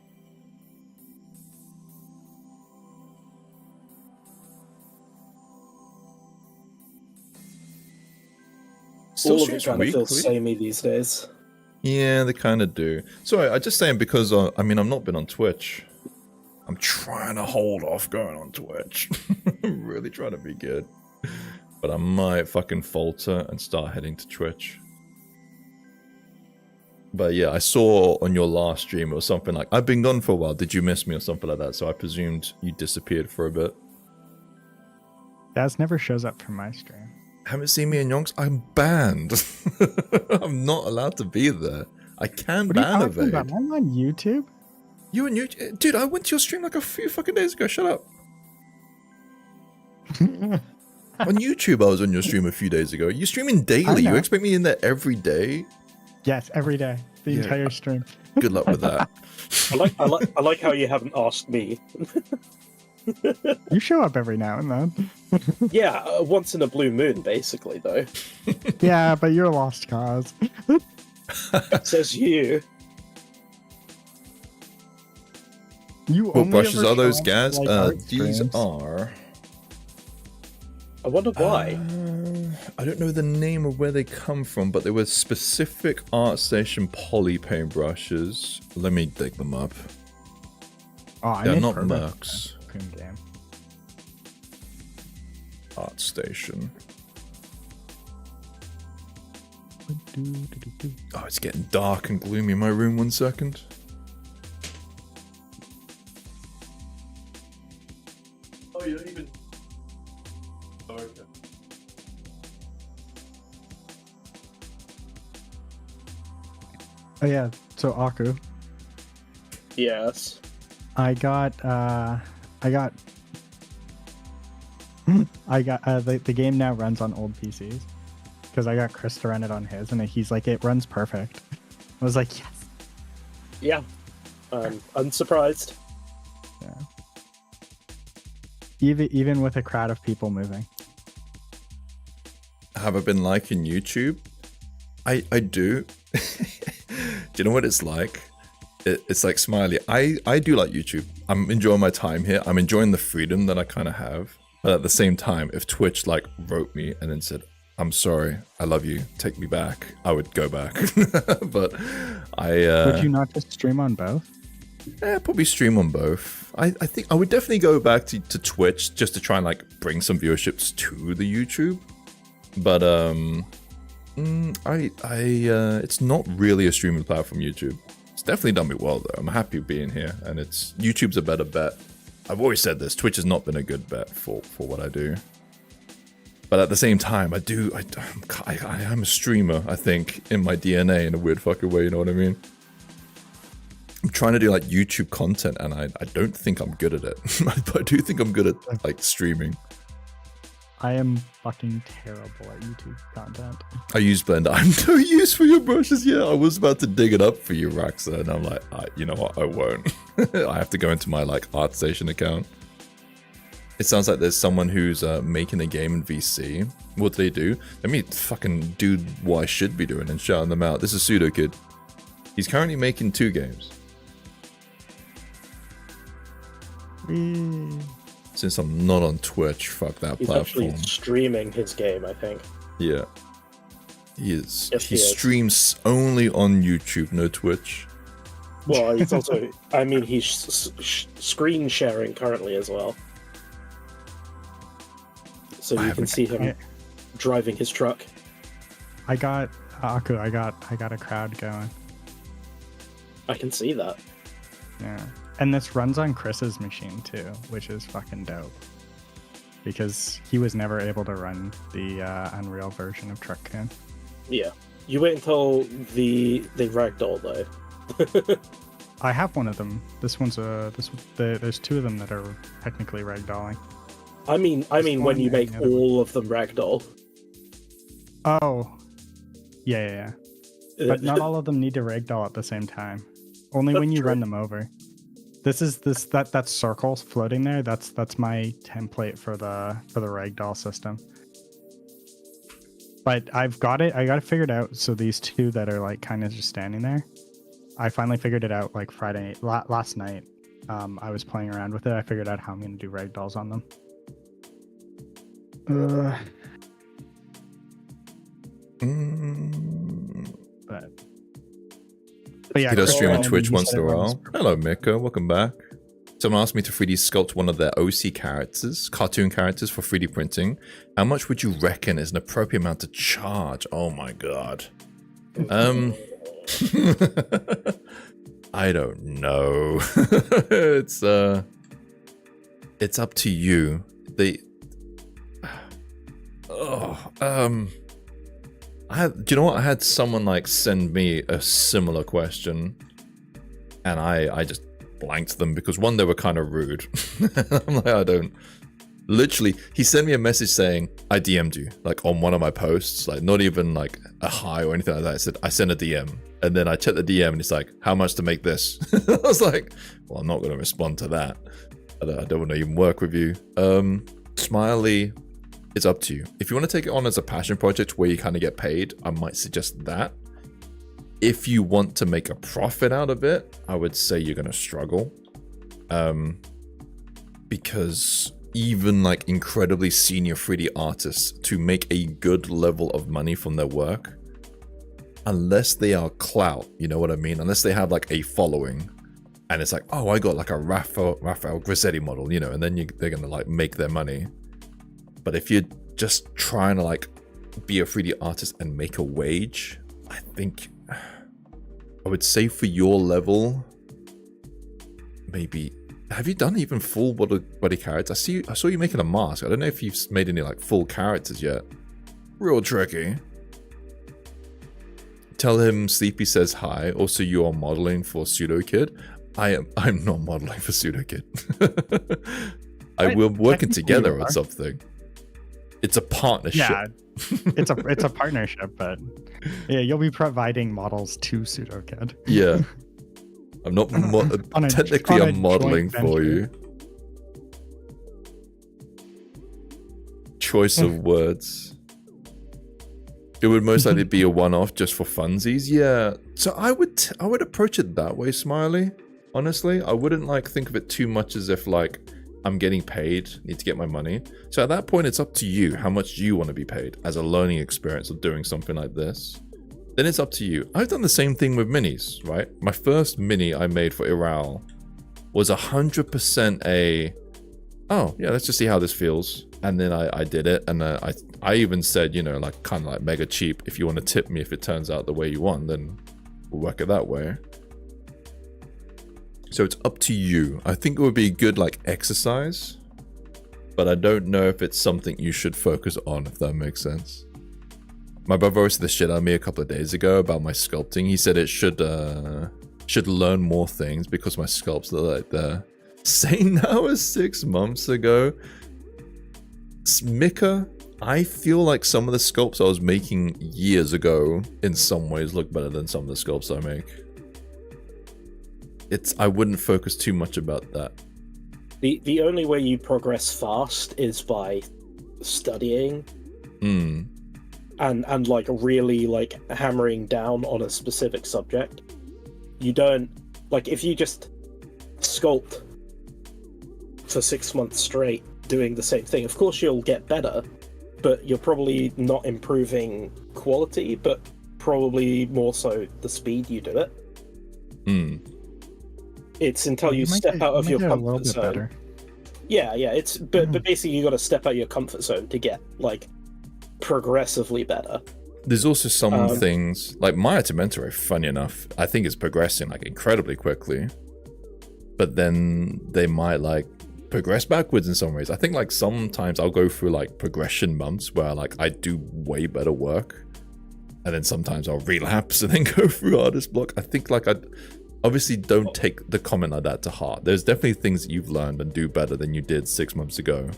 All of it kind of feels samey these days. Yeah, they kind of do. Sorry, I'm just saying because, I mean, I've not been on Twitch. I'm trying to hold off going on Twitch. I'm really trying to be good. But I might fucking falter and start heading to Twitch. But yeah, I saw on your last stream, it was something like, I've been gone for a while, did you miss me or something like that? So I presumed you disappeared for a bit. Gaz never shows up for my stream. Haven't seen me in Yonks? I'm banned. I'm not allowed to be there. I can ban evade. I'm on YouTube. You on YouTube? Dude, I went to your stream like a few fucking days ago. Shut up. On YouTube, I was on your stream a few days ago. You're streaming daily. You expect me in there every day? Yes, every day. The entire stream. Good luck with that. I like how you haven't asked me. You show up every now and then. Yeah, once in a blue moon, basically, though. Yeah, but you're a lost cause. Says you. What brushes are those, Gaz? These are... I wonder why. I don't know the name of where they come from, but they were specific ArtStation poly paintbrushes. Let me dig them up. Oh, they're not Mercs. Game. ArtStation. Oh, it's getting dark and gloomy in my room. 1 second. Oh, you don't even... Oh, okay. Oh yeah, so Aku. Yes. I got the game now runs on old PCs because I got Chris to run it on his, and he's like, it runs perfect. I was like, yes. Yeah, unsurprised. Yeah. Even with a crowd of people moving. Have I been liking YouTube? I do. Do you know what it's like? It's like Smiley. I do like YouTube. I'm enjoying my time here. I'm enjoying the freedom that I kind of have. But at the same time, if Twitch like wrote me and then said, I'm sorry, I love you, take me back, I would go back. But would you not just stream on both? Yeah, probably stream on both. I think I would definitely go back to Twitch just to try and like bring some viewerships to the YouTube. But it's not really a streaming platform, YouTube. It's definitely done me well though. I'm happy being here, and YouTube's a better bet. I've always said this, Twitch has not been a good bet for what I do. But at the same time, I am a streamer, I think, in my DNA in a weird fucking way, you know what I mean? I'm trying to do like YouTube content and I don't think I'm good at it. But I do think I'm good at like streaming. I am fucking terrible at YouTube content. I use Blender. I'm no use for your brushes. Yeah, I was about to dig it up for you, Raxa, and I'm like, you know what? I won't. I have to go into my like ArtStation account. It sounds like there's someone who's making a game in VC. What do they do? Let me fucking do what I should be doing and shouting them out. This is Pseudo Kid. He's currently making 2 games. Since I'm not on Twitch, fuck that He's platform. He's actually streaming his game, I think. Yeah. He is. Yes, he streams only on YouTube, no Twitch. Well, he's also, I mean, he's screen sharing currently as well. So you can see him driving his truck. I got Aku. I got a crowd going. I can see that. Yeah, and this runs on Chris's machine too, which is fucking dope. Because he was never able to run the Unreal version of Truck Kun. Yeah, you wait until they ragdoll though. I have one of them. This one's there's 2 of them that are technically ragdolling. I mean, when you make all of them ragdoll. Oh, yeah. But not all of them need to ragdoll at the same time. Only when you run them over. That circle floating there. That's my template for the ragdoll system. But I've got it. I got it figured out. So these 2 that are like kind of just standing there, I finally figured it out like last night. I was playing around with it. I figured out how I'm going to do ragdolls on them. But yeah, he does stream on Twitch once in a while. Hello, Miko. Welcome back. Someone asked me to 3D sculpt one of their OC characters, cartoon characters for 3D printing. How much would you reckon is an appropriate amount to charge? Oh my god. I don't know. It's up to you. Do you know what? I had someone like send me a similar question, and I just blanked them because one, they were kind of rude. I'm like, I don't. Literally, he sent me a message saying, I DM'd you, like on one of my posts, like not even like a hi or anything like that. I said, I sent a DM. And then I checked the DM and it's like, how much to make this? I was like, well, I'm not going to respond to that. I don't want to even work with you. Smiley, it's up to you. If you want to take it on as a passion project where you kind of get paid, I might suggest that. If you want to make a profit out of it, I would say you're going to struggle. Because even like incredibly senior 3D artists, to make a good level of money from their work, unless they are clout, you know what I mean? Unless they have like a following, and it's like, oh, I got like a Raphael Grassetti model, you know, and then they're gonna like make their money. But if you're just trying to like be a 3D artist and make a wage, I think I would say for your level, maybe. Have you done even full body characters? I saw you making a mask. I don't know if you've made any like full characters yet. Real tricky. Tell him Sleepy says hi. Also, you are modeling for Pseudo Kid. I'm not modeling for Pseudo Kid. We're working together on something. It's a partnership. Yeah, it's a partnership, but yeah, you'll be providing models to Pseudo Kid. Yeah, I'm not technically I'm modeling for you. Choice of words. It would most likely be a one-off just for funsies. Yeah, so I would approach it that way, Smiley. Honestly, I wouldn't like think of it too much as if like I'm getting paid, need to get my money. So at that point, it's up to you how much you want to be paid as a learning experience of doing something like this. Then it's up to you. I've done the same thing with minis, right? My first mini I made for Iral was 100% a, oh yeah, let's just see how this feels. And then I did it, and I even said, you know, like kind of like mega cheap. If you want to tip me if it turns out the way you want, then we'll work it that way. So it's up to you. I think it would be a good like exercise, but I don't know if it's something you should focus on, if that makes sense. My brother roasted the shit out of me a couple of days ago about my sculpting. He said it should learn more things because my sculpts are like the same now as 6 months ago. Mika, I feel like some of the sculpts I was making years ago in some ways look better than some of the sculpts I make. I wouldn't focus too much about that. The only way you progress fast is by studying. And like really like hammering down on a specific subject. You don't like if you just sculpt for 6 months straight doing the same thing, of course you'll get better, but you're probably not improving quality, but probably more so the speed you do it. It's until you step out of your comfort zone. Yeah, it's but basically you got to step out of your comfort zone to get like progressively better. There's also some things like my Artimentary, funny enough, I think it's progressing like incredibly quickly, but then they might like progress backwards in some ways. I think like sometimes I'll go through like progression months where like I do way better work, and then sometimes I'll relapse and then go through artist block. I think like I obviously don't take the comment like that to heart. There's definitely things that you've learned and do better than you did 6 months ago.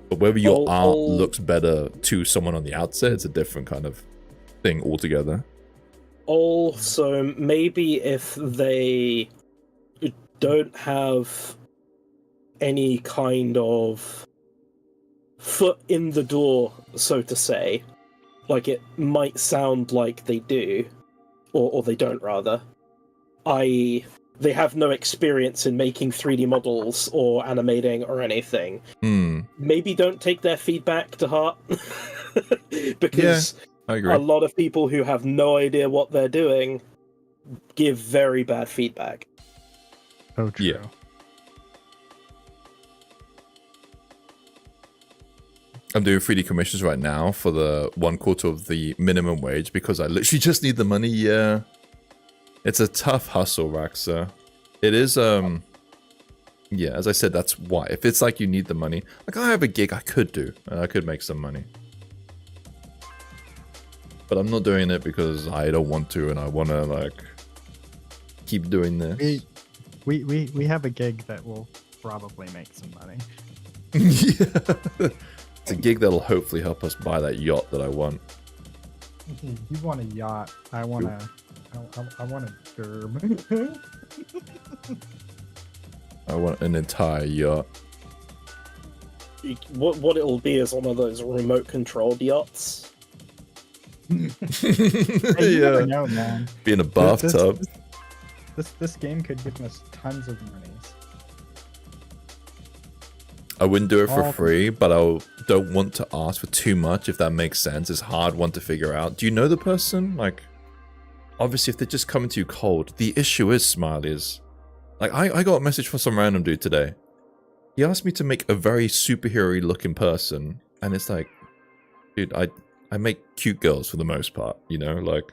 But whether your art looks better to someone on the outset, it's a different kind of thing altogether. Also, maybe if they don't have any kind of foot in the door, so to say, like it might sound like they do, or they don't rather, they have no experience in making 3D models or animating or anything. Maybe don't take their feedback to heart. Because I agree. A lot of people who have no idea what they're doing give very bad feedback. Oh, true. Yeah. I'm doing 3D commissions right now for the 1/4 of the minimum wage because I literally just need the money. Yeah. It's a tough hustle, Raxa. It is, yeah, as I said, that's why. If it's like you need the money, like I have a gig I could do, and I could make some money. But I'm not doing it because I don't want to, and I want to, like, keep doing this. We have a gig that will probably make some money. Yeah. It's a gig that'll hopefully help us buy that yacht that I want. You want a yacht. I want a derm. I want an entire yacht. What it'll be is one of those remote controlled yachts. Hey, you never know, man. Be in a bathtub. This game could give us tons of monies. I wouldn't do it for free, but I don't want to ask for too much, if that makes sense. It's a hard one to figure out. Do you know the person? Like, obviously, if they're just coming to you cold, the issue is, Smiley, is... Like, I got a message from some random dude today. He asked me to make a very superhero-looking person, and it's like... Dude, I make cute girls for the most part, you know? Like,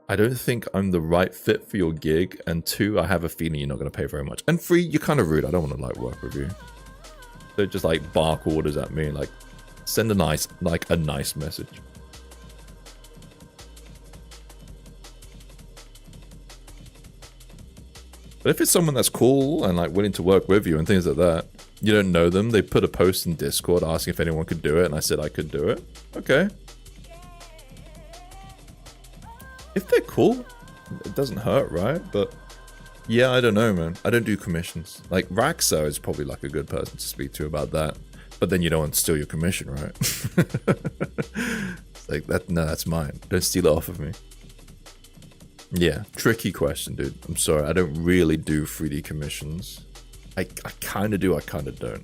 I don't think I'm the right fit for your gig, and 2, I have a feeling you're not going to pay very much. And 3, you're kind of rude. I don't want to, like, work with you. So just, like, bark orders at me, like, send a nice message. But if it's someone that's cool and like willing to work with you and things like that, you don't know them, they put a post in Discord asking if anyone could do it, and I said I could do it. Okay. If they're cool, it doesn't hurt, right? But yeah, I don't know, man. I don't do commissions. Like Raxa is probably like a good person to speak to about that. But then you don't want to steal your commission, right? It's like that. No, that's mine. Don't steal it off of me. Yeah, tricky question, dude. I'm sorry. I don't really do 3D commissions. I kind of do. I kind of don't.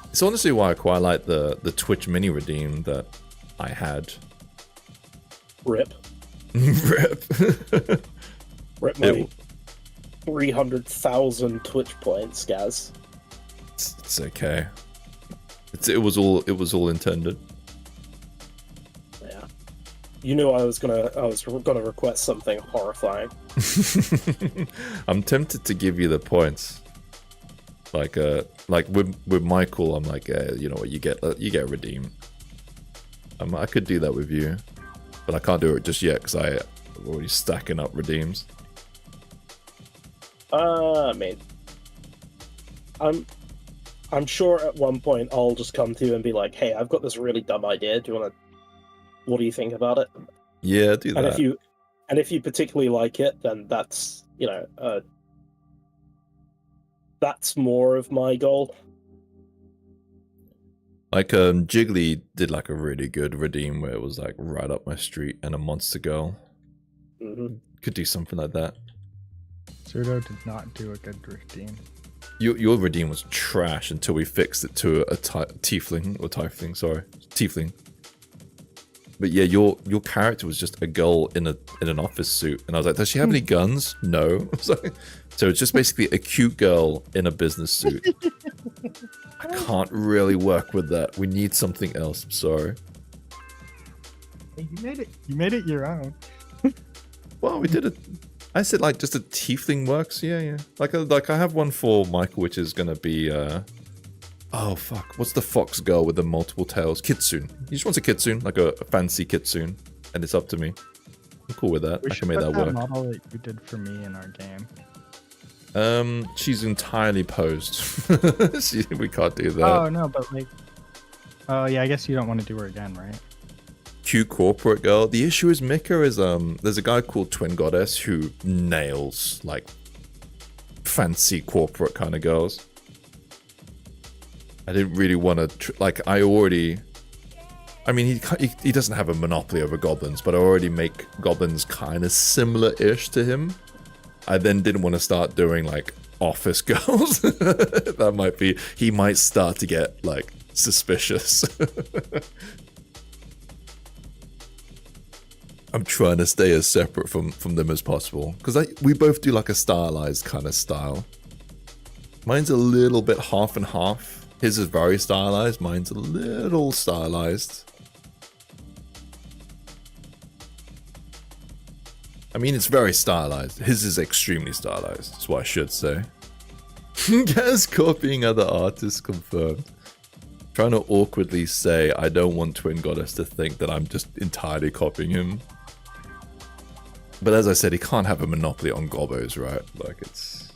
It's honestly why I quite like the Twitch mini redeem that I had. Rip. Rip. Rip my 300,000 Twitch points, Gaz. It's okay. It was all intended. Yeah. You knew I was gonna request something horrifying. I'm tempted to give you the points. Like with Michael, I'm like, you know what, you get redeem. I could do that with you, but I can't do it just yet because I'm already stacking up redeems. I mean, I'm sure at one point I'll just come to you and be like, "Hey, I've got this really dumb idea. What do you think about it?" Yeah, do that. And if you particularly like it, then that's that's more of my goal. Like Jiggly did like a really good redeem where it was like right up my street and a monster girl. Mm-hmm. Could do something like that. Pseudo did not do a good redeem. Your redeem was trash until we fixed it to a tiefling. But yeah, your character was just a girl in an office suit, and I was like, does she have any guns? No. So it's just basically a cute girl in a business suit. I can't really work with that. We need something else. I'm sorry. Hey, you made it your own. Well, we did it. I said like just a tiefling works. Yeah. Like I have one for Michael, which is gonna be oh fuck, what's the fox girl with the multiple tails? Kitsune. He just wants a kitsune, like a fancy kitsune, and it's up to me. I'm cool with that. I can make that work. Model that you did for me in our game. She's entirely posed. We can't do that. Oh no, but like, oh yeah, I guess you don't want to do her again, right? Cute corporate girl. The issue is Mika is there's a guy called Twin Goddess who nails like fancy corporate kind of girls. I didn't really want to I mean he doesn't have a monopoly over goblins, but I already make goblins kind of similar-ish to him. I then didn't want to start doing like office girls. He might start to get like suspicious. I'm trying to stay as separate from them as possible because we both do like a stylized kind of style. Mine's a little bit half and half. His is very stylized. Mine's a little stylized. I mean, it's very stylized. His is extremely stylized. That's what I should say. Gaz copying other artists confirmed. Trying to awkwardly say I don't want Twin Goddess to think that I'm just entirely copying him. But as I said, he can't have a monopoly on gobbos, right? Like it's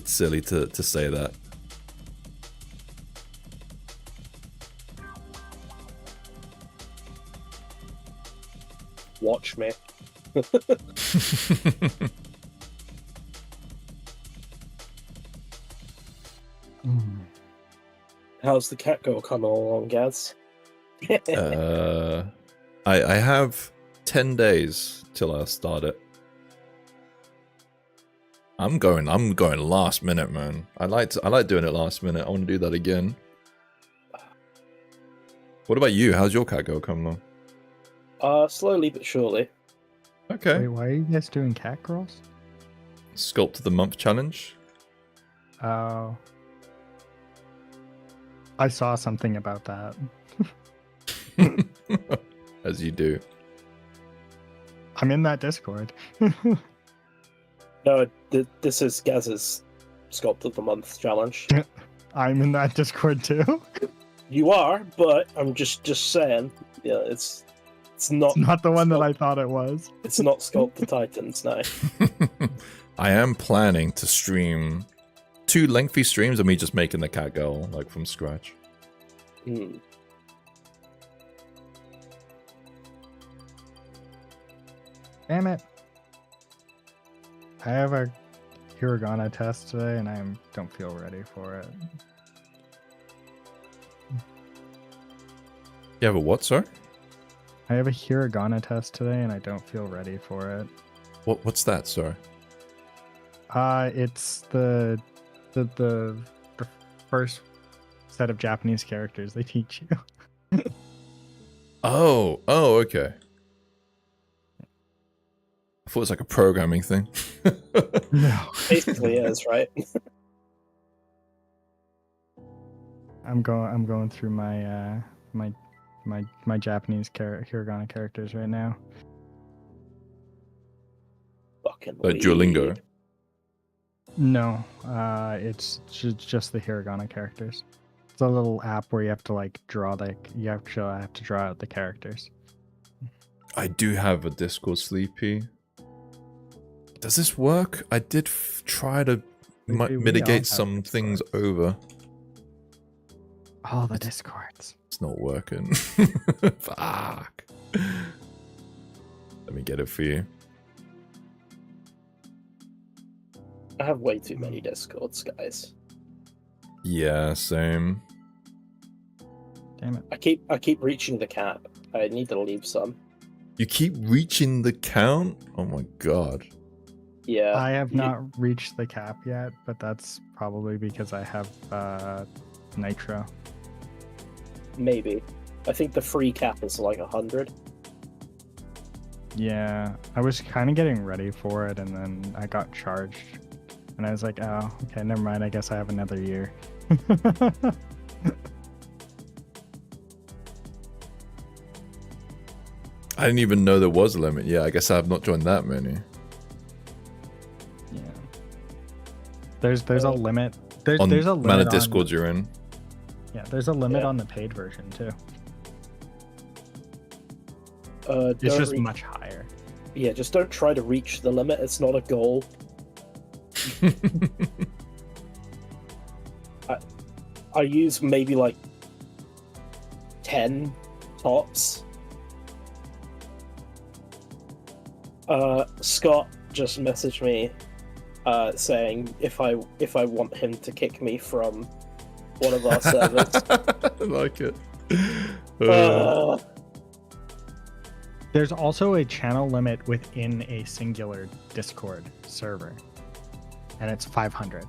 silly to say that. Watch me. How's the cat girl coming along, Gaz? I have 10 days till I start it. I'm going last minute, man. I like doing it last minute. I want to do that again. What about you? How's your cat girl coming along? Slowly but surely. Okay. Wait, why are you guys doing cat girls? Sculpt of the Month challenge. Oh. I saw something about that. As you do. I'm in that Discord. No, this is Gaz's Sculpt of the Month challenge. I'm in that Discord too. You are, but I'm just saying. Yeah, it's not the one that I thought it was. It's not Sculpt the Titans, no. I am planning to stream 2 lengthy streams of me just making the cat girl, like, from scratch. Hmm. Damn it. I have a hiragana test today and I don't feel ready for it. You have a what, sorry? I have a hiragana test today and I don't feel ready for it. What's that, sorry? It's the first set of Japanese characters they teach you. Oh, okay. I thought it was like a programming thing. No. Basically is, right? I'm going through my my Japanese hiragana characters right now. Fucking Duolingo. No, it's just the hiragana characters. It's a little app where you have to like draw you have to draw out the characters. I do have a Discord, Sleepy. Does this work? I did try to mitigate some things over. Oh, the Discords. It's not working. Fuck. Let me get it for you. I have way too many Discords, guys. Yeah, same. Damn it. I keep reaching the cap. I need to leave some. You keep reaching the count? Oh my god. Yeah. I have not reached the cap yet, but that's probably because I have Nitro. Maybe. I think the free cap is like 100. Yeah, I was kind of getting ready for it, and then I got charged. And I was like, oh, okay, never mind. I guess I have another year. I didn't even know there was a limit. Yeah, I guess I have not joined that many. Yeah. There's a limit. There's a limit amount of Discords you're in. Yeah, there's a limit on the paid version too. It's just much higher. Yeah, just don't try to reach the limit. It's not a goal. I use maybe like 10 tops. Scott just messaged me saying if I want him to kick me from one of our servers. I like it. There's also a channel limit within a singular Discord server, and it's 500.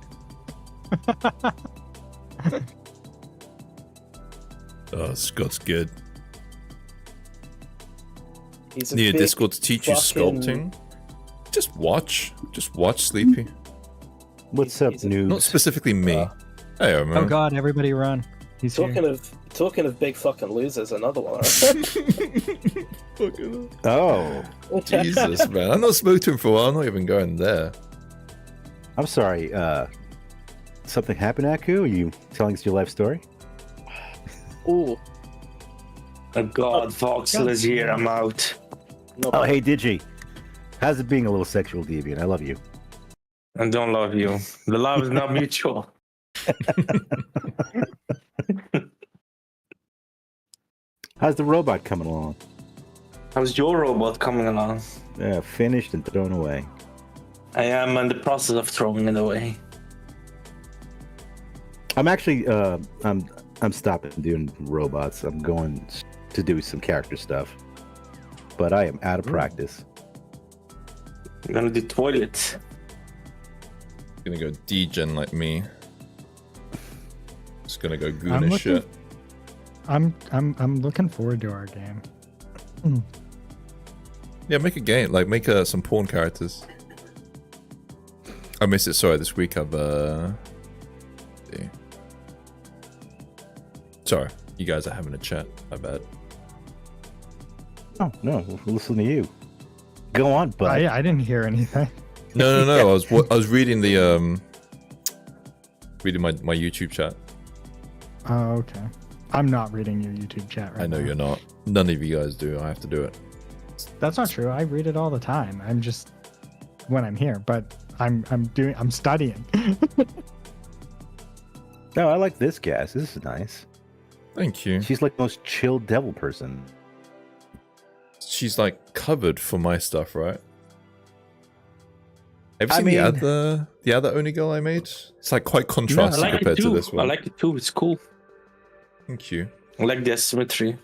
Oh, Scott's good. Need a Discord to teach you sculpting? Just watch, Sleepy. What's up, news? Not specifically me. Hey, man. Oh god, everybody run! He's talking here. Talking of big fucking losers. Another one. Oh, Jesus, man! I've not spoken to him for a while. I'm not even going there. I'm sorry. Something happened, Aku? Are you telling us your life story? Ooh. Oh god, Voxel is here. I'm out. Oh, hey, Digi. How's it being a little sexual deviant? I love you. I don't love you. The love is not mutual. How's the robot coming along? How's your robot coming along? Yeah, finished and thrown away. I am in the process of throwing it away. I'm actually, I'm stopping doing robots. I'm going to do some character stuff. But I am out of practice. I'm gonna do toilets. Gonna go degen like me. Just gonna go goonish shit. I'm looking forward to our game. Yeah, make a game. Like, make some porn characters. I missed it. Sorry, this week I've Sorry, you guys are having a chat. I bet. Oh no, we'll listen to you. Go on, bud. I didn't hear anything. No. I was reading the reading my YouTube chat. Oh, okay. I'm not reading your YouTube chat right now. I know you're not. None of you guys do. I have to do it. That's not true. I read it all the time. I'm just when I'm here, but I'm studying. No, I like this Gaz. This is nice. Thank you. She's like the most chill devil person. She's like covered for my stuff, right? Have you seen the other Oni girl I made? It's like quite contrasting compared to this one. I like it too. It's cool. Thank you. I like the asymmetry.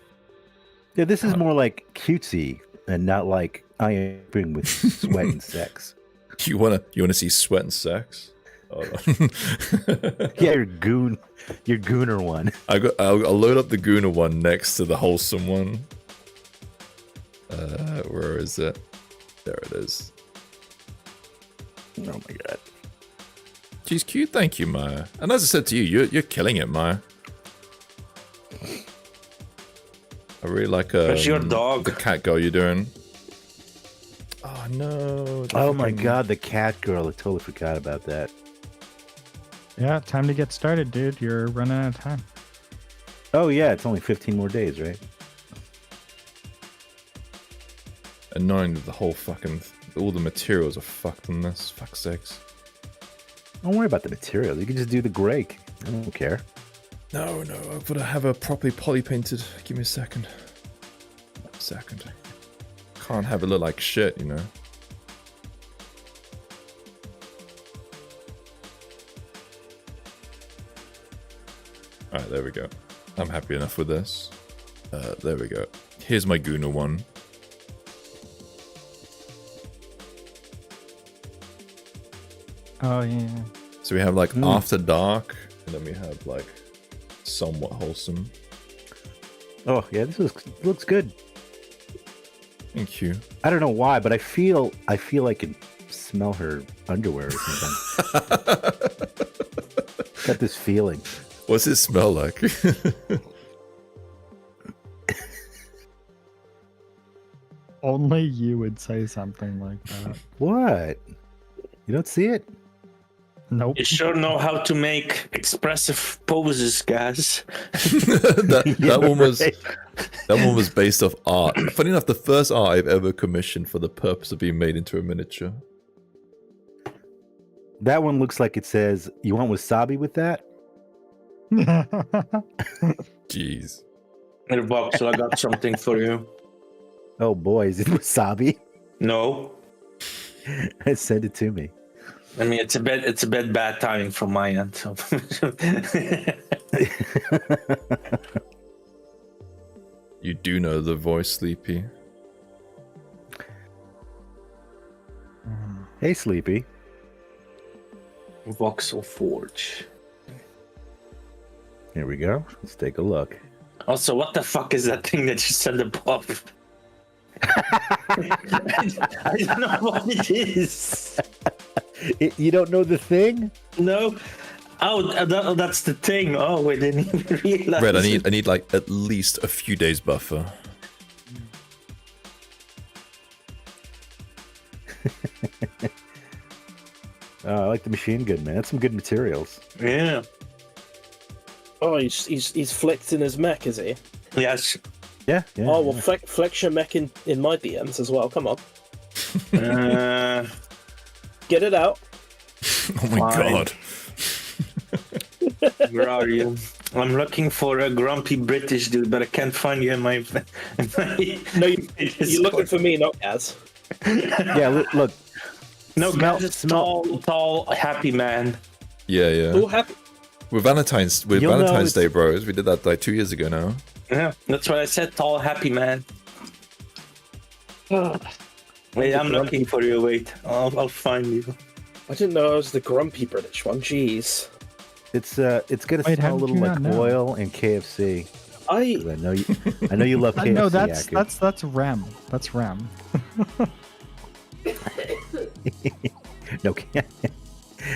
Yeah, this is more like cutesy and not like I am bring with sweat and sex. You wanna see sweat and sex? Hold on. Yeah, your gooner one. I'll load up the gooner one next to the wholesome one. Where is it? There it is. Oh my god. She's cute, thank you, Maya. And as I said to you, you're killing it, Maya. I really like your dog. The cat girl you're doing. Oh no. Oh my god, the cat girl. I totally forgot about that. Yeah, time to get started, dude. You're running out of time. Oh yeah, it's only 15 more days, right? Annoying that the whole fucking all the materials are fucked in this. Fuck's sakes. Don't worry about the materials. You can just do the gray. I don't care. No, I've got to have her properly poly painted. Give me a second. Can't have it look like shit, you know. Alright, there we go. I'm happy enough with this. There we go. Here's my Guna one. Oh yeah. So we have like After Dark, and then we have like Somewhat Wholesome. Oh yeah, this looks good. Thank you. I don't know why, but I feel I can smell her underwear or something. Got this feeling. What's it smell like? Only you would say something like that. What? You don't see it? Nope. You sure know how to make expressive poses, Gaz. that one was based off art. Funny enough, the first art I've ever commissioned for the purpose of being made into a miniature. That one looks like it says, "You want wasabi with that?" Jeez. In the box, so I got something for you. Oh boy, is it wasabi? No. Send it to me. I mean, it's a bit bad timing from my end. So. You do know the voice, Sleepy. Hey, Sleepy. Voxel Forge. Here we go. Let's take a look. Also, what the fuck is that thing that you sent above? I don't know what it is. You don't know the thing? No. Oh, that's the thing. Oh, I didn't even realize. Red, I need like at least a few days buffer. I like the machine gun, man. That's some good materials. Yeah. Oh, he's flexing his mech, is he? Yes. Yeah. Oh well, flex your mech in my DMs as well. Come on. Get it out. Oh my god. Where are you? I'm looking for a grumpy British dude, but I can't find you in my No, you're looking for me, not Gaz. Yeah, look. No, Gaz is tall, happy man. Yeah. All happy. With Valentine's Day, bros. We did that like 2 years ago now. Yeah, that's what I said. Tall, happy man. Wait, I'm looking for you. Wait, I'll find you. I didn't know I was the grumpy British one. Jeez. It's gonna smell a little like oil and KFC. I know you love KFC. No, that's Rem. That's Rem.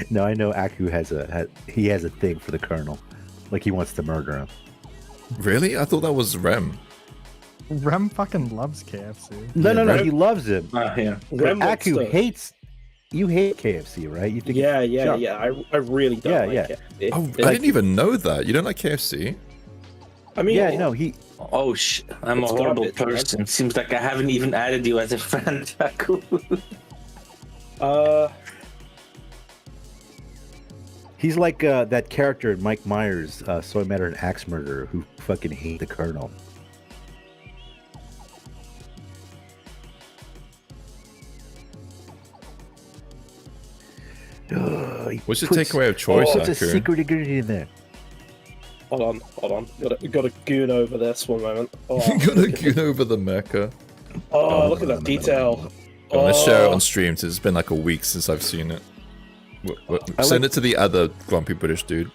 No, I know Aku has a thing for the Colonel, like he wants to murder him. Really? I thought that was Rem. Rem fucking loves KFC. No, he loves him. Yeah. Aku hates. You hate KFC, right? You think? Yeah. I really don't like KFC. Oh, I didn't even know that. You don't like KFC? I mean, he. Oh shit! I'm a horrible person. Seems like I haven't even added you as a friend, Aku. He's like that character in Mike Myers, So I Met an Axe Murderer, who fucking hate the Colonel. What's your takeaway of choice, What's a secret ingredient in there? Hold on. Got to goon over this one moment. Oh, gotta goon over the mecha. Oh, look at that detail. Go on, let's share it on stream. It's been like a week since I've seen it. Send it to the other grumpy British dude.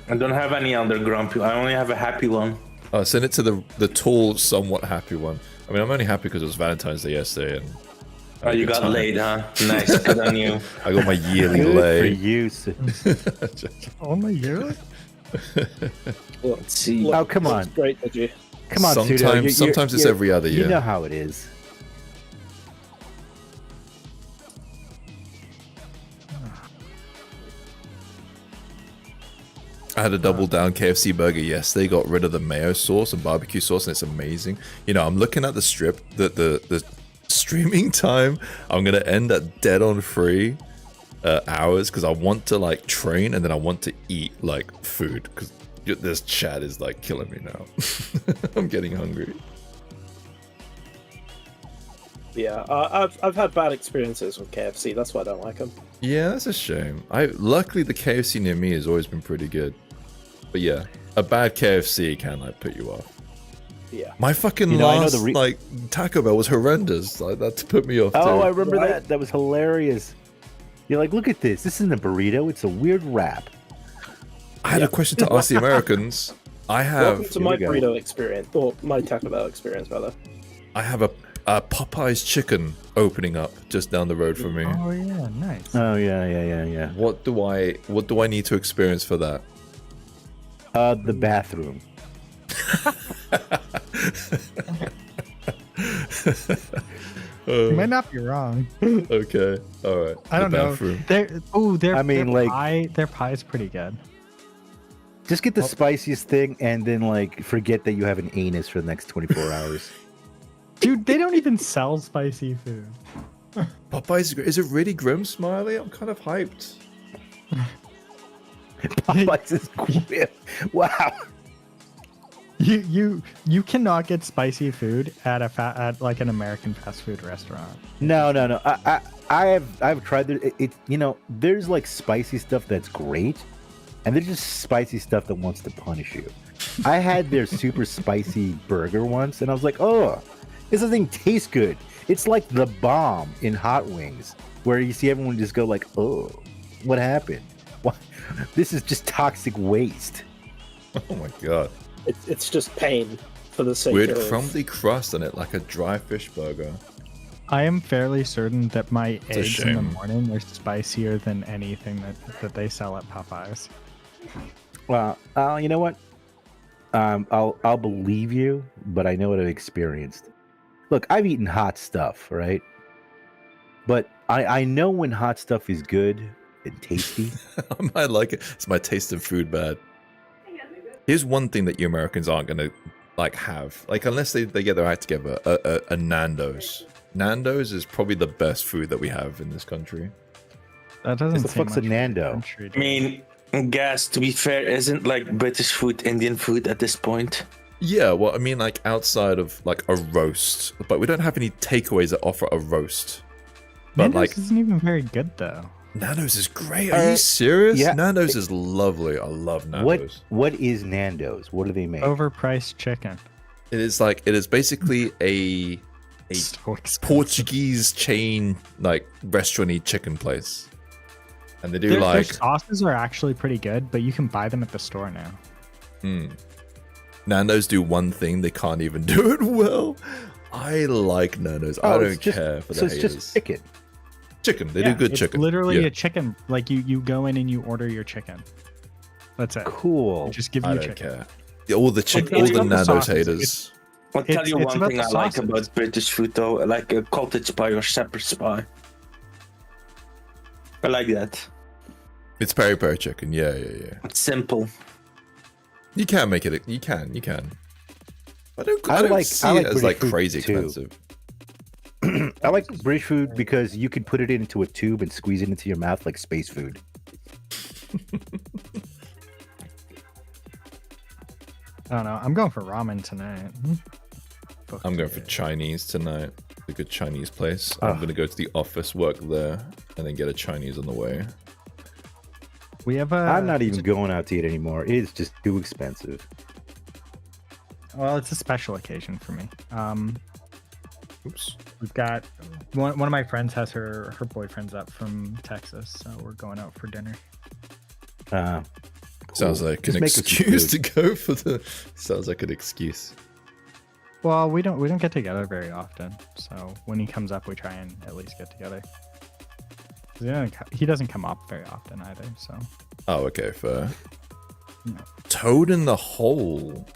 I don't have any other grumpy. I only have a happy one. Send it to the tall, somewhat happy one. I mean, I'm only happy because it was Valentine's Day yesterday. And oh, you got laid, huh? Nice, good on you. I got my yearly Good lay. for you. Oh my god. Let's see. Oh, come on. Great, did you? Come on, Pseudo. Sometimes it's every other year. You know how it is. I had a double down KFC burger. Yes, they got rid of the mayo sauce and barbecue sauce, and it's amazing. You know, I'm looking at the strip, the streaming time. I'm gonna end at dead on free hours because I want to like train and then I want to eat like food because this chat is like killing me now. I'm getting hungry. Yeah, I've had bad experiences with KFC. That's why I don't like them. Yeah, that's a shame. Luckily the KFC near me has always been pretty good. But yeah, a bad KFC can like put you off. Yeah. My fucking last like Taco Bell was horrendous. Like that put me off. Oh, too. I remember that. That was hilarious. You're like, look at this. This isn't a burrito. It's a weird wrap. I had a question to ask the Americans. Welcome to my burrito experience, or my Taco Bell experience, rather. I have a Popeye's chicken opening up just down the road from me. Oh yeah, nice. Oh yeah. What do I need to experience for that? The bathroom. You might not be wrong. Okay, all right. I don't know. Their pie is pretty good. Just get the spiciest thing and then like forget that you have an anus for the next 24 hours. Dude, they don't even sell spicy food. Popeye's, is it really grim, Smiley? I'm kind of hyped. Popeye's is grim. Wow. You cannot get spicy food at like an American fast food restaurant. No. I've tried it. You know, there's like spicy stuff that's great, and there's just spicy stuff that wants to punish you. I had their super spicy burger once, and I was like, oh, this thing tastes good. It's like the bomb in Hot Wings, where you see everyone just go like, oh, what happened? What? This is just toxic waste. Oh my god. It's just pain for the sake weird of... crumbly crust on it, like a dry fish burger. I am fairly certain that my It's a eggs in the shame. morning are spicier than anything that they sell at Popeyes. Well, you know what? I'll believe you, but I know what I've experienced. Look, I've eaten hot stuff, right? But I know when hot stuff is good and tasty. I might like it. It's my taste of food bad. Here's one thing that you Americans aren't gonna like have, like unless they get their act together. A Nando's. Nando's is probably the best food that we have in this country. That doesn't. What the fuck's a Nando? I mean, Gaz, to be fair, isn't like British food Indian food at this point? Yeah, well, I mean, like outside of like a roast, but we don't have any takeaways that offer a roast. But Nando's like, isn't even very good though. Nando's is great. Are you serious? yeah. Nando's is lovely. I love Nando's. What is Nando's? What do they make? Overpriced chicken. It is basically a Portuguese chain like restaurant-y chicken place, and they do Their sauces are actually pretty good, but you can buy them at the store now. Nando's do one thing they can't even do it well. I like Nando's. I don't care for the haters. It's just chicken. Chicken. They do good it's chicken. Literally a chicken. Like you go in and you order your chicken. That's it. Cool. They just give you I a don't chicken. care. Yeah, all the Nando's haters. I'll tell you it's one about thing the I like sauces. about British food though, I like a cottage pie or shepherd's pie. I like that. It's peri peri chicken. Yeah. It's simple. You can make it. You can. I don't see it as like British crazy food, too. expensive. I like British food because you can put it into a tube and squeeze it into your mouth like space food. I don't know. I'm going for ramen tonight. I'm going for Chinese tonight. A good Chinese place. I'm going to go to the office, work there, and then get a Chinese on the way. We have I'm not even going out to eat anymore. It is just too expensive. Well, it's a special occasion for me. Oops. We've got one of my friends has her boyfriend's up from Texas, so we're going out for dinner. Cool. Sounds like an excuse to go for the. Sounds like an excuse. Well, we don't get together very often, so when he comes up, we try and at least get together. He doesn't come up very often either, so. Oh, okay, fair. No. Toad in the hole.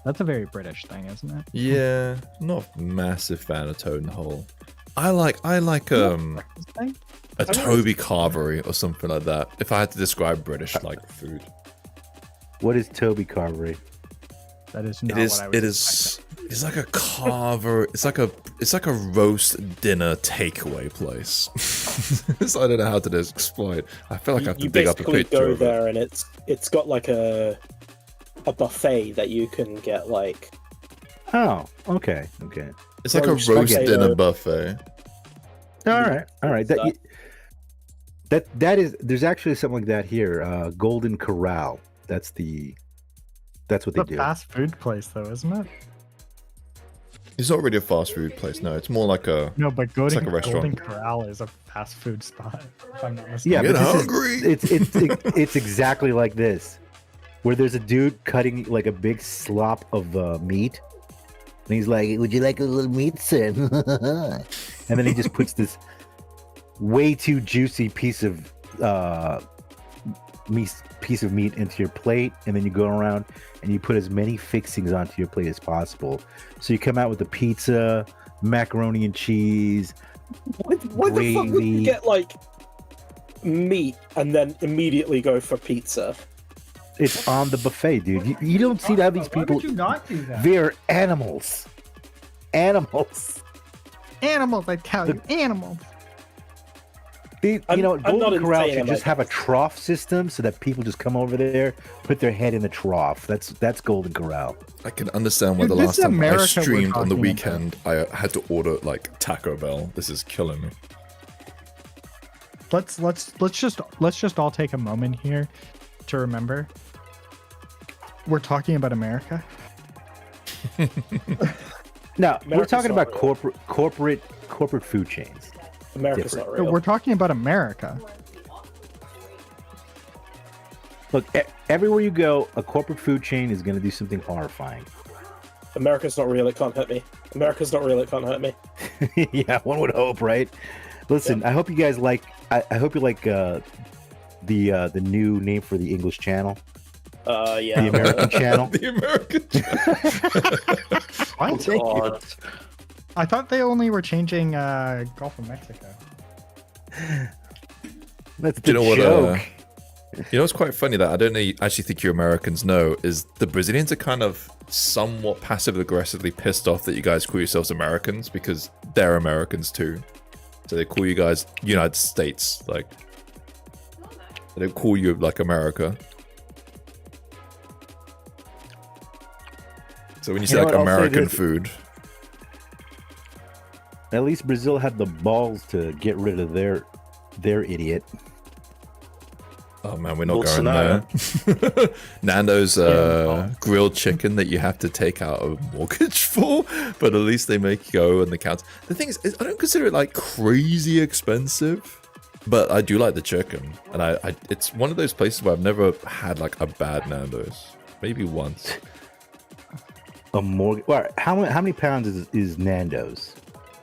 That's a very British thing, isn't it? Yeah, not a massive fan of Toad in the hole. I like a Toby Carvery or something like that. If I had to describe British like food. What is Toby Carvery? That is not what I would It's like a carver. It's like a roast dinner takeaway place. So I don't know how to explain it. I feel like I have to dig up a picture. You basically go there and it's got like a buffet that you can get like. Oh, okay. It's like a roast dinner buffet. All right. That is. There's actually something like that here. Golden Corral. That's what they do. It's a fast food place, though, isn't it? It's not really a fast food place. No, it's more like a. No, but it's like a restaurant. Golden Corral is a fast food spot. If I'm not mistaken. Yeah, Get hungry. It's exactly like this, where there's a dude cutting like a big slop of meat, and he's like, "Would you like a little meat, sir?" And then he just puts this way too juicy piece of meat into your plate, and then you go around and you put as many fixings onto your plate as possible. So you come out with a pizza, macaroni and cheese. Why the fuck would you get like meat and then immediately go for pizza? It's on the buffet, dude. You don't see how these people. Why would you not do that? They're animals. Animals. Animals, I tell you, animals. Golden Corral should just have a trough system so that people just come over there, put their head in the trough. That's Golden Corral. I can understand why the last time I streamed on the weekend, I had to order like Taco Bell. This is killing me. Let's just all take a moment here to remember we're talking about America. No, we're talking about corporate food chains. America's not real. We're talking about America. Look, everywhere you go, a corporate food chain is going to do something horrifying. America's not real. It can't hurt me. America's not real. It can't hurt me. Yeah, one would hope, right? Listen, yeah. I hope you guys like. I hope you like the new name for the English channel. Yeah, the American channel. The American channel. What? I thought they only were changing Gulf of Mexico. That's the joke. You know what's quite funny that I don't actually think you Americans know is the Brazilians are kind of somewhat passive-aggressively pissed off that you guys call yourselves Americans because they're Americans too. So they call you guys United States, like they don't call you like America. So when you say like American food. At least Brazil had the balls to get rid of their idiot. Oh man, we're not going there. Nando's grilled chicken that you have to take out a mortgage for, but at least they make you go on the counter. The thing is, I don't consider it like crazy expensive, but I do like the chicken, and I it's one of those places where I've never had like a bad Nando's. Maybe once. A mortgage? Well, how many pounds is Nando's?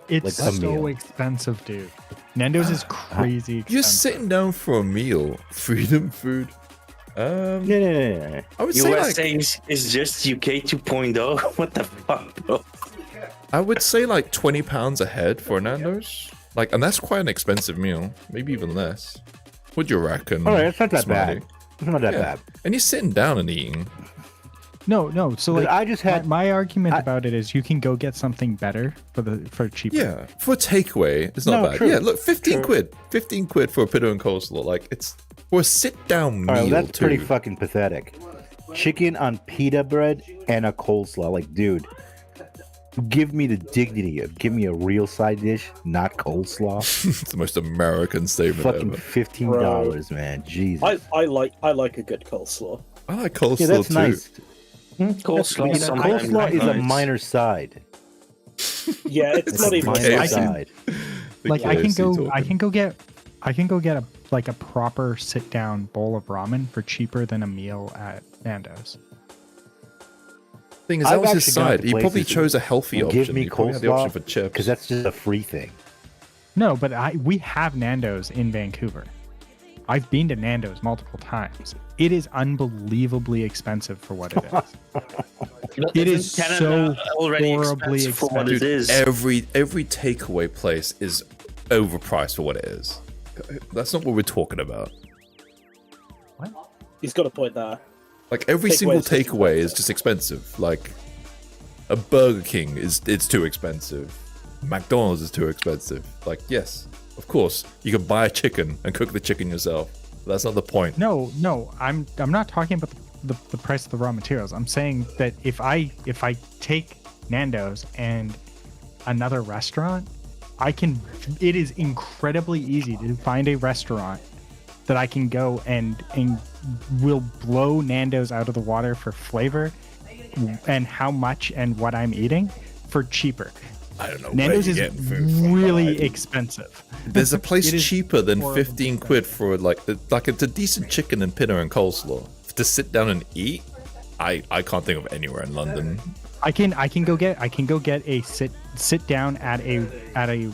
It's like so expensive, dude. Nando's is crazy expensive. You're sitting down for a meal. Freedom food. Yeah. I would say USA is just UK 2.0. What the fuck, bro? I would say like £20 a head for a Nando's. Like, and that's quite an expensive meal. Maybe even less. What do you reckon? All right, it's not that bad. It's not that bad. And you're sitting down and eating. No. So like, I just had my argument about it is you can go get something better for cheaper. Yeah, for takeaway, it's not bad. True. Yeah, look, 15 quid. 15 quid for a pita and coleslaw. Like, it's For a sit-down meal, All right, that's too. pretty fucking pathetic. Chicken on pita bread and a coleslaw. Like, dude, give me the dignity of give me a real side dish, not coleslaw. It's the most American statement fucking ever. $15, man. Jesus. I like a good coleslaw. I like coleslaw Yeah, that's too. nice. Coleslaw is a minor side. Yeah, it's not even minor a side. Like I can go get a proper sit down bowl of ramen for cheaper than a meal at Nando's. Thing is, that was his side. He probably chose a healthy option. Give me He probably had the option for chips. because that's just a free thing. No, but we have Nando's in Vancouver. I've been to Nando's multiple times. It is unbelievably expensive for what it is. It is so horribly expensive for what it is. Every takeaway place is overpriced for what it is. That's not what we're talking about. What? He's got a point there. Like every single takeaway is just expensive. Like a Burger King it's too expensive. McDonald's is too expensive. Like yes, of course you can buy a chicken and cook the chicken yourself. But that's not the point. No, I'm not talking about the price of the raw materials. I'm saying that if I take Nando's and another restaurant, it is incredibly easy to find a restaurant that I can go and will blow Nando's out of the water for flavor and how much and what I'm eating for cheaper. I don't know. Nando's is really expensive. There's a place cheaper than 15 quid for like it's a decent chicken and pita and coleslaw to sit down and eat. I can't think of anywhere in London. I can go get a sit down at a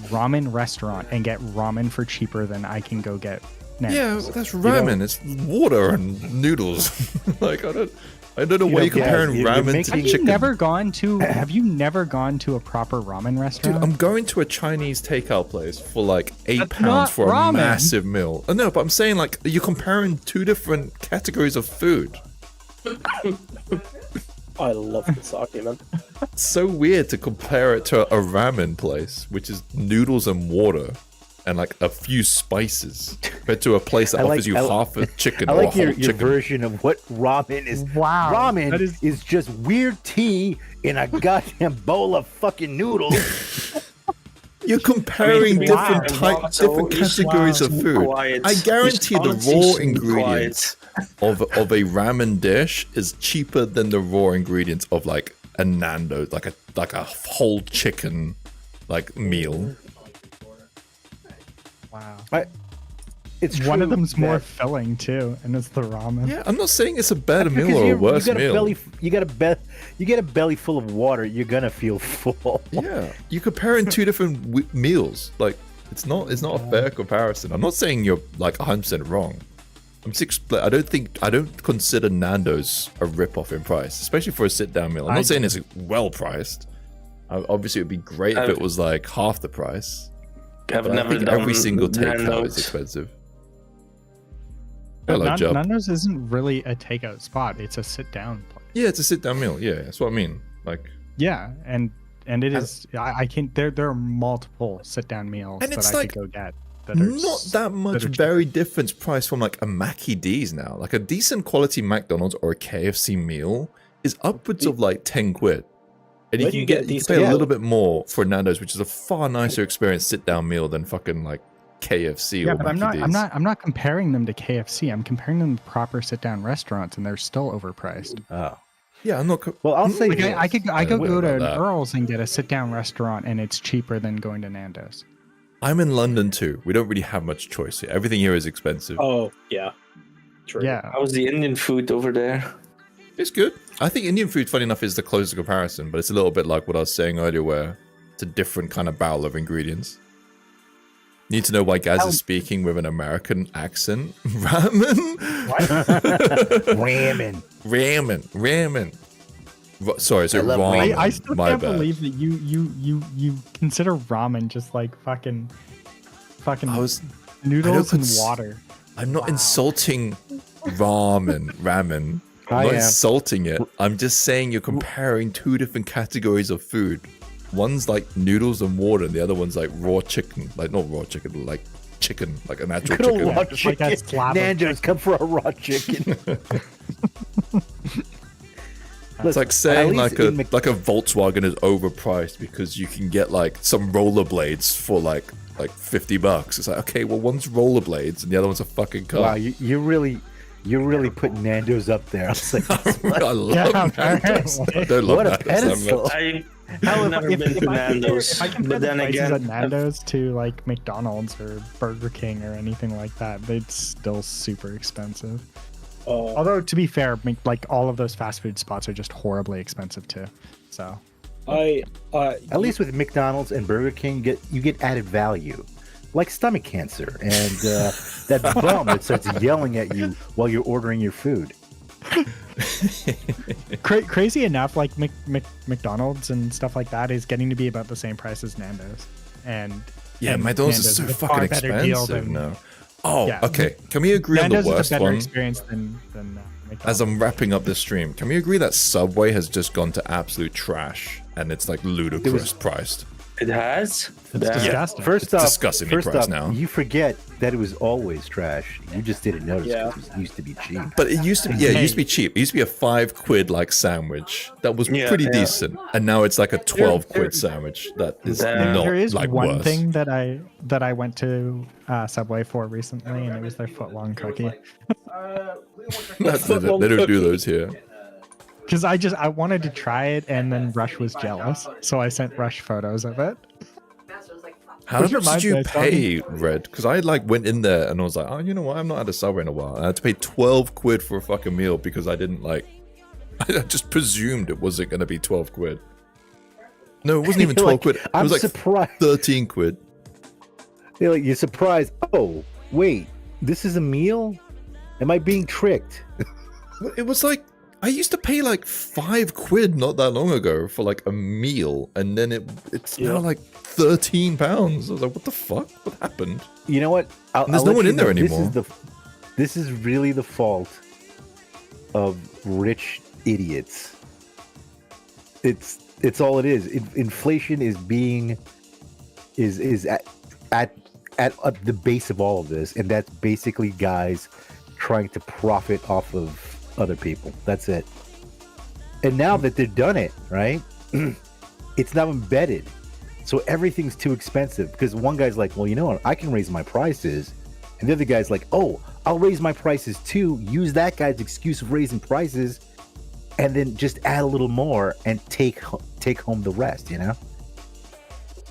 ramen restaurant and get ramen for cheaper than I can go get Nando's. Yeah, that's ramen. It's water and noodles. Like I don't know why you're comparing ramen to chicken. Have you never gone to a proper ramen restaurant? Dude, I'm going to a Chinese takeout place for like £8 not for ramen. a massive meal. No, but I'm saying like you're comparing two different categories of food. I love this argument. It's so weird to compare it to a ramen place, which is noodles and water and like a few spices, compared to a place that offers you half a chicken or a whole your chicken. version of what ramen is. Wow. Ramen is just weird tea in a goddamn bowl of fucking noodles. You're comparing different categories of food. I guarantee the raw ingredients of a ramen dish is cheaper than the raw ingredients of like a Nando's, like a whole chicken like meal. Wow. It's one of true them's more filling too, and it's the ramen. Yeah, I'm not saying it's a better meal or a worse meal. You get a belly full of water, you're gonna feel full. Yeah, you're comparing two different meals. Like it's not a fair comparison. I'm not saying you're like 100% wrong. I don't consider Nando's a rip-off in price, especially for a sit-down meal. I'm not saying it's well priced. Obviously, it would be great if it was like half the price. I think every single takeout is expensive. Nando's isn't really a takeout spot. It's a sit-down place. Yeah, it's a sit-down meal. Yeah, that's what I mean. Like. Yeah, and it is. I can. There are multiple sit-down meals that I could go get. Not that much very different price from like a Mackie D's now. Like a decent quality McDonald's or a KFC meal is upwards of like 10 quid. And you can pay a little bit more for Nando's, which is a far nicer experience sit-down meal than fucking like KFC or Mackie D's. I'm not comparing them to KFC. I'm comparing them to proper sit-down restaurants, and they're still overpriced. Oh. Yeah, I'm not. Well, I'll say I could go to an Earl's and get a sit-down restaurant, and it's cheaper than going to Nando's. I'm in London too. We don't really have much choice here. Everything here is expensive. Oh yeah, true. Yeah. How's the Indian food over there? It's good. I think Indian food, funny enough, is the closest comparison, but it's a little bit like what I was saying earlier, where it's a different kind of barrel of ingredients. Need to know why Gaz is speaking with an American accent. Ramen? Ramen. Sorry, so ramen. I still can't believe that you consider ramen just like fucking noodles and water. I'm not insulting ramen. I'm not insulting it. I'm just saying you're comparing two different categories of food. One's like noodles and water, and the other one's like raw chicken. Like not raw chicken, like chicken, like an actual Good old chicken. raw chicken. Nando's, come for a raw chicken. It's like saying like a Volkswagen is overpriced because you can get like some rollerblades for like $50. It's like, okay, well, one's rollerblades and the other one's a fucking car. Wow, you really put Nando's up there. I was like, I love Nando's. I don't love what a Nando's pedestal. I've never been to Nando's, but then again, at Nando's to like McDonald's or Burger King or anything like that, they'd still super expensive. Although to be fair, like all of those fast food spots are just horribly expensive too. So, at least with McDonald's and Burger King, you get added value, like stomach cancer and that bum that starts yelling at you while you're ordering your food. Crazy enough, like McDonald's and stuff like that is getting to be about the same price as Nando's, and McDonald's is so fucking expensive now. Oh, yeah. Okay. Can we agree Nando's on the worst is a better one? experience than McDonald's. As I'm wrapping up this stream, can we agree that Subway has just gone to absolute trash and it's like ludicrous priced? It has. It's disgusting. First off, disgustingly priced now. You forget that it was always trash. You just didn't notice because it used to be cheap. But it used to be, it used to be cheap. It used to be a £5 like sandwich that was pretty decent, and now it's like a 12 quid sandwich that is not There is like one worse. thing that I went to Subway for recently, and it was their footlong cookie. They don't do those here. Because I wanted to try it, and then Rush was jealous, so I sent Rush photos of it. How much did you pay, Red? Because I like went in there and I was like, oh, you know what? I've not had a Subway in a while. And I had to pay 12 quid for a fucking meal because I didn't like. I just presumed it wasn't going to be 12 quid. No, it wasn't even 12 quid. It was like surprised. 13 quid. You're surprised. Oh, wait, this is a meal? Am I being tricked? It was like. I used to pay like 5 quid not that long ago for like a meal, and then it's now like £13. I was like, what the fuck? What happened? You know what? There's no one in there anymore. This is really the fault of rich idiots. It's all it is. Inflation is at the base of all of this, and that's basically guys trying to profit off of other people. That's it. And now that they've done it, right? It's now embedded. So everything's too expensive because one guy's like, well, you know what? I can raise my prices. And the other guy's like, oh, I'll raise my prices too. Use that guy's excuse of raising prices and then just add a little more and take home the rest, you know?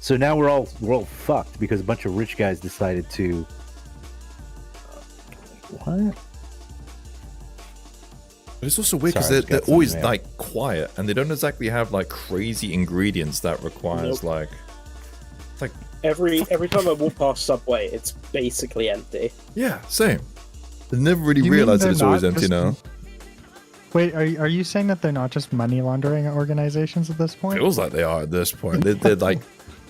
So now we're all fucked because a bunch of rich guys decided to what? But it's also weird because they're always like quiet and they don't exactly have like crazy ingredients that requires like. It's like every time I walk past Subway, it's basically empty. Yeah, same. I never really realized that it's always empty now. Wait, are you saying that they're not just money laundering organizations at this point? It feels like they are at this point. They're like.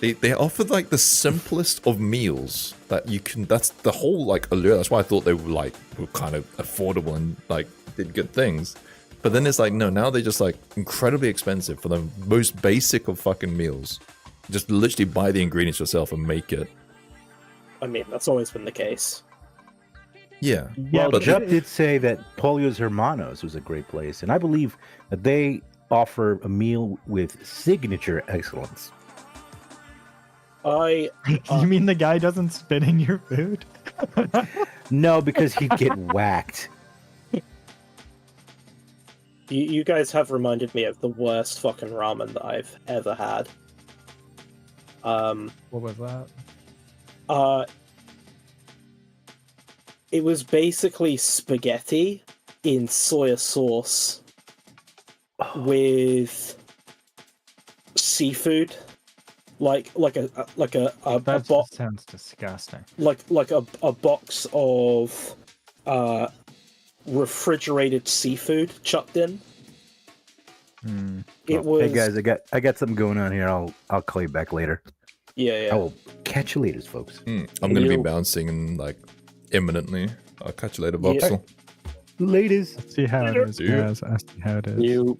They offer like the simplest of meals that you can. That's the whole like allure. That's why I thought they were kind of affordable and like did good things. But then it's like no, now they're just like incredibly expensive for the most basic of fucking meals. Just literally buy the ingredients yourself and make it. I mean, that's always been the case. Yeah. Well, Jupp did say that Pollo's Hermanos was a great place, and I believe that they offer a meal with signature excellence. You mean the guy doesn't spit in your food? No, because he'd get whacked. You guys have reminded me of the worst fucking ramen that I've ever had. What was that? It was basically spaghetti in soy sauce with seafood. Like a that sounds disgusting. Like a box of refrigerated seafood chucked in. It was. Hey guys, I got something going on here. I'll call you back later. Yeah. I will catch you later, folks. I'm gonna be bouncing in like imminently. I'll catch you later, Voxel. Ladies. Let's see how it is, guys. I see how it is.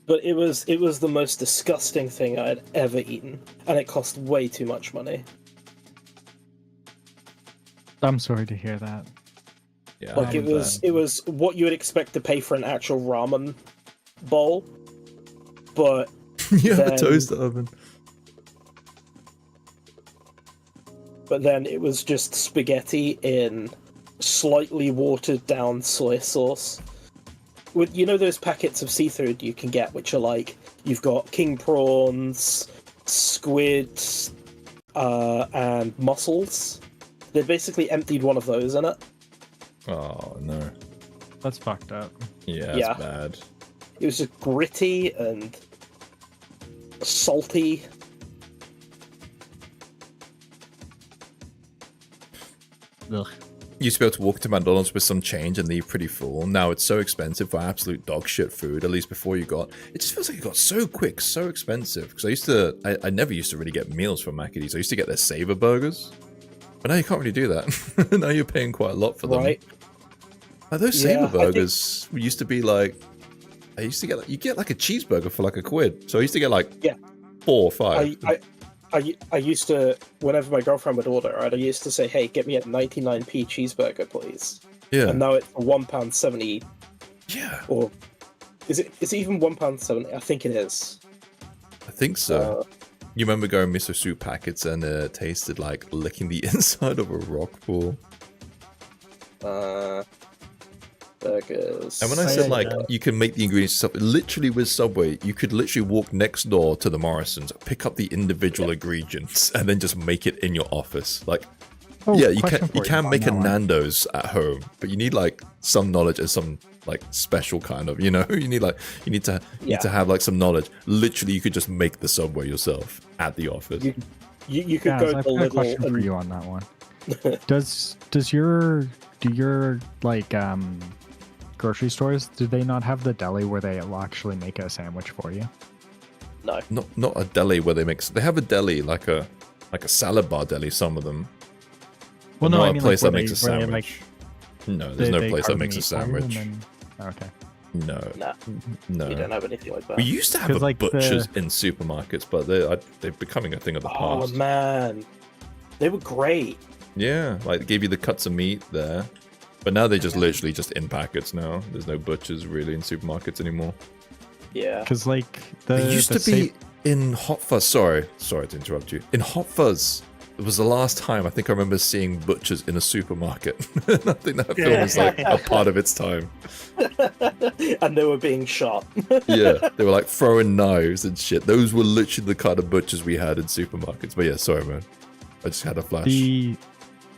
But it was the most disgusting thing I'd ever eaten, and it cost way too much money. I'm sorry to hear that. Yeah, like it was what you would expect to pay for an actual ramen bowl, but you have a toaster oven. But then it was just spaghetti in slightly watered down soy sauce. With those packets of seafood you can get, which are like you've got king prawns, squid, and mussels. They basically emptied one of those in it. Oh no, that's fucked up. Yeah, that's bad. It was just gritty and salty. Ugh. You used to be able to walk to McDonald's with some change and leave pretty full. Now it's so expensive for absolute dog shit food, at least before you got... It just feels like it got so quick, so expensive. Because I never used to really get meals from Mac and D's. I used to get their Saver Burgers. But now you can't really do that. Now you're paying quite a lot for them. Right. Like those Saver Burgers used to be like... I used to get... You get like a cheeseburger for like £1. So I used to get like 4 or 5. I used to, whenever my girlfriend would order, I used to say, "Hey, get me a 99p cheeseburger, please." Yeah. And now it's £1.70. Yeah. Or is it even £1.70? I think it is. I think so. You remember going miso soup packets and it tasted like licking the inside of a rock pool. Burgers. And when I said like you can make the ingredients yourself, literally with Subway, you could literally walk next door to the Morrisons, pick up the individual ingredients, and then just make it in your office. Like, you can make a Nando's at home, but you need like some knowledge and some like special kind of, you need to have like some knowledge. Literally, you could just make the Subway yourself at the office. You could go I've got a question for you on that one. Do your like grocery stores, do they not have the deli where they will actually make a sandwich for you? No. Not a deli where they have a deli like a salad bar deli, some of them. Well, no, I mean place like that makes a sandwich. No, there's no place that makes a sandwich. Okay. No. We don't have anything like that. We used to have like butchers in supermarkets, but they're becoming a thing of the past. Oh man, they were great. Yeah, like they gave you the cuts of meat there. But now they just literally just in packets now. There's no butchers really in supermarkets anymore. Yeah. Because like they used to be in Hot Fuzz. Sorry to interrupt you. In Hot Fuzz, it was the last time I think I remember seeing butchers in a supermarket. I think that film is like a part of its time. And they were being shot. Yeah, they were like throwing knives and shit. Those were literally the kind of butchers we had in supermarkets. But yeah, sorry man. I just had a flash.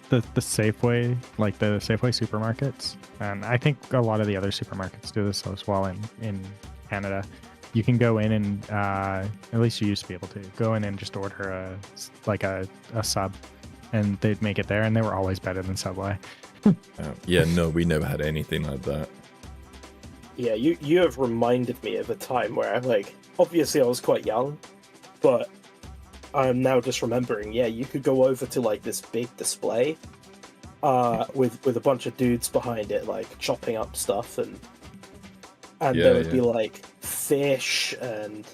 The Safeway, like the Safeway supermarkets, and I think a lot of the other supermarkets do this as well in Canada. You can go in and at least you used to be able to go in and just order a sub, and they'd make it there, and they were always better than Subway. Yeah, no, we never had anything like that. Yeah, you have reminded me of a time where obviously I was quite young, but I'm now just remembering, you could go over to like this big display with a bunch of dudes behind it, like chopping up stuff, and there would be like fish and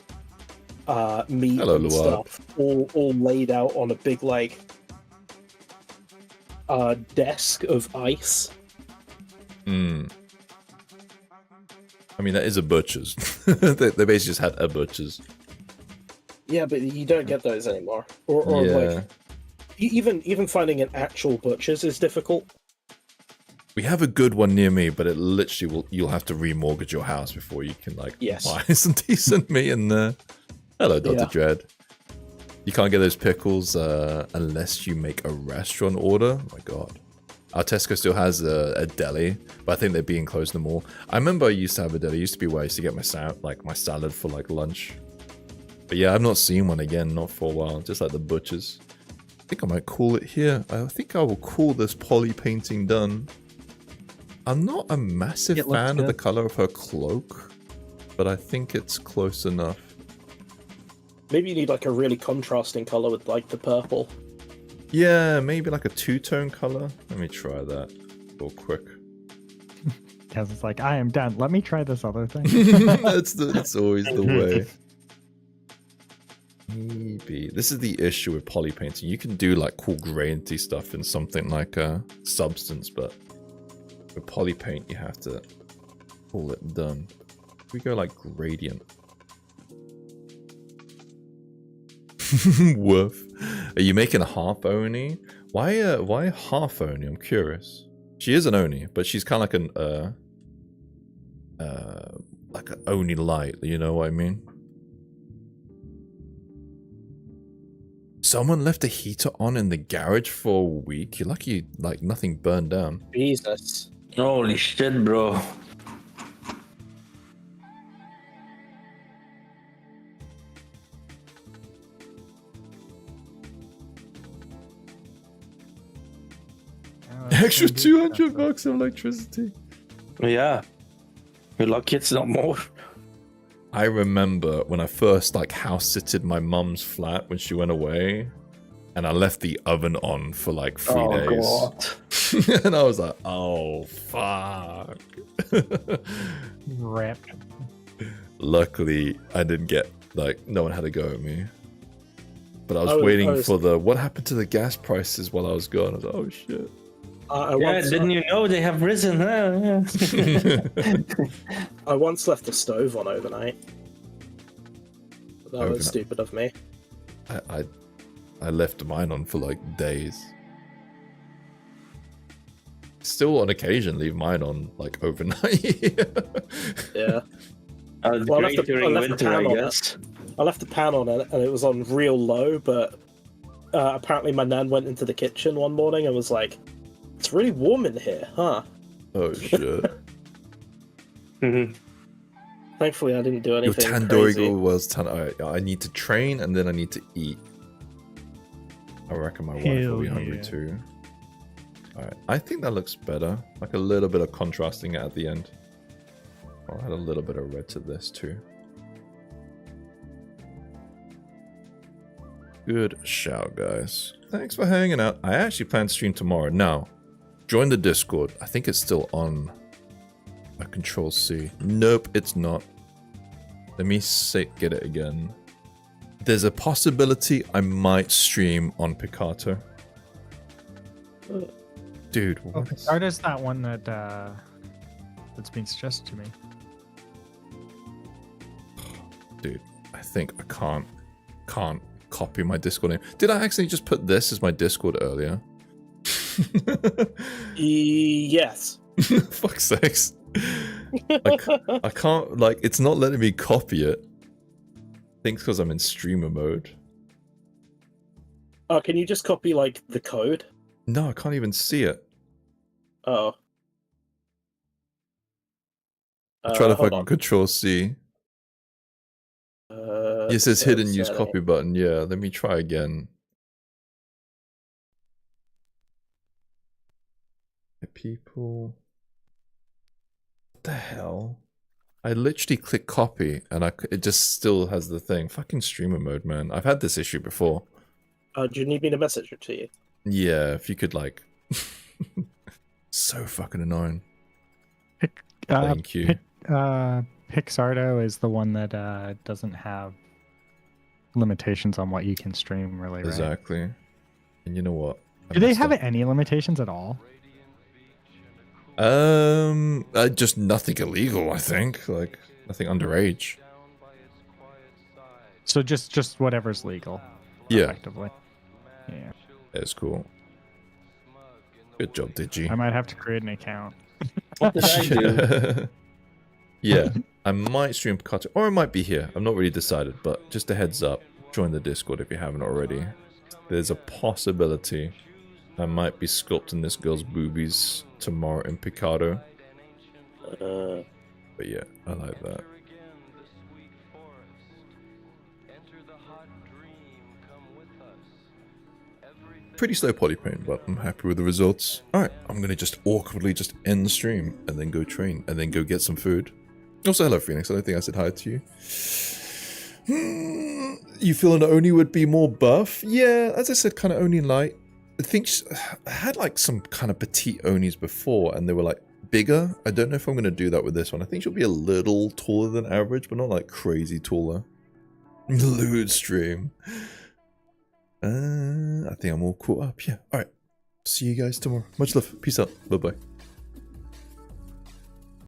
meat and stuff all laid out on a big like desk of ice. I mean, that is a butcher's. They basically just had a butcher's. Yeah, but you don't get those anymore. Or like even finding an actual butcher's is difficult. We have a good one near me, but it literally you'll have to remortgage your house before you can buy some decent meat in there. Hello, Dr. Dread. You can't get those pickles unless you make a restaurant order. Oh my god. Our Tesco still has a deli, but I think they're being closed no more. I remember I used to have a deli. It used to be where I used to get my salad for like lunch. But yeah, I've not seen one again, not for a while. Just like the butchers. I think I might call it here. I think I will call this poly painting done. I'm not a massive fan of the color of her cloak, but I think it's close enough. Maybe you need like a really contrasting color with like the purple. Yeah, maybe like a two-tone color. Let me try that real quick. Because it's like, I am done. Let me try this other thing. That's always the way. maybe. This is the issue with poly painting. You can do like cool gradienty stuff in something like a substance, but with poly paint, you have to pull it done. We go like gradient. Woof. Are you making a half Oni? Why half Oni? I'm curious. She is an Oni, but she's kind of like an Oni light, you know what I mean? Someone left a heater on in the garage for a week. You're lucky like nothing burned down. Jesus. Holy shit, bro. Extra 200 bucks of electricity. Yeah. You're lucky it's not more. I remember when I first like house-sitted my mum's flat when she went away, and I left the oven on for like 3 days. God. And I was like, oh, fuck. Rip. Luckily, I didn't get, like, no one had a go at me. But I was waiting for the, what happened to the gas prices while I was gone? I was like, oh, shit. Didn't you know they have risen? Yeah. I once left the stove on overnight. That was stupid of me. I left mine on for like days. Still on occasion leave mine on like overnight. Yeah. Well, I left the pan on it and it was on real low, but apparently my nan went into the kitchen one morning and was like, it's really warm in here, huh? Oh shit. Thankfully I didn't do anything Your crazy. Tandoori was I need to train and then I need to eat. I reckon my wife will be hungry too. Alright, I think that looks better. Like a little bit of contrasting at the end. I'll add a little bit of red to this too. Good shout, guys. Thanks for hanging out. I actually plan to stream tomorrow. Now, join the Discord. I think it's still on. I Control C. Nope, it's not. Let me get it again. There's a possibility I might stream on Picato. Dude, what? Picato that one that that's been suggested to me. Dude, I think I can't copy my Discord name. Did I accidentally just put this as my Discord earlier? Yes. Fuck's sakes. I can't, like, it's not letting me copy it. I think it's because I'm in streamer mode. Can you just copy, like, the code? No, I can't even see it. Oh. I'll try to fucking Control C. It says hidden use copy button. Yeah, let me try again. People. What the hell? I literally click copy and it just still has the thing. Fucking streamer mode, man. I've had this issue before. Do you need me to message it to you? Yeah, if you could, like. So fucking annoying. Thank you. Pixardo is the one that doesn't have limitations on what you can stream, really, right? Exactly. And you know what? Do they have any limitations at all? Just nothing illegal, I think. Like, nothing underage. So just whatever's legal. Yeah. Effectively. Yeah. That's cool. Good job, Digi. I might have to create an account. What did I do? Yeah, I might stream Picato, or I might be here. I'm not really decided, but just a heads up. Join the Discord if you haven't already. There's a possibility I might be sculpting this girl's boobies tomorrow in Picato. But yeah, I like that. Pretty slow poly paint, but I'm happy with the results. Alright, I'm gonna just awkwardly just end the stream and then go train and then go get some food. Also, hello Phoenix, I don't think I said hi to you. You feel an Oni would be more buff? Yeah, as I said, kind of Oni light. I think I had like some kind of petite Onis before and they were like bigger. I don't know if I'm going to do that with this one. I think she'll be a little taller than average, but not like crazy taller. Lewd stream. I think I'm all caught up. Yeah. All right. See you guys tomorrow. Much love. Peace out. Bye bye.